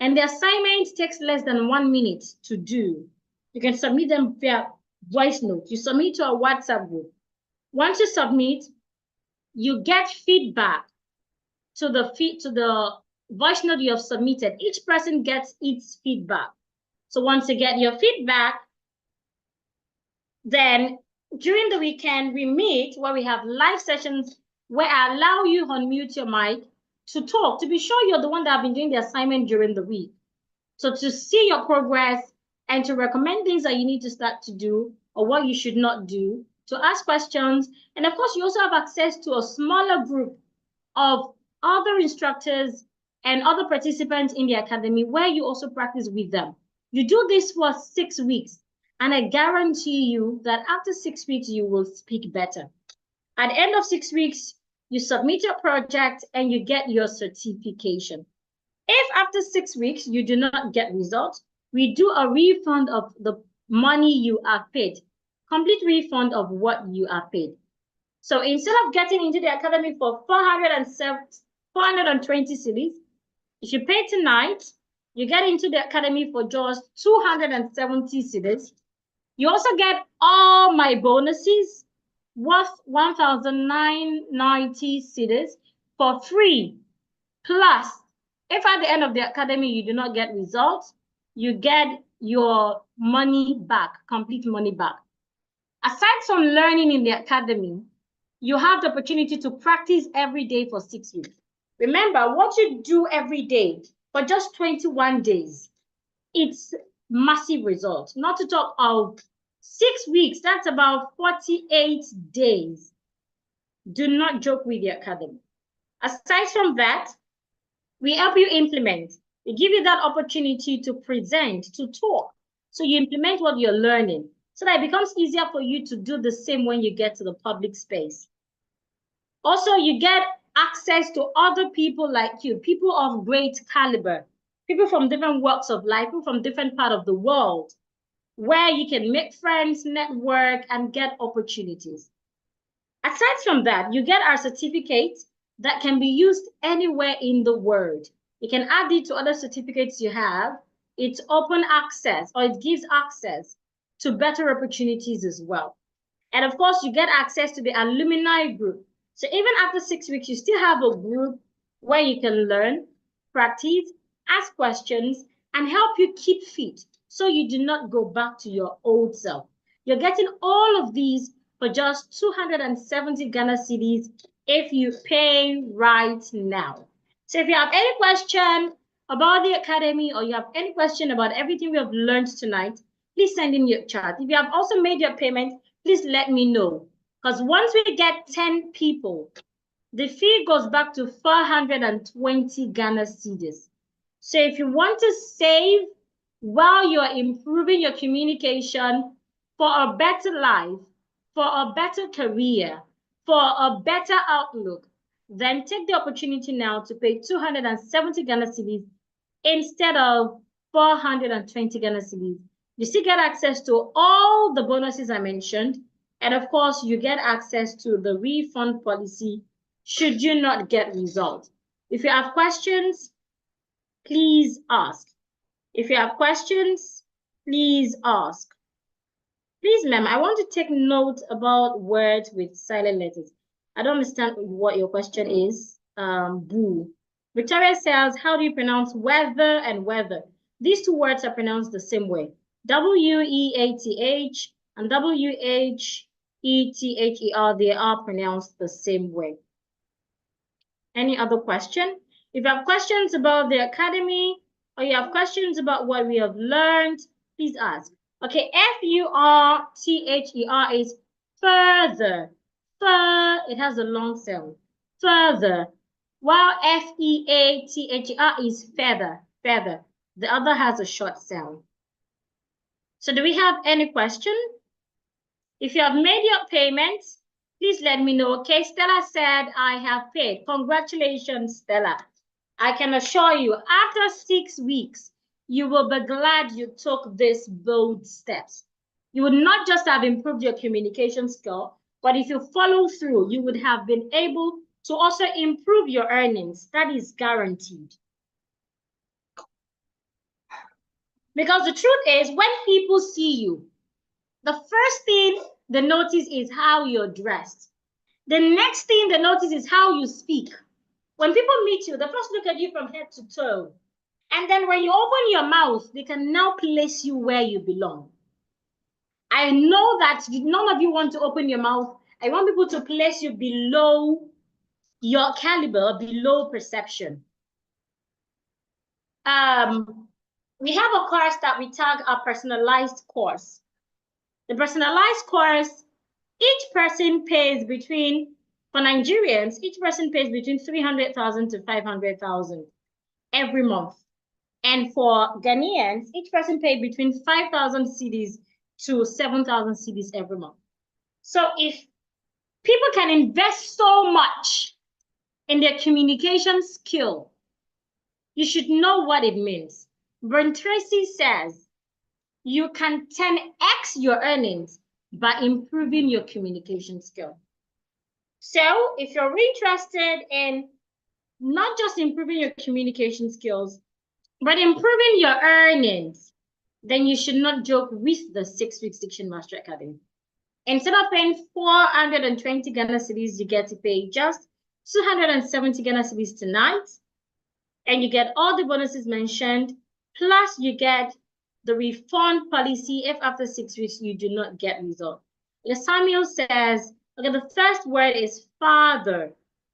And the assignment takes less than 1 minute to do. You can submit them via voice note. You submit to a WhatsApp group. Once you submit, you get feedback to the voice note you have submitted. Each person gets its feedback. So once you get your feedback, then during the weekend, we meet where we have live sessions where I allow you to unmute your mic to talk, to be sure you're the one that have been doing the assignment during the week. So to see your progress and to recommend things that you need to start to do or what you should not do, to ask questions. And of course, you also have access to a smaller group of other instructors and other participants in the academy where you also practice with them. You do this for 6 weeks, and I guarantee you that after 6 weeks, you will speak better. At the end of 6 weeks, you submit your project and you get your certification. If after 6 weeks you do not get results, we do a refund of the money you are paid, complete refund of what you are paid. So instead of getting into the academy for 420 cedis, if you pay tonight, you get into the academy for just 270 cedis. You also get all my bonuses worth 1,990 cedis for free. Plus, if at the end of the academy you do not get results, you get your money back, complete money back. Aside from learning in the academy, you have the opportunity to practice every day for 6 weeks. Remember, what you do every day for just 21 days, it's massive results. Not to talk of 6 weeks, that's about 48 days. Do not joke with the academy. Aside from that, we help you implement. We give you that opportunity to present, to talk. So you implement what you're learning so that it becomes easier for you to do the same when you get to the public space. Also, you get access to other people like you, people of great caliber, people from different walks of life, people from different parts of the world, where you can make friends, network, and get opportunities. Aside from that, you get our certificate that can be used anywhere in the world. You can add it to other certificates you have. It's open access, or it gives access to better opportunities as well. And of course, you get access to the alumni group. So even after 6 weeks, you still have a group where you can learn, practice, ask questions, and help you keep fit so you do not go back to your old self. You're getting all of these for just 270 Ghana cedis if you pay right now. So if you have any question about the academy or you have any question about everything we have learned tonight, please send in your chat. If you have also made your payment, please let me know. Because once we get 10 people, the fee goes back to 420 Ghana cedis. So if you want to save while you're improving your communication for a better life, for a better career, for a better outlook, then take the opportunity now to pay 270 Ghana cedis instead of 420 Ghana cedis. You still get access to all the bonuses I mentioned. And of course, you get access to the refund policy should you not get results. If you have questions, please ask. If you have questions, please ask. Please, ma'am, I want to take note about words with silent letters. I don't understand what your question is. Boo. Victoria says, how do you pronounce weather and weather? These two words are pronounced the same way. W-E-A-T-H and W-H-E-T-H-E-R, they are pronounced the same way. Any other question? If you have questions about the academy or you have questions about what we have learned, please ask. Okay, F-U-R-T-H-E-R is further. Fur, it has a long sound. Further. While F-E-A-T-H-E-R is feather. Feather. The other has a short sound. So do we have any question? If you have made your payments, please let me know. Okay, Stella said I have paid. Congratulations, Stella. I can assure you, after 6 weeks, you will be glad you took these bold steps. You would not just have improved your communication skill, but if you follow through, you would have been able to also improve your earnings. That is guaranteed. Because the truth is, when people see you, the first thing they notice is how you're dressed. The next thing they notice is how you speak. When people meet you, they first look at you from head to toe. And then when you open your mouth, they can now place you where you belong. I know that none of you want to open your mouth. I want people to place you below your caliber, below perception. We have a course that we tag a personalized course. The personalized course, each person pays between, for Nigerians, each person pays between 300,000 to 500,000 every month. And for Ghanaians, each person paid between 5,000 cedis to 7,000 cedis every month. So if people can invest so much in their communication skill, you should know what it means. Brent Tracy says, you can 10x your earnings by improving your communication skill. So if you're interested in not just improving your communication skills, but improving your earnings, then you should not joke with the 6 Weeks Diction Master Academy. Instead of paying 420 Ghana cedis, you get to pay just 270 Ghana cedis tonight, and you get all the bonuses mentioned, plus you get the refund policy if after 6 weeks you do not get results. Samuel says, okay, the first word is father.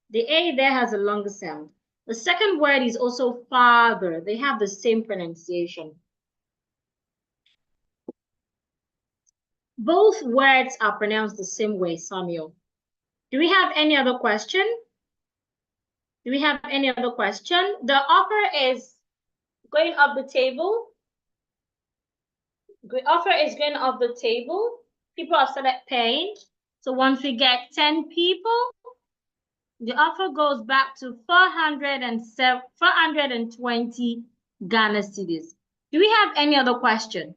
The A there has a longer sound. The second word is also father. They have the same pronunciation. Both words are pronounced the same way, Samuel. Do we have any other question? Do we have any other question? The offer is going up the table. The offer is going up the table. People have started paying. So once we get 10 people, the offer goes back to 420 Ghana cedis. Do we have any other question?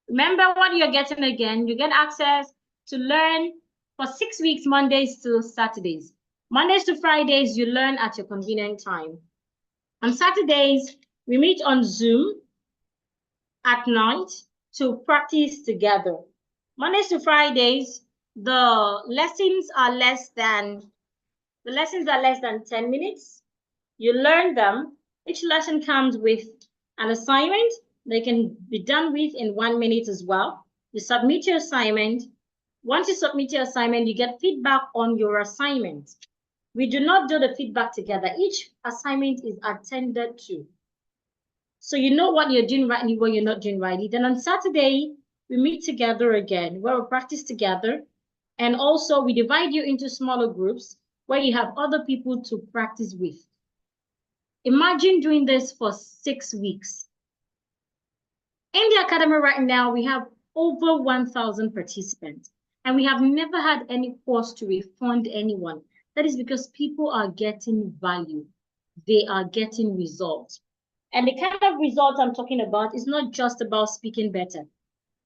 Remember what you're getting again. You get access to learn for 6 weeks, Mondays to Saturdays. Mondays to Fridays, you learn at your convenient time. On Saturdays, we meet on Zoom at night to practice together. Mondays to Fridays, the lessons are less than 10 minutes. You learn them. Each lesson comes with an assignment. They can be done with in 1 minute as well. You submit your assignment. Once you submit your assignment, you get feedback on your assignment. We do not do the feedback together. Each assignment is attended to. So you know what you're doing rightly, what you're not doing rightly. Then on Saturday, we meet together again, where we practice together. And also we divide you into smaller groups where you have other people to practice with. Imagine doing this for 6 weeks. In the academy right now, we have over 1,000 participants, and we have never had any course to refund anyone. That is because people are getting value. They are getting results. And the kind of results I'm talking about is not just about speaking better,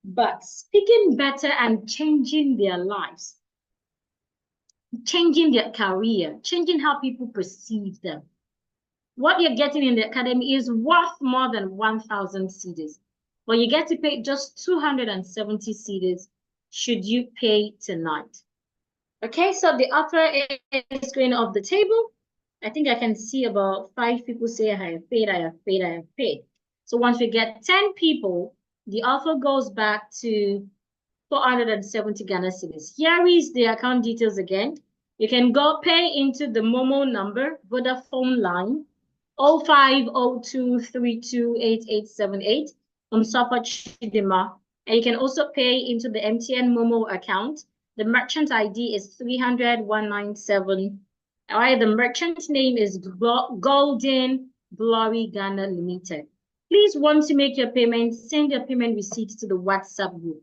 but speaking better and changing their lives, changing their career, changing how people perceive them. What you're getting in the academy is worth more than 1,000 cedis, but you get to pay just 270 cedis should you pay tonight. Okay, so the offer is going off the table. I think I can see about 5 people say I have paid, I have paid, I have paid. So once we get 10 people, the offer goes back to 470 Ghana cedis. Here is the account details again. You can go pay into the Momo number, Vodafone line, 0502328878 from Sapa Chidima. And you can also pay into the MTN Momo account. The merchant ID is 300-197. All right, the merchant name is Golden Glory Ghana Limited. Please, once you make your payment, send your payment receipt to the WhatsApp group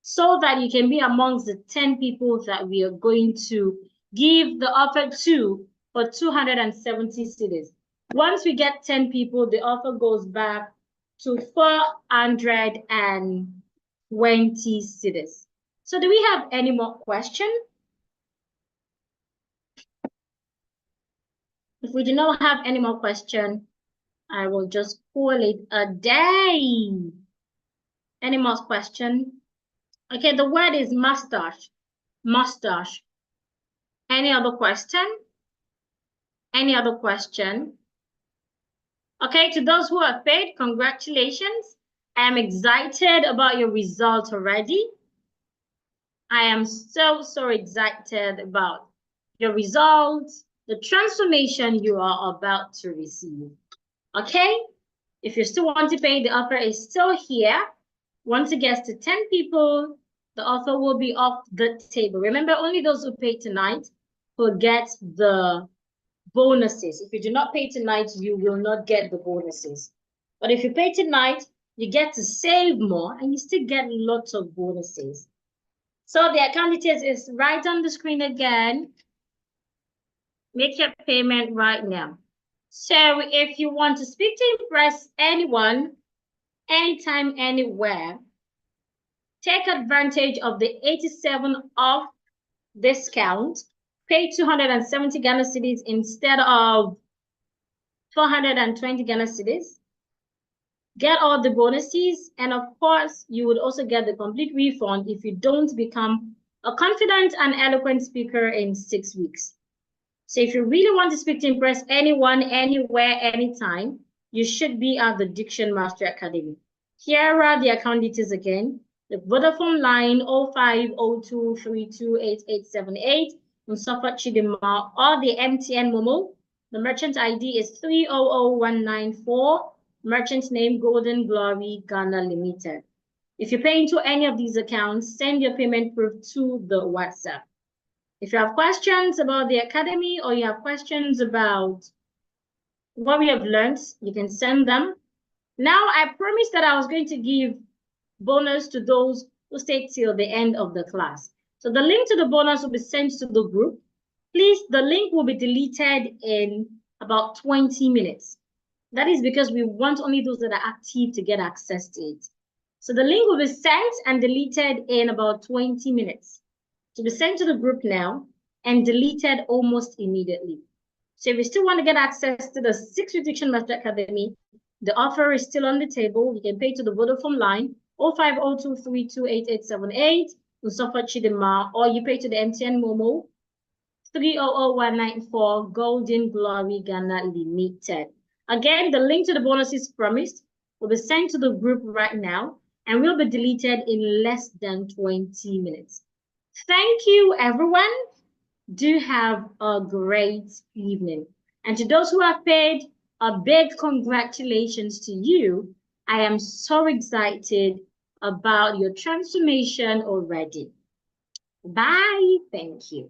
so that you can be amongst the 10 people that we are going to give the offer to for 270 cedis. Once we get 10 people, the offer goes back to 420 cedis. So do we have any more questions? If we do not have any more questions, I will just call it a day. Any more questions? Okay, the word is mustache. Mustache. Any other question? Any other question? Okay, to those who have paid, congratulations. I am excited about your results already. I am so excited about your results, the transformation you are about to receive. Okay, if you still want to pay, the offer is still here. Once it gets to 10 people, the offer will be off the table. Remember, only those who pay tonight will get the bonuses. If you do not pay tonight, you will not get the bonuses. But if you pay tonight, you get to save more and you still get lots of bonuses. So the account details is right on the screen again. Make your payment right now. So if you want to speak to impress anyone, anytime, anywhere, take advantage of the 87 off discount. Pay 270 Ghana cedis instead of 420 Ghana cedis. Get all the bonuses, and of course, you would also get the complete refund if you don't become a confident and eloquent speaker in 6 weeks. So if you really want to speak to impress anyone, anywhere, anytime, you should be at the Diction Master Academy. Here are the account details again. The Vodafone line 0502328878 from Sapa Chidima, or the MTN Momo. The merchant ID is 300194. Merchant name Golden Glory Ghana Limited. If you pay into any of these accounts, send your payment proof to the WhatsApp. If you have questions about the academy or you have questions about what we have learned, you can send them. Now, I promised that I was going to give bonus to those who stay till the end of the class. So the link to the bonus will be sent to the group. Please, the link will be deleted in about 20 minutes. That is because we want only those that are active to get access to it. So the link will be sent and deleted in about 20 minutes. To be sent to the group now and deleted almost immediately. So if you still want to get access to the 6-week Diction Master Academy, the offer is still on the table. You can pay to the Vodafone line 0502328878 Mustafa Chidima, or you pay to the MTN Momo 300194 Golden Glory Ghana Limited. Again, the link to the bonuses promised will be sent to the group right now and will be deleted in less than 20 minutes. Thank you, everyone. Do have a great evening. And to those who have paid, a big congratulations to you. I am so excited about your transformation already. Bye. Thank you.